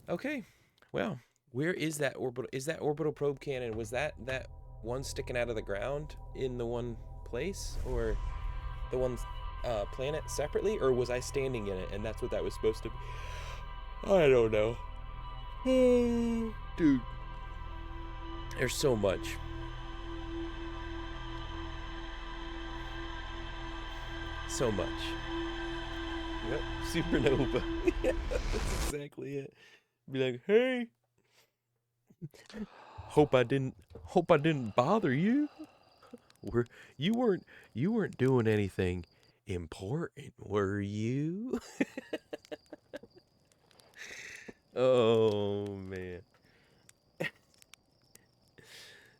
Okay. Well, where is that orbital? Is that orbital probe cannon? Was that one sticking out of the ground in the one place, or the one planet separately, or was I standing in it and that's what that was supposed to be? I don't know. Dude, there's so much. So much. Yep, supernova. Yeah, that's exactly it. Be like, hey, hope I didn't bother you. You weren't doing anything important, were you? Oh man.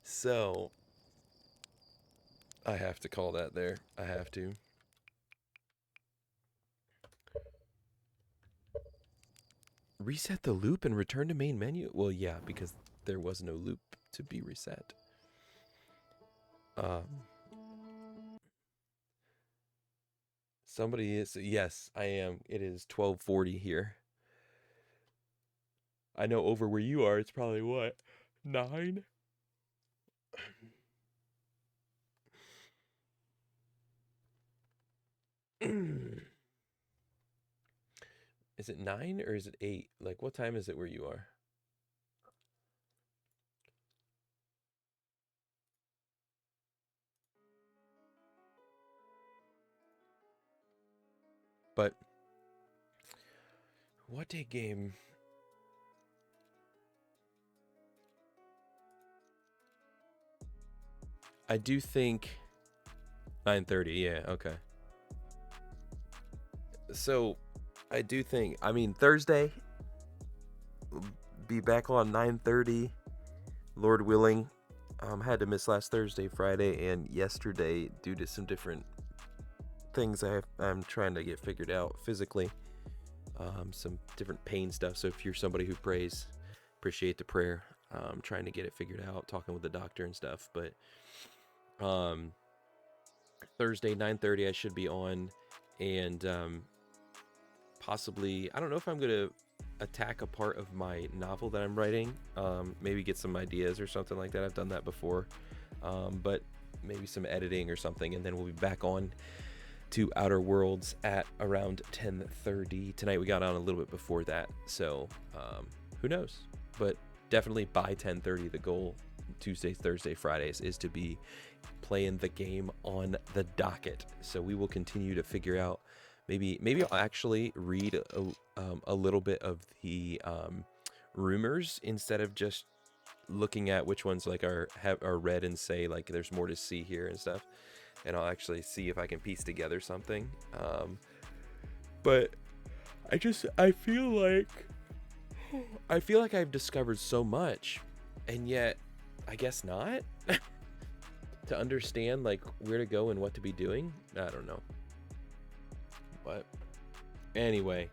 So I have to call that there. I have to. Reset the loop and return to main menu? Well, yeah, because there was no loop to be reset. Somebody is, yes, I am. It is 12:40 here. I know over where you are, it's probably what? 9? Is it 9 or is it 8? Like, what time is it where you are? But what a game. I do think 9:30, yeah, okay. So I do think, I mean, Thursday, be back on 9:30, Lord willing. Had to miss last Thursday, Friday, and yesterday due to some different things I'm trying to get figured out physically. some different pain stuff. So if you're somebody who prays, appreciate the prayer. Trying to get it figured out, talking with the doctor and stuff. But Thursday 9:30 I should be on, and possibly, I don't know if I'm gonna attack a part of my novel that I'm writing, maybe get some ideas or something like that. I've done that before, but maybe some editing or something, and then we'll be back on to Outer Worlds at around 10:30 tonight. We got on a little bit before that, so who knows, but definitely by 10:30 the goal, Tuesdays, Thursday, Fridays, is to be playing the game on the docket. So we will continue to figure out, maybe I'll actually read a little bit of the rumors instead of just looking at which ones like are read and say like there's more to see here and stuff, and I'll actually see if I can piece together something. But I feel like I've discovered so much, and yet I guess not. To understand like where to go and what to be doing, I don't know. But anyway,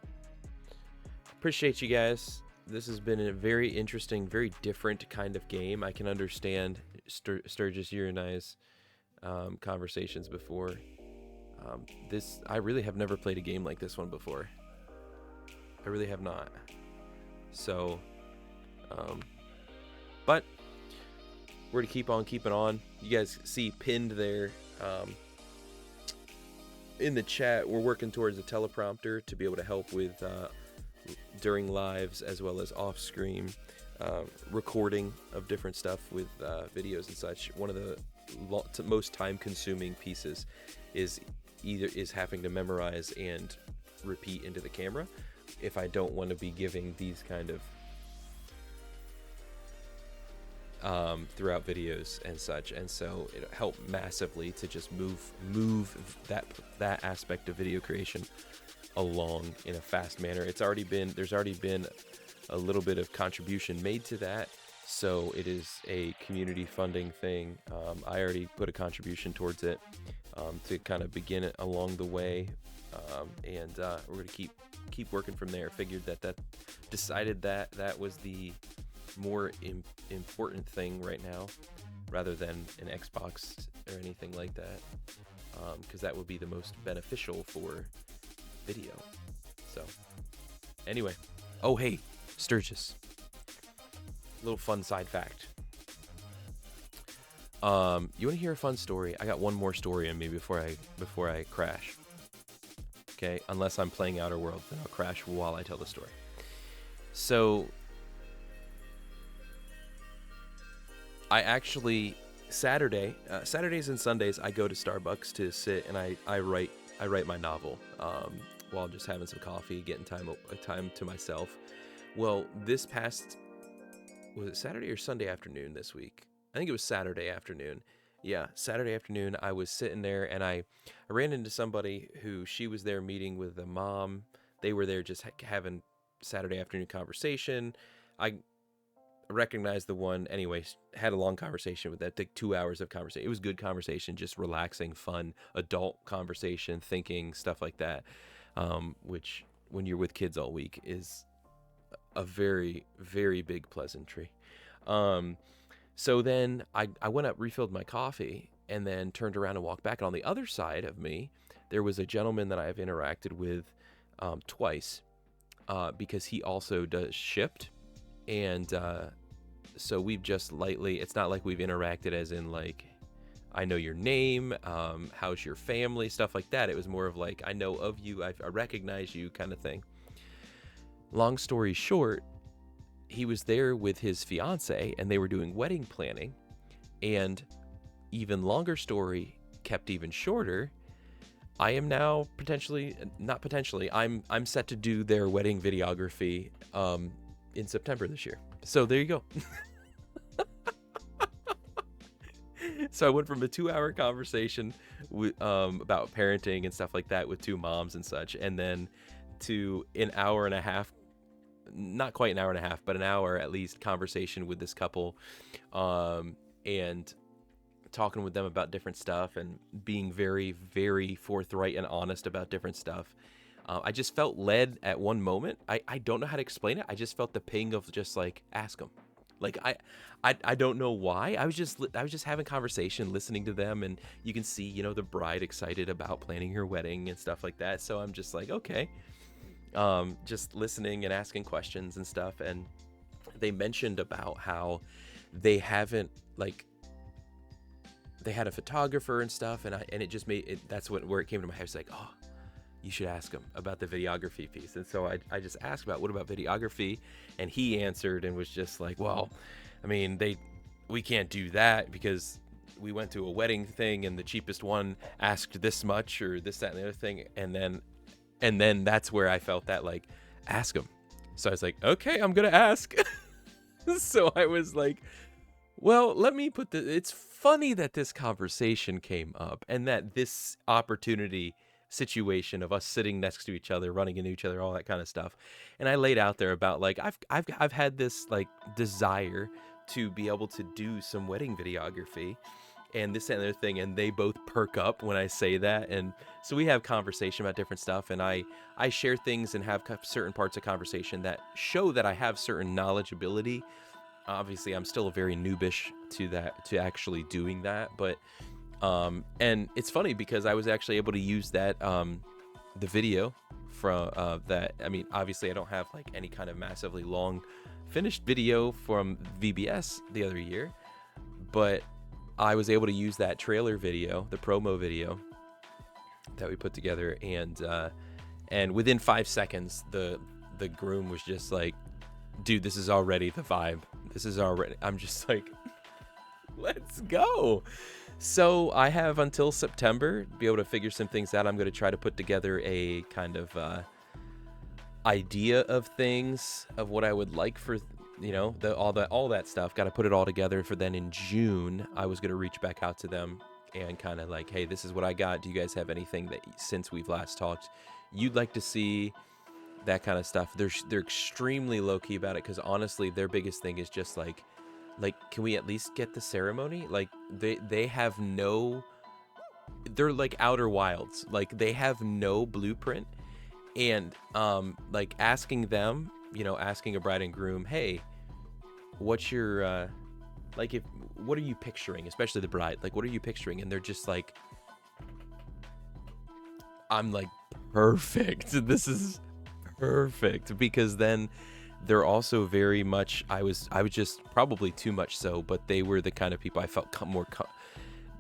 appreciate you guys. This has been a very interesting, very different kind of game. I can understand Sturgis, you and I's conversations before. I really have never played a game like this one before. I really have not. So, but we're to keep on keeping on. You guys see pinned there in the chat, we're working towards a teleprompter to be able to help with during lives as well as off screen recording of different stuff with videos and such. One of the most time consuming pieces is having to memorize and repeat into the camera if I don't want to be giving these kind of throughout videos and such. And so it helped massively to just move that aspect of video creation along in a fast manner. There's already been a little bit of contribution made to that, so it is a community funding thing. I already put a contribution towards it to kind of begin it along the way, and we're gonna keep working from there. Figured that decided that was the more important thing right now, rather than an Xbox or anything like that, because that would be the most beneficial for video. So anyway, oh hey, Sturgis, little fun side fact. You want to hear a fun story? I got one more story in me before I crash. Okay, unless I'm playing Outer Worlds, then I'll crash while I tell the story. So I actually Saturdays and Sundays I go to Starbucks to sit and I write my novel while just having some coffee, getting time to myself. Well, was it Saturday or Sunday afternoon this week? I think it was Saturday afternoon. Yeah, Saturday afternoon, I was sitting there and I ran into somebody who she was there meeting with a mom. They were there just having Saturday afternoon conversation. I recognized the one, anyways, had a long conversation with that, like 2 hours of conversation. It was good conversation, just relaxing, fun, adult conversation, thinking, stuff like that, which when you're with kids all week is a very, very big pleasantry. So then I went up, refilled my coffee, and then turned around and walked back. And on the other side of me, there was a gentleman that I have interacted with twice because he also does Shipped. And so we've just lightly, it's not like we've interacted as in like, I know your name, how's your family, stuff like that. It was more of like, I know of you, I recognize you kind of thing. Long story short, he was there with his fiance and they were doing wedding planning. And even longer story kept even shorter, I am now I'm set to do their wedding videography in September this year. So there you go. So I went from a 2-hour conversation about parenting and stuff like that with two moms and such, and then to an hour and a half, not quite an hour and a half, but an hour at least conversation with this couple, and talking with them about different stuff and being very, very forthright and honest about different stuff. I just felt led at one moment. I don't know how to explain it. I just felt the ping of just like ask them. Like I don't know why. I was just having conversation, listening to them, and you can see, you know, the bride excited about planning her wedding and stuff like that. So I'm just like, okay, just listening and asking questions and stuff. And they mentioned about how they haven't like they had a photographer and stuff, and it just made it. That's where it came to my head. I was like, oh, you should ask him about the videography piece. And so I just asked what about videography, and he answered and was just like, well, I mean, we can't do that because we went to a wedding thing and the cheapest one asked this much or this, that, and the other thing. And then that's where I felt that like, ask him. So I was like, okay, I'm going to ask. So I was like, well, let me it's funny that this conversation came up and that this opportunity situation of us sitting next to each other, running into each other, all that kind of stuff. And I laid out there about like I've had this like desire to be able to do some wedding videography and this and the other thing, and they both perk up when I say that. And so we have conversation about different stuff, and I share things and have certain parts of conversation that show that I have certain knowledgeability. Obviously I'm still very noobish to actually doing that, but and it's funny because I was actually able to use that the video from that. I mean, obviously I don't have like any kind of massively long finished video from VBS the other year, but I was able to use that trailer video, the promo video that we put together, and within 5 seconds the groom was just like, dude, this is already the vibe. This is already, I'm just like, let's go. So I have until September to be able to figure some things out. I'm going to try to put together a kind of idea of things of what I would like for, you know, all that stuff. Got to put it all together for then in June. I was going to reach back out to them and kind of like, hey, this is what I got. Do you guys have anything that since we've last talked you'd like to see? That kind of stuff. They're extremely low key about it because honestly, their biggest thing is just like, can we at least get the ceremony? Like they have no, they're like outer wilds. Like they have no blueprint, and like asking them, you know, asking a bride and groom, hey, what's your like what are you picturing? Especially the bride, like what are you picturing? And they're just like, I'm like, perfect. This is perfect, because then they're also very much, I was just probably too much so, but they were the kind of people I felt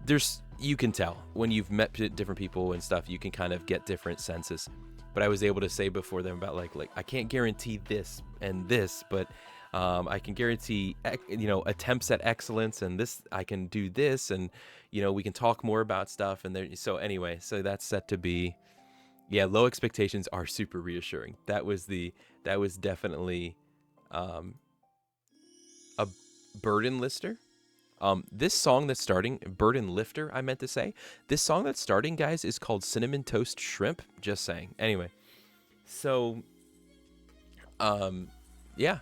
there's, you can tell when you've met different people and stuff, you can kind of get different senses. But I was able to say before them about like I can't guarantee this and this, but I can guarantee, you know, attempts at excellence, and this, I can do this, and, you know, we can talk more about stuff. And there, so anyway, so that's set to be, yeah, low expectations are super reassuring. That was definitely a burden lister. This song that's starting, burden lifter, I meant to say. This song that's starting, guys, is called Cinnamon Toast Shrimp. Just saying. Anyway, so, yeah,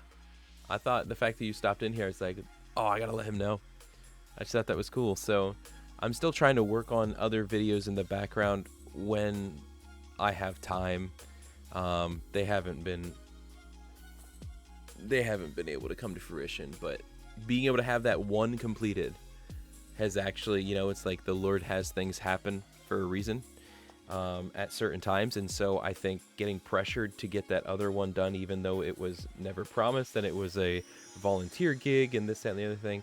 I thought the fact that you stopped in here, it's like, oh, I gotta let him know. I just thought that was cool. So I'm still trying to work on other videos in the background when I have time. They haven't been able to come to fruition, but being able to have that one completed has actually, you know, it's like the Lord has things happen for a reason at certain times. And so I think getting pressured to get that other one done, even though it was never promised and it was a volunteer gig and this, that, and the other thing,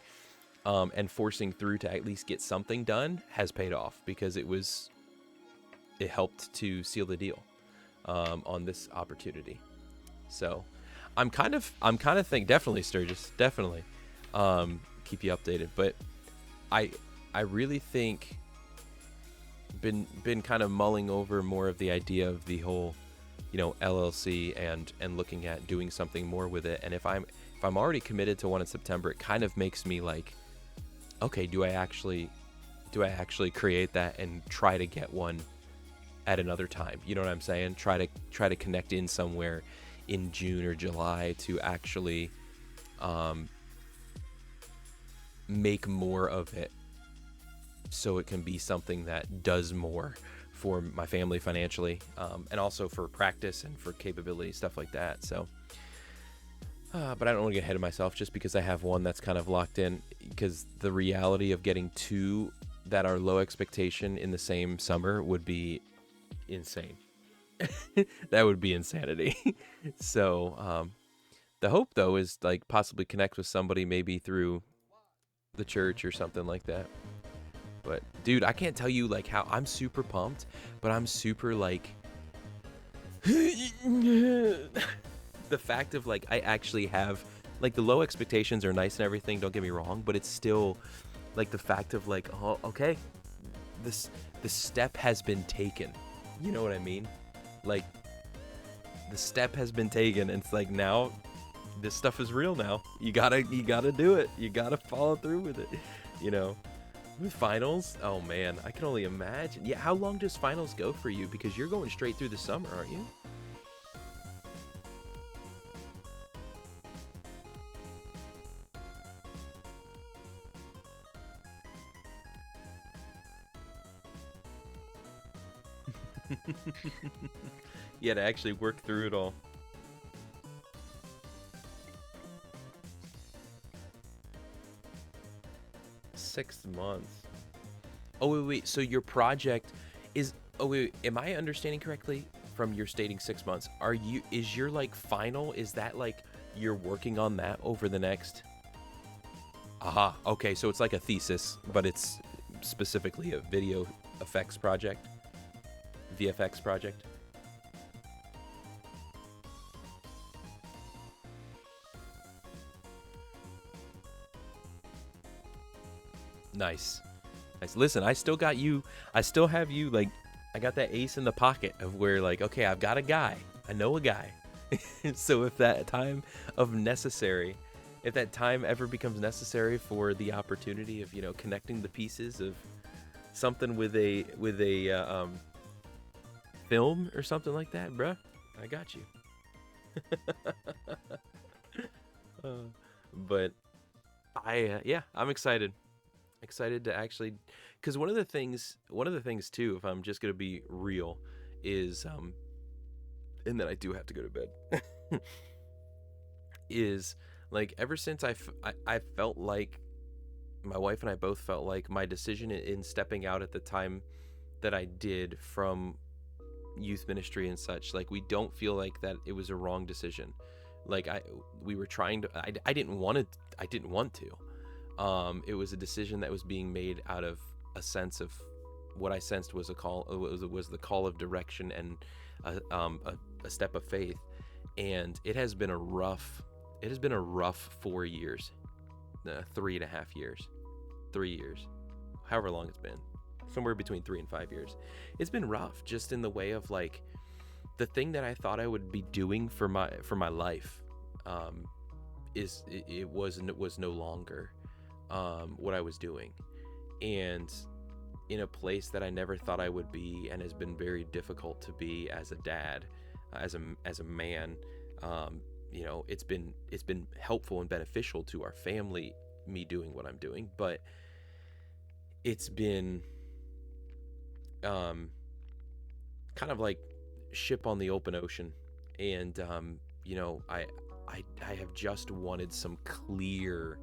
and forcing through to at least get something done has paid off, because it helped to seal the deal on this opportunity. So I'm kind of think definitely, Sturgis, definitely keep you updated. But I really think been kind of mulling over more of the idea of the whole, you know, LLC and looking at doing something more with it. And if I'm already committed to one in September, it kind of makes me like, okay, do I actually create that and try to get one at another time? You know what I'm saying? Try to connect in somewhere in June or July to actually make more of it, so it can be something that does more for my family financially, and also for practice and for capability, stuff like that. So, but I don't want to get ahead of myself just because I have one that's kind of locked in, because the reality of getting two that are low expectation in the same summer would be insane. That would be insanity. So, the hope though is like possibly connect with somebody maybe through the church or something like that. But dude, I can't tell you like how I'm super pumped, but I'm super like the fact of like I actually have like the low expectations are nice and everything, don't get me wrong, but it's still like the fact of like, oh, okay, the step has been taken. You know what I mean? Like the step has been taken, and it's like now this stuff is real now. You gotta do it. You gotta follow through with it. You know? With finals, oh man, I can only imagine. Yeah, how long does finals go for you? Because you're going straight through the summer, aren't you? Yeah, to actually work through it all. Sixth month. Oh wait. So your project is. Oh wait. Am I understanding correctly from your stating 6 months? Is your like final? Is that like you're working on that over the next? Aha. Okay. So it's like a thesis, but it's specifically a video effects project, VFX project. Nice. Listen, I still got you. I still have you. Like, I got that ace in the pocket of where, like, okay, I've got a guy. I know a guy. So if that time ever becomes necessary for the opportunity of, you know, connecting the pieces of something with a film or something like that, bruh, I got you. But yeah, I'm excited. Excited to actually, because one of the things too, if I'm just gonna be real, is and then I do have to go to bed. Is like ever since I felt like my wife and I both felt like my decision in stepping out at the time that I did from youth ministry and such, like we don't feel like that it was a wrong decision. Like we were trying to, I didn't want to. It was a decision that was being made out of a sense of what I sensed was a call. Was the call of direction and a step of faith. And it has been a rough 4 years, 3.5 years, 3 years, however long it's been, somewhere between 3 and 5 years. It's been rough, just in the way of like the thing that I thought I would be doing for my life, it was no longer what I was doing, and in a place that I never thought I would be, and has been very difficult to be as a dad, as a man. You know, it's been helpful and beneficial to our family, me doing what I'm doing, but it's been kind of like ship on the open ocean, and you know, I have just wanted some clear,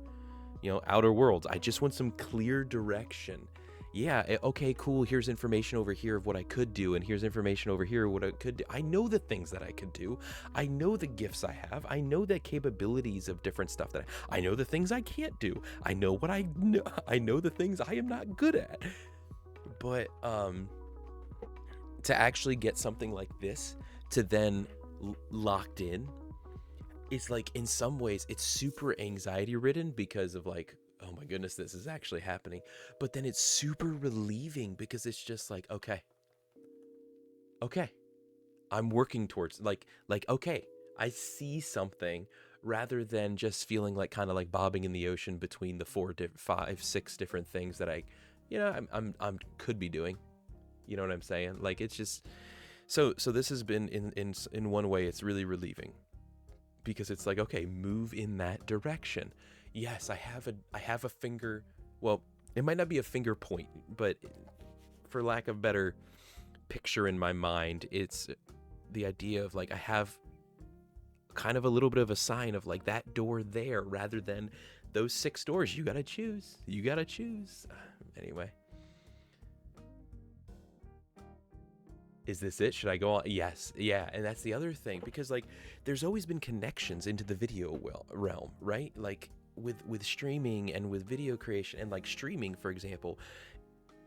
you know, outer worlds. I just want some clear direction. Yeah, okay, cool. Here's information over here of what I could do, and here's information over here of what I could do. I know the things that I could do. I know the gifts I have. I know the capabilities of different stuff that I know the things I can't do. I know what I know. I know the things I am not good at. But to actually get something like this to then locked in, it's like in some ways it's super anxiety ridden because of like, oh my goodness, this is actually happening. But then it's super relieving because it's just like, okay, I'm working towards like, okay, I see something, rather than just feeling like kind of like bobbing in the ocean between the 4, 5, 6 different things that I'm could be doing. You know what I'm saying? Like, it's just, so this has been in one way, it's really relieving, because it's like, okay, move in that direction. Yes, I have a finger. Well, it might not be a finger point, but for lack of better picture in my mind. It's the idea of like I have kind of a little bit of a sign of like that door there rather than those 6 doors. You gotta choose. Anyway. Is this it? Should I go on? Yes. Yeah. And that's the other thing, because like there's always been connections into the video realm, right? Like with streaming and with video creation, and like streaming, for example,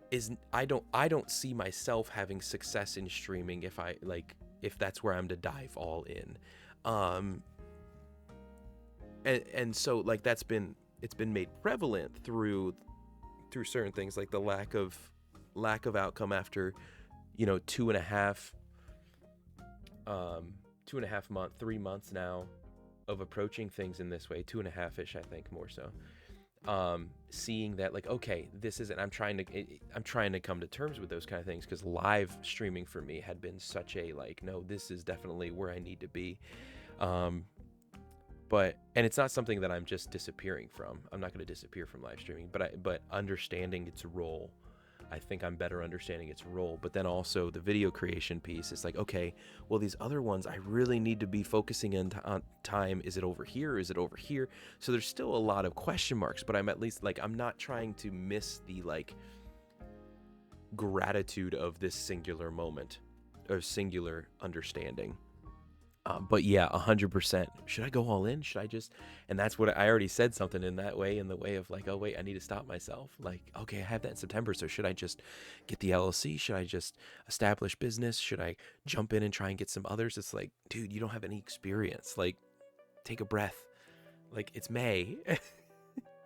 is I don't see myself having success in streaming if that's where I'm to dive all in. And so like it's been made prevalent through certain things, like the lack of outcome after 2.5 month, 3 months now of approaching things in this way, 2.5-ish, I think, more so. Seeing that like, okay, this isn't, I'm trying to come to terms with those kind of things, because live streaming for me had been such a like, no, this is definitely where I need to be. And it's not something that I'm just disappearing from. I'm not going to disappear from live streaming, but understanding its role. I think I'm better understanding its role. But then also the video creation piece, it's like, okay, well, these other ones, I really need to be focusing on time. Is it over here? Is it over here? So there's still a lot of question marks, but I'm at least like, I'm not trying to miss the like gratitude of this singular moment or singular understanding. But yeah, 100%. Should I go all in? Should I just, and that's what I already said something in that way, in the way of like, oh wait, I need to stop myself. Like, okay, I have that in September. So should I just get the LLC? Should I just establish business? Should I jump in and try and get some others? It's like, dude, you don't have any experience. Like, take a breath. Like, it's May.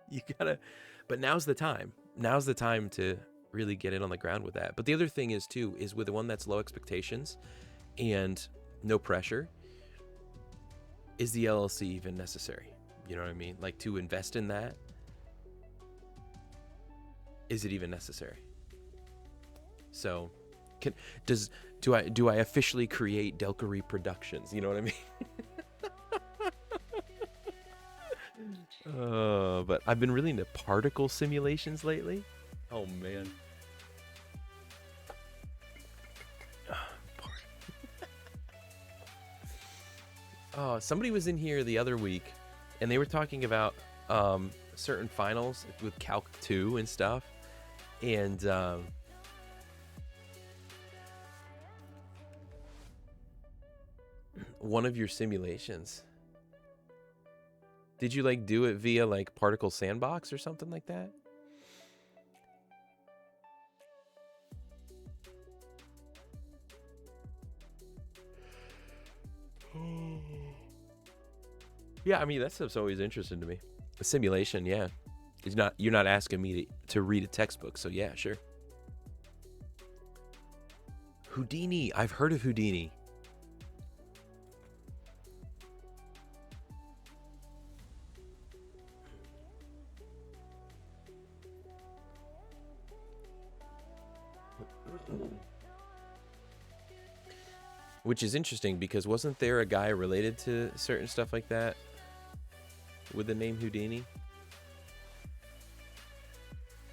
You gotta, but now's the time. Now's the time to really get in on the ground with that. But the other thing is too, is with the one that's low expectations and no pressure, is the LLC even necessary? You know what I mean? Like, to invest in that, is it even necessary? So, do I officially create Delcary Productions? You know what I mean? But I've been really into particle simulations lately. Oh man. Oh, somebody was in here the other week, and they were talking about certain finals with Calc 2 and stuff, and one of your simulations, did you like do it via like Particle Sandbox or something like that? Yeah, I mean, that stuff's always interesting to me. A simulation, yeah. You're not asking me to read a textbook, so yeah, sure. Houdini, I've heard of Houdini. Which is interesting, because wasn't there a guy related to certain stuff like that with the name Houdini?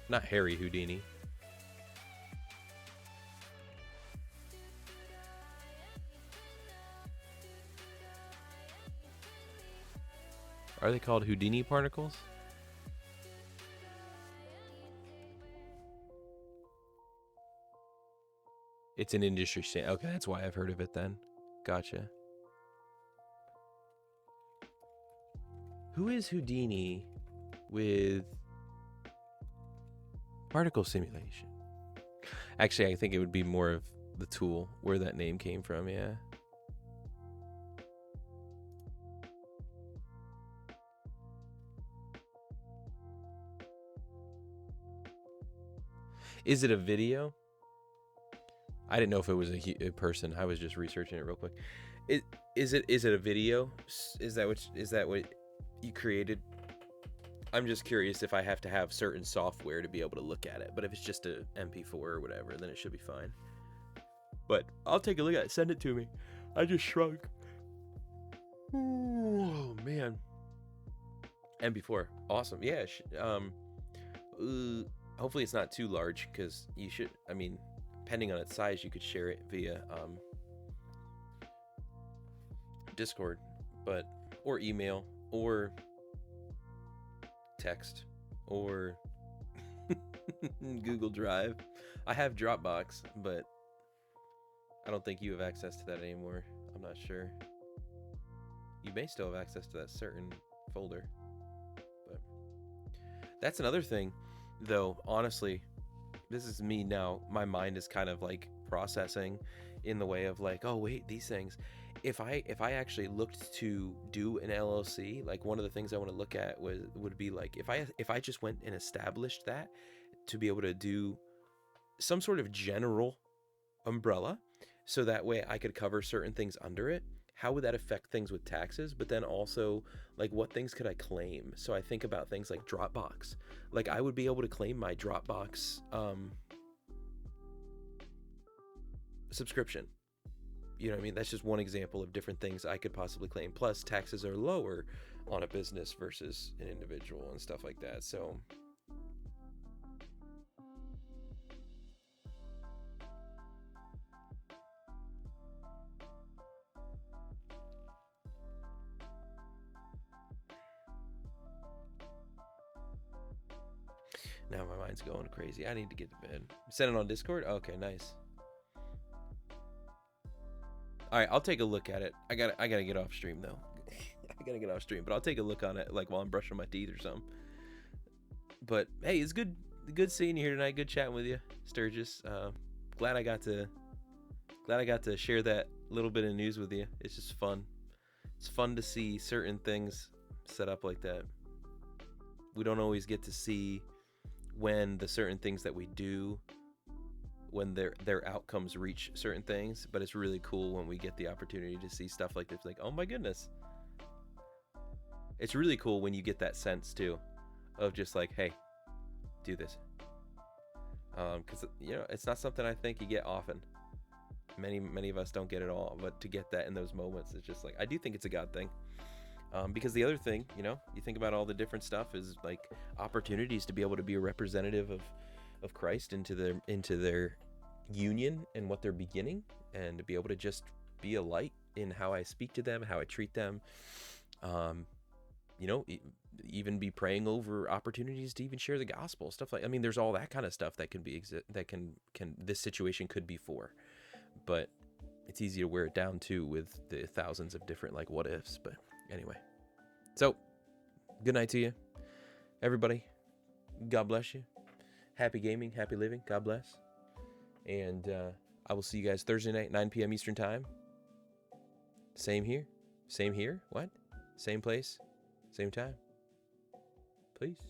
Not Harry Houdini. Are they called Houdini particles? It's an industry standard. Okay, that's why I've heard of it then. Gotcha. Who is Houdini with particle simulation? Actually, I think it would be more of the tool where that name came from, yeah. Is it a video? I didn't know if it was a person. I was just researching it real quick. Is it a video? Is that what you created? I'm just curious if I have to have certain software to be able to look at it. But if it's just a MP4 or whatever, then it should be fine. But I'll take a look at it. Send it to me. I just shrunk. Oh man. MP4, awesome. Yeah. Hopefully it's not too large, because you should. I mean, depending on its size, you could share it via Discord, or email, or text, or Google Drive. I have Dropbox, but I don't think you have access to that anymore. I'm not sure. You may still have access to that certain folder, but that's another thing, though. Honestly, this is me now. My mind is kind of like processing in the way of like, oh wait, these things. If I actually looked to do an LLC, like one of the things I want to look at would be like if I just went and established that to be able to do some sort of general umbrella, so that way I could cover certain things under it. How would that affect things with taxes? But then also, like, what things could I claim? So I think about things like Dropbox. Like, I would be able to claim my Dropbox subscription. You know what I mean? That's just one example of different things I could possibly claim. Plus, taxes are lower on a business versus an individual and stuff like that. So now my mind's going crazy. I need to get to bed. Send it on Discord? Okay, nice. All right, I'll take a look at it. I gotta get off stream though. I gotta get off stream, but I'll take a look on it like while I'm brushing my teeth or something. But hey, it's good seeing you here tonight. Good chatting with you, Sturgis. Glad I got to share that little bit of news with you. It's just fun. It's fun to see certain things set up like that. We don't always get to see when the certain things that we do, when their outcomes reach certain things, but it's really cool when we get the opportunity to see stuff like this. Like, oh my goodness. It's really cool when you get that sense too of just like, hey, do this. Because you know, it's not something I think you get often. Many of us don't get it all, but to get that in those moments, it's just like, I do think it's a God thing. Because the other thing, you know, you think about all the different stuff is like opportunities to be able to be a representative of Christ into their union and what they're beginning, and to be able to just be a light in how I speak to them, how I treat them. You know, even be praying over opportunities to even share the gospel, stuff like, I mean, there's all that kind of stuff that can be that can this situation could be for, but it's easy to wear it down too with the thousands of different like what ifs. But anyway, so good night to you, everybody. God bless you. Happy gaming, happy living. God bless. And I will see you guys Thursday night, 9 p.m. Eastern time. Same here. Same here. What? Same place. Same time. Please.